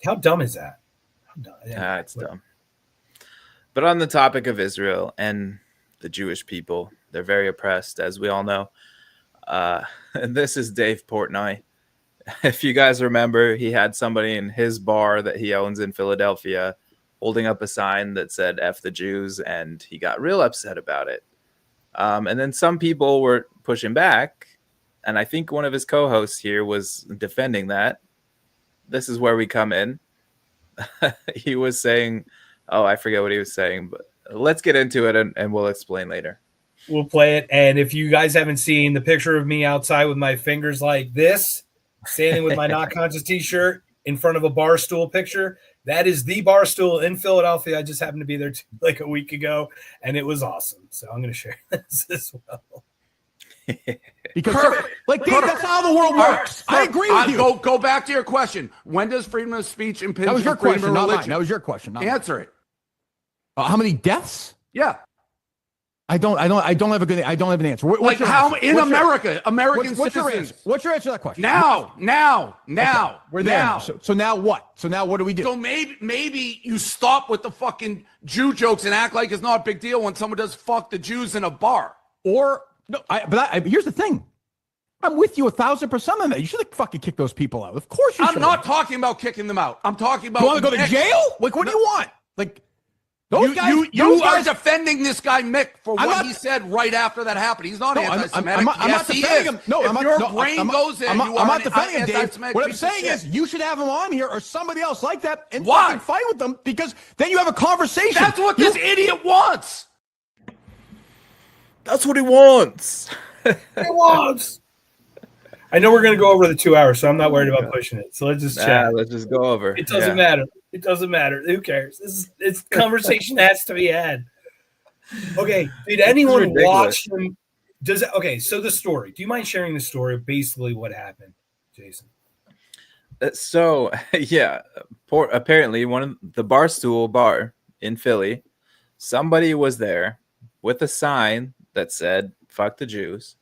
how dumb is that? How dumb? It's dumb. But on the topic of Israel and the Jewish people, they're very oppressed, as we all know. And this is Dave Portnoy. If you guys remember, he had somebody in his bar that he owns in Philadelphia holding up a sign that said F the Jews, and he got real upset about it. And then some people were pushing back, and I think one of his co-hosts here was defending that. This is where we come in. He was saying, I forget what he was saying, but let's get into it and we'll explain later. We'll play it. And if you guys haven't seen the picture of me outside with my fingers like this, standing with my Not Conscious t-shirt in front of a bar stool picture, that is the bar stool in Philadelphia. I just happened to be there like a week ago, and it was awesome. So I'm going to share this as well. Because Dave, that's how the world works. I agree with you. Go back to your question. When does freedom of speech impinge That was your on freedom question, of not religion? mine. That was your question. Answer it. How many deaths? Yeah. I don't have an answer. Like how in America, American what's your citizens. answer? What's your answer to that question? Now. Okay, we're there. Now. So now what? So now what do we do? So maybe you stop with the fucking Jew jokes and act like it's not a big deal when someone does fuck the Jews in a bar. Or no, but here's the thing. I'm with you 1,000% on that. You should have fucking kicked those people out. Of course you should. I'm not talking about kicking them out. I'm talking about. You want to go to jail? Like, what do you want? Like, those guys. You are defending this guy Mick for what he said right after that happened. He's not anti-Semitic. I'm not defending him. No, if your brain goes in, I'm not defending him, Dave. What I'm saying is, you should have him on here or somebody else like that and fucking fight with them, because then you have a conversation. That's what this idiot wants. That's what he wants. I know we're going to go over the 2 hours, so I'm not worried about pushing it. So let's just chat. Let's just go over. It doesn't matter. It doesn't matter. Who cares? This conversation has to be had. Okay. Did anyone watch him? So the story. Do you mind sharing the story of basically what happened, Jason? So, yeah. Apparently, one of the Barstool bar in Philly, somebody was there with a sign that said, fuck the Jews.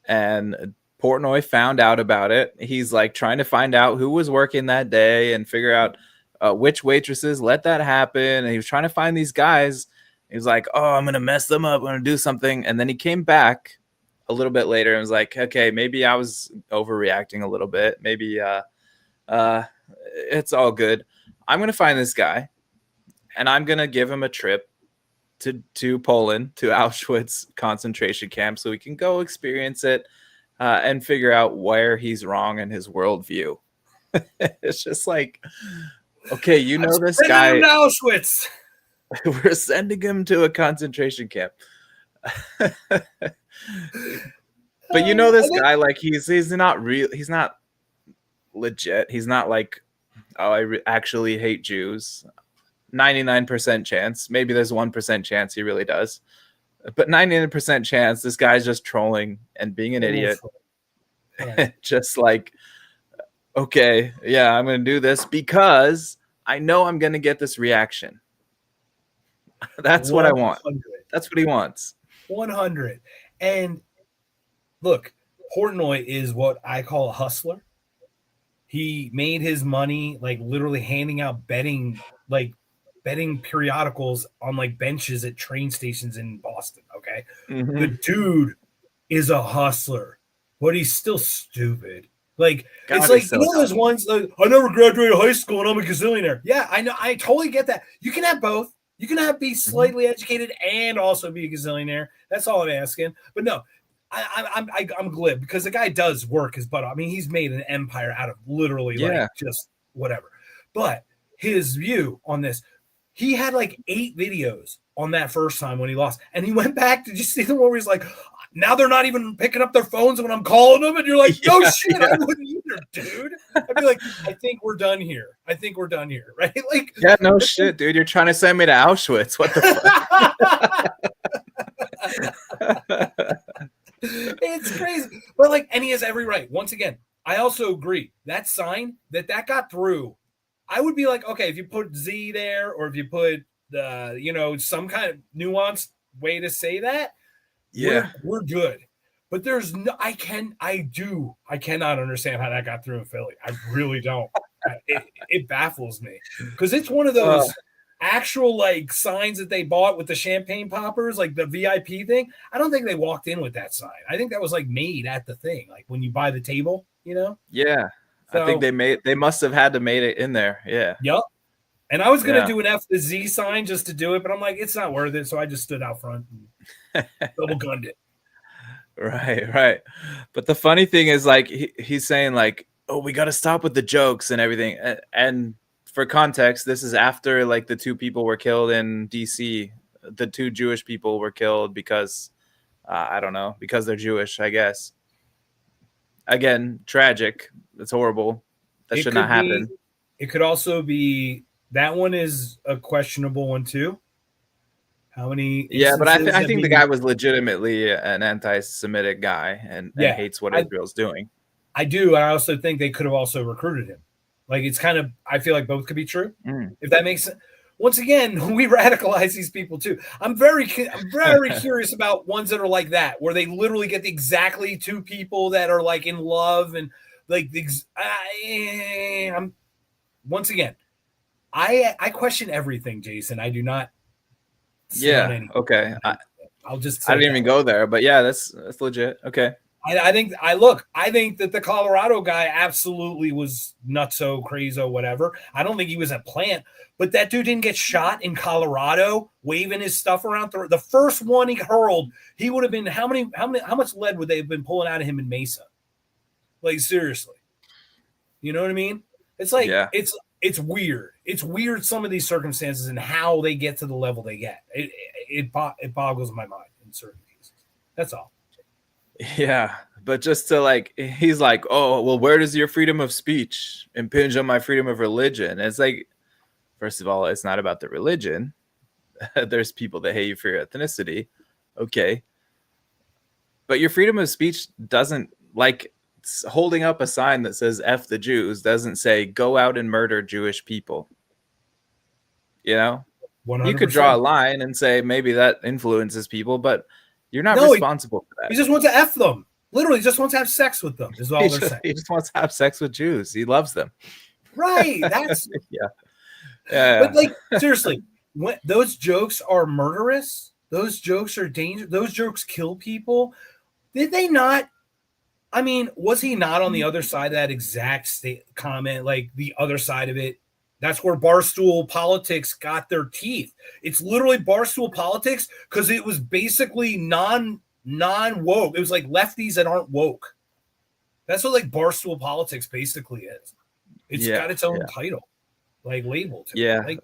And Portnoy found out about it. He's like trying to find out who was working that day and figure out which waitresses let that happen. And he was trying to find these guys. He was like, I'm going to mess them up. I'm going to do something. And then he came back a little bit later and was like, okay, maybe I was overreacting a little bit. Maybe it's all good. I'm going to find this guy and I'm going to give him a trip to Poland, to Auschwitz concentration camp, so we can go experience it and figure out where he's wrong in his worldview. It's just like, okay, this guy. Auschwitz. We're sending him to a concentration camp. But this guy, like he's not real. He's not legit. He's not like, I actually hate Jews. 99% chance. Maybe there's 1% chance he really does. But 99% chance this guy's just trolling and being an idiot. Just like, okay, yeah, I'm going to do this because I know I'm going to get this reaction. That's what I want. That's what he wants. 100. And look, Portnoy is what I call a hustler. He made his money like literally handing out betting periodicals on like benches at train stations in Boston. Okay. Mm-hmm. The dude is a hustler, but he's still stupid. Like, it's like, those ones like, I never graduated high school and I'm a gazillionaire. Yeah, I know. I totally get that. You can have both. You can be slightly educated and also be a gazillionaire. That's all I'm asking. But no, I'm glib because the guy does work his butt off. I mean, he's made an empire out of literally like just whatever. But his view on this, he had like 8 videos on that first time when he lost. And he went back to just see the one where he's like, now they're not even picking up their phones when I'm calling them. And you're like, no shit, I wouldn't either, dude. I'd be like, I think we're done here. Right? Like, yeah, no shit, dude. You're trying to send me to Auschwitz. What the fuck? It's crazy. But like, and he has every right. Once again, I also agree. That sign that got through, I would be like, okay, if you put Z there or if you put some kind of nuanced way to say that, Yeah. we're good. But there's no, I cannot understand how that got through in Philly. I really don't. It baffles me because it's one of those actual like signs that they bought with the champagne poppers, like the VIP thing. I don't think they walked in with that sign. I think that was like made at the thing, like when you buy the table, Yeah. So, I think they must have had to made it in there. Yeah. Yep. And I was gonna do an F the Z sign just to do it, but I'm like, it's not worth it. So I just stood out front and double gunned it. Right. But the funny thing is, like, he's saying, like, oh, we got to stop with the jokes and everything. And for context, this is after, like, the 2 people were killed in DC. The 2 Jewish people were killed because, I don't know, because they're Jewish, I guess. Again, tragic. It's horrible. That should not happen. It could also be, that one is a questionable one, too. How many? Yeah, but I think the guy was legitimately an anti-Semitic guy and hates what Israel's doing. I do. I also think they could have also recruited him. Like, it's kind of, I feel like both could be true. If that makes sense. Once again, we radicalize these people too. I'm very curious about ones that are like that, where they literally get exactly 2 people that are like in love and like once again, I question everything, Jason. I do not. Yeah. Okay. I didn't even go there, but yeah, that's legit. Okay. I think that the Colorado guy absolutely was nutso, crazy, whatever. I don't think he was a plant, but that dude didn't get shot in Colorado waving his stuff around. The first one he hurled, he would have been how much lead would they have been pulling out of him in Mesa? Like, seriously, you know what I mean? It's like it's weird. It's weird, some of these circumstances and how they get to the level they get. It boggles my mind in certain cases. That's all. Yeah, but just to like, he's like, oh, well, where does your freedom of speech impinge on my freedom of religion? And it's like, first of all, it's not about the religion. There's people that hate you for your ethnicity. Okay. But your freedom of speech doesn't, like, holding up a sign that says F the Jews doesn't say go out and murder Jewish people. You know, 100%. You could draw a line and say maybe that influences people, but you're not responsible for that. He just wants to F them. Literally, just wants to have sex with them. Is all they're saying. He just wants to have sex with Jews. He loves them. Right. That's yeah. But like, seriously, when those jokes are murderous, those jokes are dangerous. Those jokes kill people. Did they not? I mean, was he not on the other side of that exact comment? Like the other side of it. That's where Barstool Politics got their teeth. It's literally Barstool Politics because it was basically non-woke. It was like lefties that aren't woke. That's what like Barstool Politics basically is. It's got its own title, like label.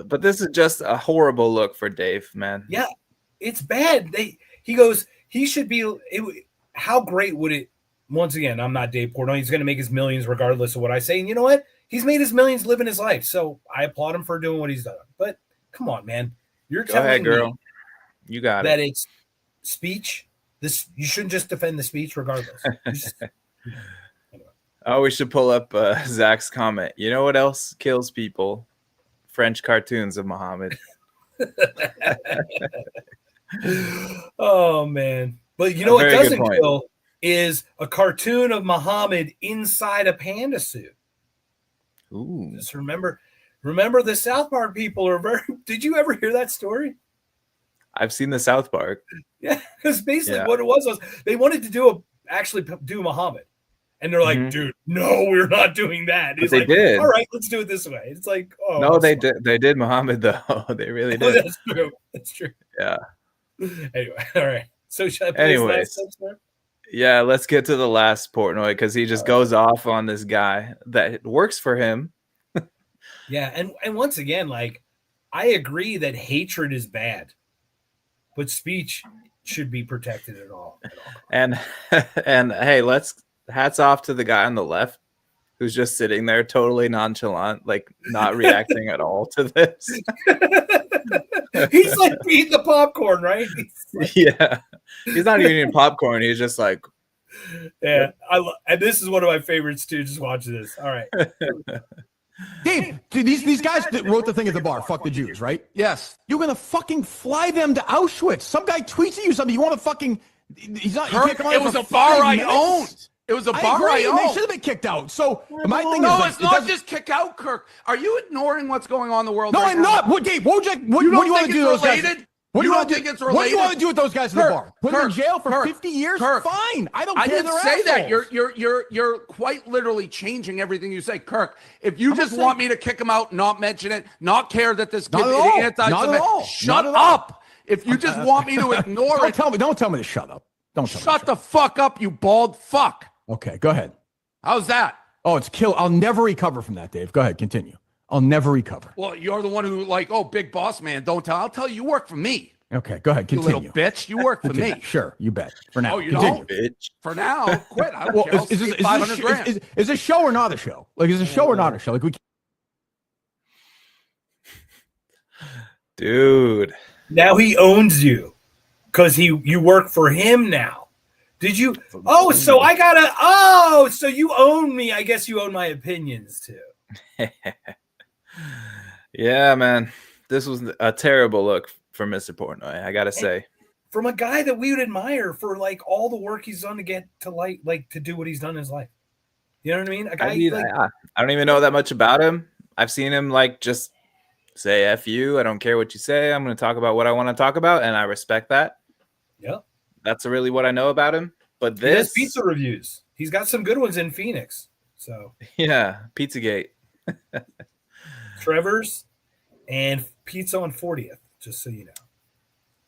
But this is just a horrible look for Dave, man. Yeah, it's bad. He goes, he should be. How great would it? Once again, I'm not Dave Portnoy. He's going to make his millions regardless of what I say. And you know what? He's made his millions living his life. So I applaud him for doing what he's done. But come on, man. You're telling me you got that it's speech. You shouldn't just defend the speech regardless. Oh, we should pull up Zach's comment. You know what else kills people? French cartoons of Muhammad. Oh, man. But you know what doesn't kill is a cartoon of Muhammad inside a panda suit. Ooh. Just remember the South Park people are very. Did you ever hear that story? I've seen the South Park. Yeah, because basically what it was they wanted to actually do Muhammad, and they're like, dude, no, we're not doing that. But they did. All right, let's do it this way. It's like, oh no, they did. They did Muhammad though. They really did. That's true. That's true. Yeah. Anyway, all right. So should I play this last clip? Yeah, let's get to the last Portnoy because he just goes off on this guy that works for him. Yeah, and once again, like, I agree that hatred is bad, but speech should be protected at all. And hey, hats off to the guy on the left who's just sitting there totally nonchalant, like not reacting at all to this. He's like eating the popcorn, right? Yeah. He's not even eating popcorn. He's just like, yeah. And this is one of my favorites too. Just watch this. All right. Dave, dude, these guys that wrote the thing at the bar, fuck the Jews, right? Yes. You're gonna fucking fly them to Auschwitz. Some guy tweets at you something. You want to fucking? He's not. You Kirk, can't come out it was for a bar 5 I minutes? owned. It was a bar I agree, owned. They should have been kicked out. So my thing is, No, like, it's not just kick out, Kirk. Are you ignoring what's going on in the world? No, right I'm now? not. What, Dave? What do You you don't want think to do? it's Those guys? related? What do You you don't want to think do? it's What do you related? want to do with those guys in the Kirk, bar? Put them in Kirk, jail for Kirk, 50 years? Kirk. Fine. I don't I care. didn't They're say that. assholes. You're quite literally changing everything you say, Kirk. If you I'm just not want saying- me to kick him out, not mention it, not care that this kid Not at is all. anti-Semitic, Not at all. shut Not at all. up. If you just want me to ignore Don't it, tell me to shut up. Don't tell me to shut the fuck up, you bald fuck. Okay, go ahead. How's that? Oh, it's kill. I'll never recover from that, Dave. Go ahead, continue. I'll never recover. Well, you're the one who big boss man, don't tell. I'll tell you, you work for me. Okay, go ahead, You continue. little bitch. You work for me. Sure, you bet. For now, Oh, you continue. don't? Bitch. For now, quit. I don't Well, care. I'll is see this 500 grand. is this show or not a show? Like, is it a show or not a show? Like, we. Dude. Now he owns you because you work for him now. Did you? Oh, so I gotta. Oh, so you own me. I guess you own my opinions too. Yeah, man. This was a terrible look for Mr. Portnoy, I gotta say. From a guy that we would admire for like all the work he's done to get to like to do what he's done in his life. You know what I mean? A guy. I don't even know that much about him. I've seen him like just say F you. I don't care what you say. I'm going to talk about what I want to talk about, and I respect that. Yeah. That's really what I know about him. But he does this pizza reviews. He's got some good ones in Phoenix. So yeah, Pizzagate. Trevor's and Pizza on 40th, just so you know.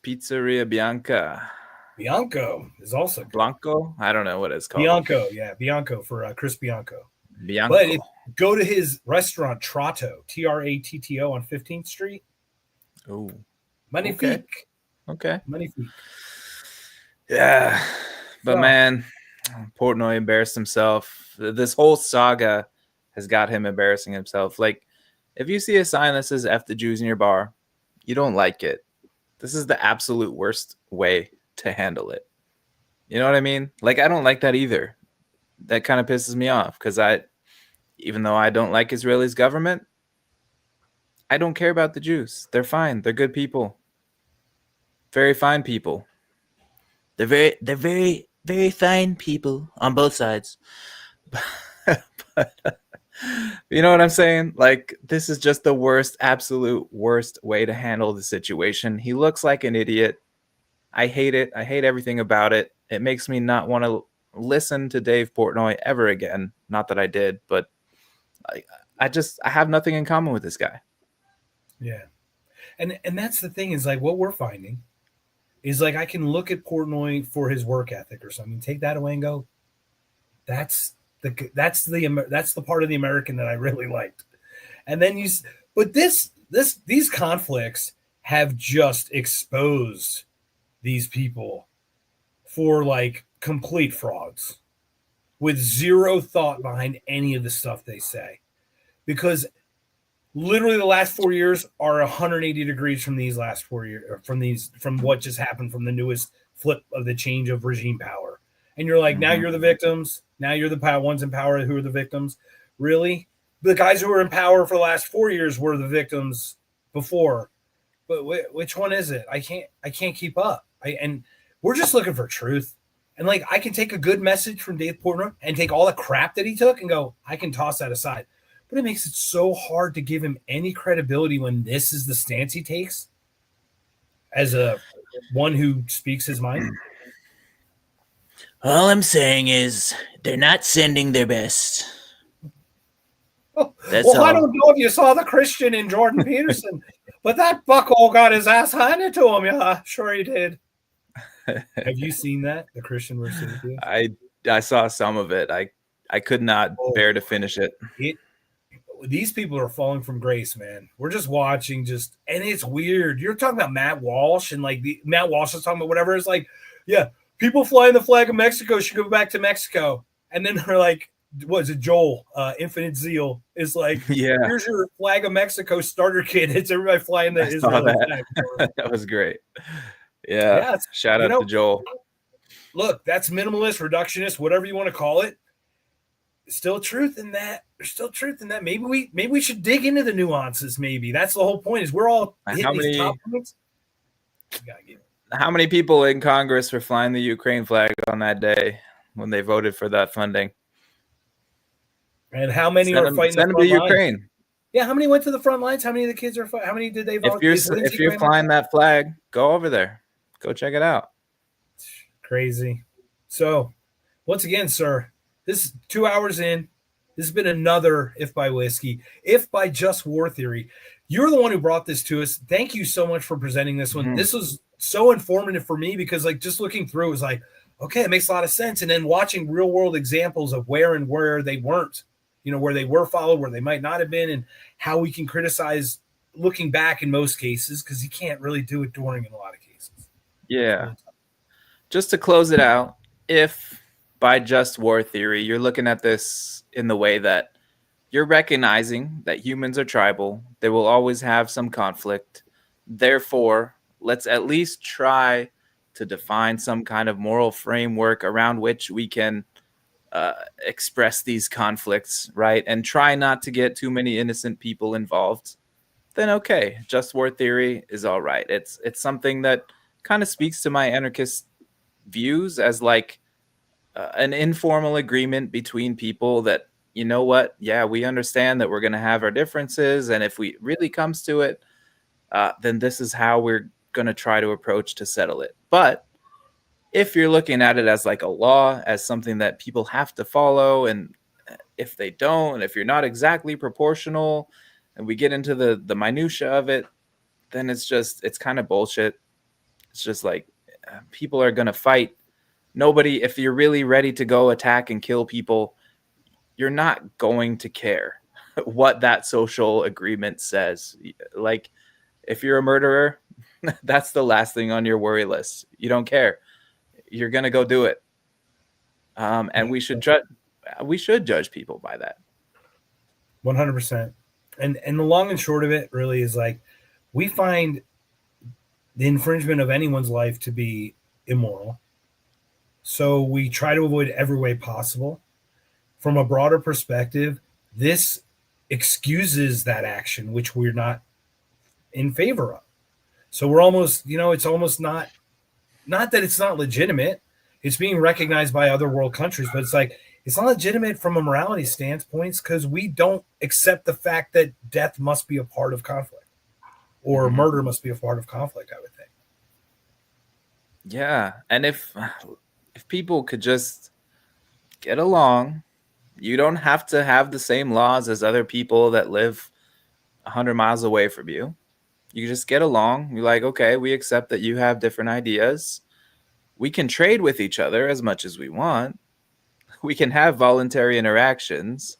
Pizzeria Bianca. Bianco is also good. Blanco. I don't know what it's called. Bianco, yeah, Bianco for Chris Bianco. Bianco. But go to his restaurant Tratto, Tratto on 15th Street. Oh, Magnifique. Okay. Magnifique. Yeah, but So- man, Portnoy embarrassed himself. This whole saga has got him embarrassing himself. Like, if you see a sign that says F the Jews in your bar, you don't like it. This is the absolute worst way to handle it. You know what I mean? Like, I don't like that either. That kind of pisses me off because even though I don't like Israel's government, I don't care about the Jews. They're fine. They're good people. Very fine people. They're very, very fine people on both sides. But you know what I'm saying? Like, this is just the worst, absolute worst way to handle the situation. He looks like an idiot. I hate it. I hate everything about it. It makes me not want to listen to Dave Portnoy ever again. Not that I did, but I have nothing in common with this guy. Yeah. And that's the thing is like what we're finding is like I can look at Portnoy for his work ethic or something, take that away and go, that's the part of the American that I really liked. And then these conflicts have just exposed these people for like complete frauds with zero thought behind any of the stuff they say, because literally the last 4 years are 180 degrees from these last 4 years, from what just happened, from the newest flip of the change of regime power. And you're like, now you're the victims. Now you're the ones in power who are the victims. Really? The guys who were in power for the last 4 years were the victims before. But which one is it? I can't keep up. And we're just looking for truth. And like, I can take a good message from Dave Portnoy and take all the crap that he took and go, I can toss that aside. But it makes it so hard to give him any credibility when this is the stance he takes as a one who speaks his mind. All I'm saying is they're not sending their best. That's Well, all. I don't know if you saw the Christian in Jordan Peterson, but that buckhole got his ass handed to him. Yeah, sure he did. Have you seen that? The Christian versus atheist? I saw some of it. I could not bear to finish it. These people are falling from grace, man. We're just watching, and it's weird. You're talking about Matt Walsh, and like Matt Walsh is talking about whatever. It's like, yeah, people flying the flag of Mexico should go back to Mexico. And then they're like, what is it, Joel? Infinite Zeal is like, Yeah. Here's your flag of Mexico starter kit. It's everybody flying the I saw Israeli that. flag. That was great. Yeah. Shout out to Joel. Look, that's minimalist, reductionist, whatever you want to call it. still truth in that. There's still truth in that. Maybe we should dig into the nuances. Maybe that's the whole point. Is we're all hitting these top points. How many people in Congress were flying the Ukraine flag on that day when they voted for that funding? And how many are fighting send the them front to lines? Ukraine? Yeah, how many went to the front lines? How many of the kids are? How many did they vote? If you're flying that flag, go over there. Go check it out. Crazy. So, once again, sir, this is 2 hours in. This has been another If by Whiskey, If by Just War Theory. You're the one who brought this to us. Thank you so much for presenting this one. This was so informative for me because, like, just looking through, it was like, okay, it makes a lot of sense. And then watching real world examples of where they weren't, where they were followed, where they might not have been, and how we can criticize looking back in most cases, because you can't really do it during in a lot of cases. Yeah. Just to close it out, if by just war theory, you're looking at this in the way that you're recognizing that humans are tribal, they will always have some conflict. Therefore, let's at least try to define some kind of moral framework around which we can express these conflicts, right? And try not to get too many innocent people involved. Then okay, just war theory is all right. It's something that kind of speaks to my anarchist views as like an informal agreement between people that, you know what, yeah, we understand that we're going to have our differences, and if we really comes to it, then this is how we're going to try to approach to settle it. But if you're looking at it as like a law, as something that people have to follow, and if they don't, if you're not exactly proportional, and we get into the minutia of it, then it's kind of bullshit. It's just like people are going to fight. Nobody, if you're really ready to go attack and kill people, you're not going to care what that social agreement says. Like, if you're a murderer, that's the last thing on your worry list. You don't care. You're going to go do it. And we should judge people by that. 100%. And the long and short of it really is like, we find the infringement of anyone's life to be immoral. So we try to avoid every way possible. From a broader perspective, this excuses that action, which we're not in favor of. So we're almost, it's almost not that it's not legitimate. It's being recognized by other world countries, but it's like, it's not legitimate from a morality standpoint because we don't accept the fact that death must be a part of conflict, or murder must be a part of conflict, I would think. Yeah. And if people could just get along, you don't have to have the same laws as other people that live 100 miles away from you. You just get along. You're like, okay, we accept that you have different ideas. We can trade with each other as much as we want. We can have voluntary interactions.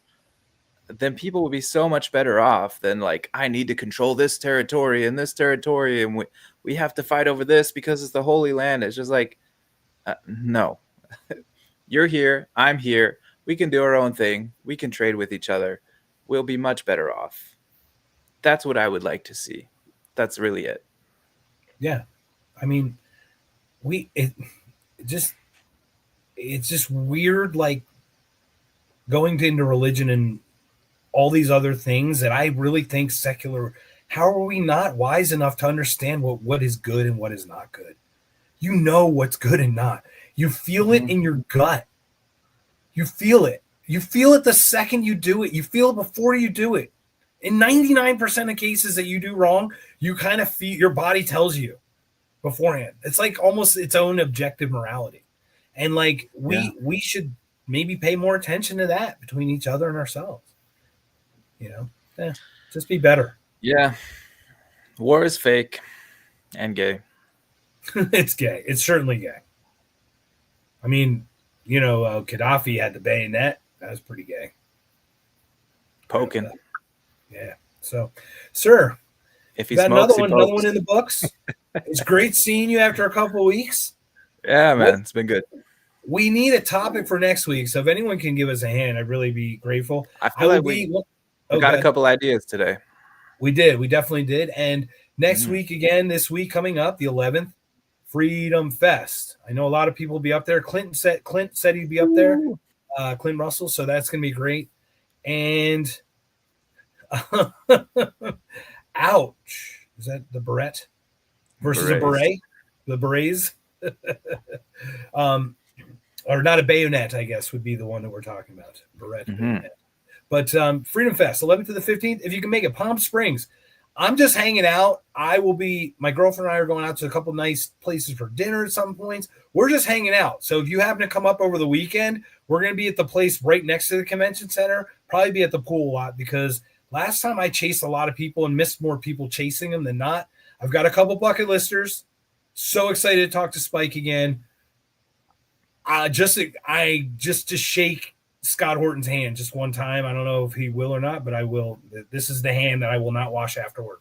Then people will be so much better off than like, I need to control this territory and this territory, and we have to fight over this because it's the Holy Land. It's just like, no. You're here. I'm here. We can do our own thing. We can trade with each other. We'll be much better off. That's what I would like to see. That's really it. Yeah. I mean, it's just weird, like going into religion and all these other things that I really think secular. How are we not wise enough to understand what is good and what is not good? You know what's good and not. You feel it in your gut. You feel it. You feel it the second you do it. You feel it before you do it. In 99% of cases that you do wrong, you kind of feel, your body tells you beforehand. It's like almost its own objective morality. And like we should maybe pay more attention to that between each other and ourselves. Just be better. Yeah. War is fake and gay. It's gay. It's certainly gay. I mean, Gaddafi had the bayonet. That was pretty gay. Poking. Yeah. So, sir, if he's another one in the books. It's great seeing you after a couple of weeks. Yeah, man, it's been good. We need a topic for next week, so if anyone can give us a hand, I'd really be grateful. I feel like we got a couple ideas today. We did. We definitely did. And next week, again, this week coming up, the 11th, Freedom Fest. I know a lot of people will be up there. Clint said he'd be up there. Clint Russell. So that's going to be great. And ouch. Is that the beret versus a beret? The berets? Or not a bayonet, I guess, would be the one that we're talking about. Beret, bayonet. But Freedom Fest, 11th to the 15th. If you can make it, Palm Springs. I'm just hanging out. My girlfriend and I are going out to a couple nice places for dinner at some points. We're just hanging out. So if you happen to come up over the weekend, we're going to be at the place right next to the convention center, probably be at the pool a lot, because last time I chased a lot of people and missed more people chasing them than not. I've got a couple bucket listers. So excited to talk to Spike again. Just to shake Scott Horton's hand just one time. I don't know if he will or not, but I will. This is the hand that I will not wash afterward.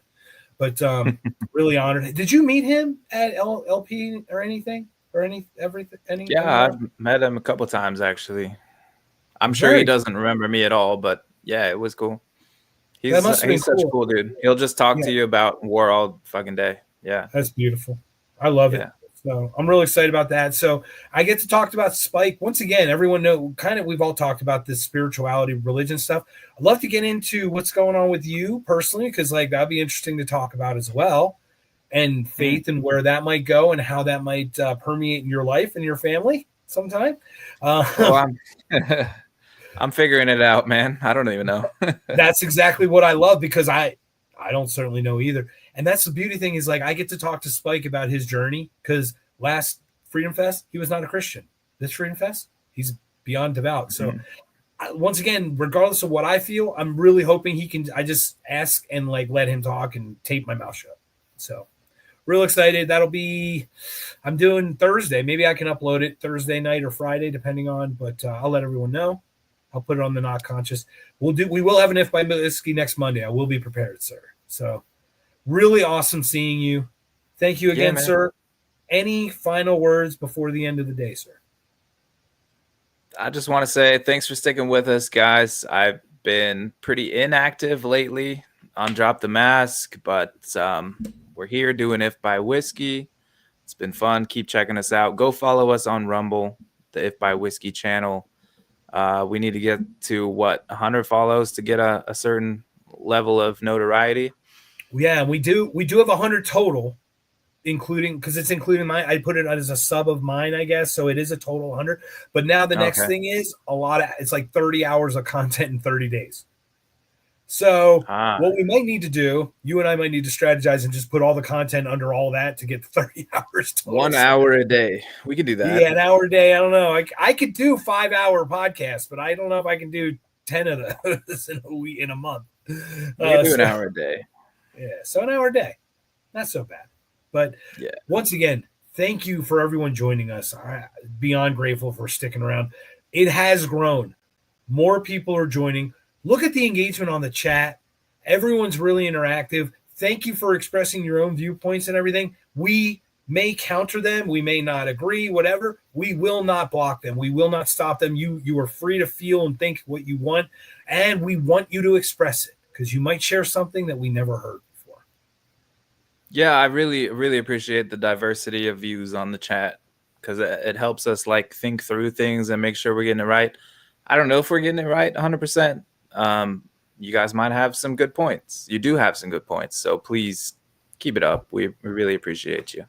But really honored. Did you meet him at LP or anything or everything? Yeah, I've met him a couple times actually. I'm sure he doesn't remember me at all, but yeah, it was cool. He's such a cool dude. He'll just talk to you about war all fucking day. Yeah, that's beautiful. I love it. So I'm really excited about that. So I get to talk about Spike. Once again, everyone know we've all talked about this spirituality, religion stuff. I'd love to get into what's going on with you personally, because that'd be interesting to talk about as well. And faith and where that might go and how that might permeate in your life and your family sometime. I'm figuring it out, man. I don't even know. That's exactly what I love, because I don't certainly know either. And that's the beauty thing is I get to talk to Spike about his journey, because last Freedom Fest, he was not a Christian. This Freedom Fest, he's beyond devout. So once again, regardless of what I feel, I'm really hoping I just ask and let him talk and tape my mouth shut. So real excited. I'm doing Thursday. Maybe I can upload it Thursday night or Friday, depending on, but I'll let everyone know. I'll put it on the Not Conscious. We will have an If by Whiskey next Monday. I will be prepared, sir. So really awesome seeing you. Thank you again, sir. Any final words before the end of the day, sir? I just want to say thanks for sticking with us, guys. I've been pretty inactive lately on Drop the Mask, but we're here doing If by Whiskey. It's been fun. Keep checking us out. Go follow us on Rumble, the If by Whiskey channel. We need to get to 100 follows to get a certain level of notoriety. Yeah, we do have 100 total, including, because it's including mine. I put it as a sub of mine, I guess, so it is a total 100. But now the next thing is it's 30 hours of content in 30 days. So what we might need to do, you and I might need to strategize and just put all the content under all that to get 30 hours total. 1 hour a day. We could do that. Yeah, an hour a day. I don't know. I could do 5-hour podcasts, but I don't know if I can do 10 of those in a month. We can do an hour a day. Yeah, so an hour a day. Not so bad. But once again, thank you for everyone joining us. I'm beyond grateful for sticking around. It has grown. More people are joining. Look at the engagement on the chat. Everyone's really interactive. Thank you for expressing your own viewpoints and everything. We may counter them. We may not agree, whatever. We will not block them. We will not stop them. You are free to feel and think what you want, and we want you to express it, because you might share something that we never heard before. Yeah, I really, really appreciate the diversity of views on the chat, because it helps us think through things and make sure we're getting it right. I don't know if we're getting it right 100%. You guys might have some good points. You do have some good points. So please keep it up. We really appreciate you.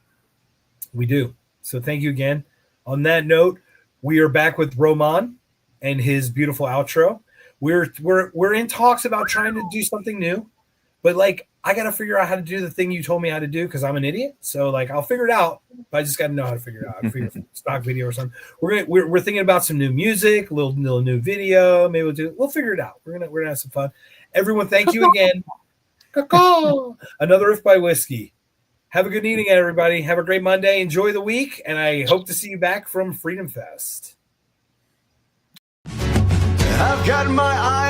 We do. So thank you again. On that note, we are back with Roman and his beautiful outro. We're in talks about trying to do something new, but I got to figure out how to do the thing you told me how to do, because I'm an idiot. So I'll figure it out, but I just got to know how to figure it out. I figure stock video or something. We're thinking about some new music, a little new video. Maybe we'll figure it out. We're gonna have some fun. Everyone, thank you again. Another If by Whiskey. Have a good evening, everybody. Have a great Monday. Enjoy the week, and I hope to see you back from Freedom Fest. I've got my eyes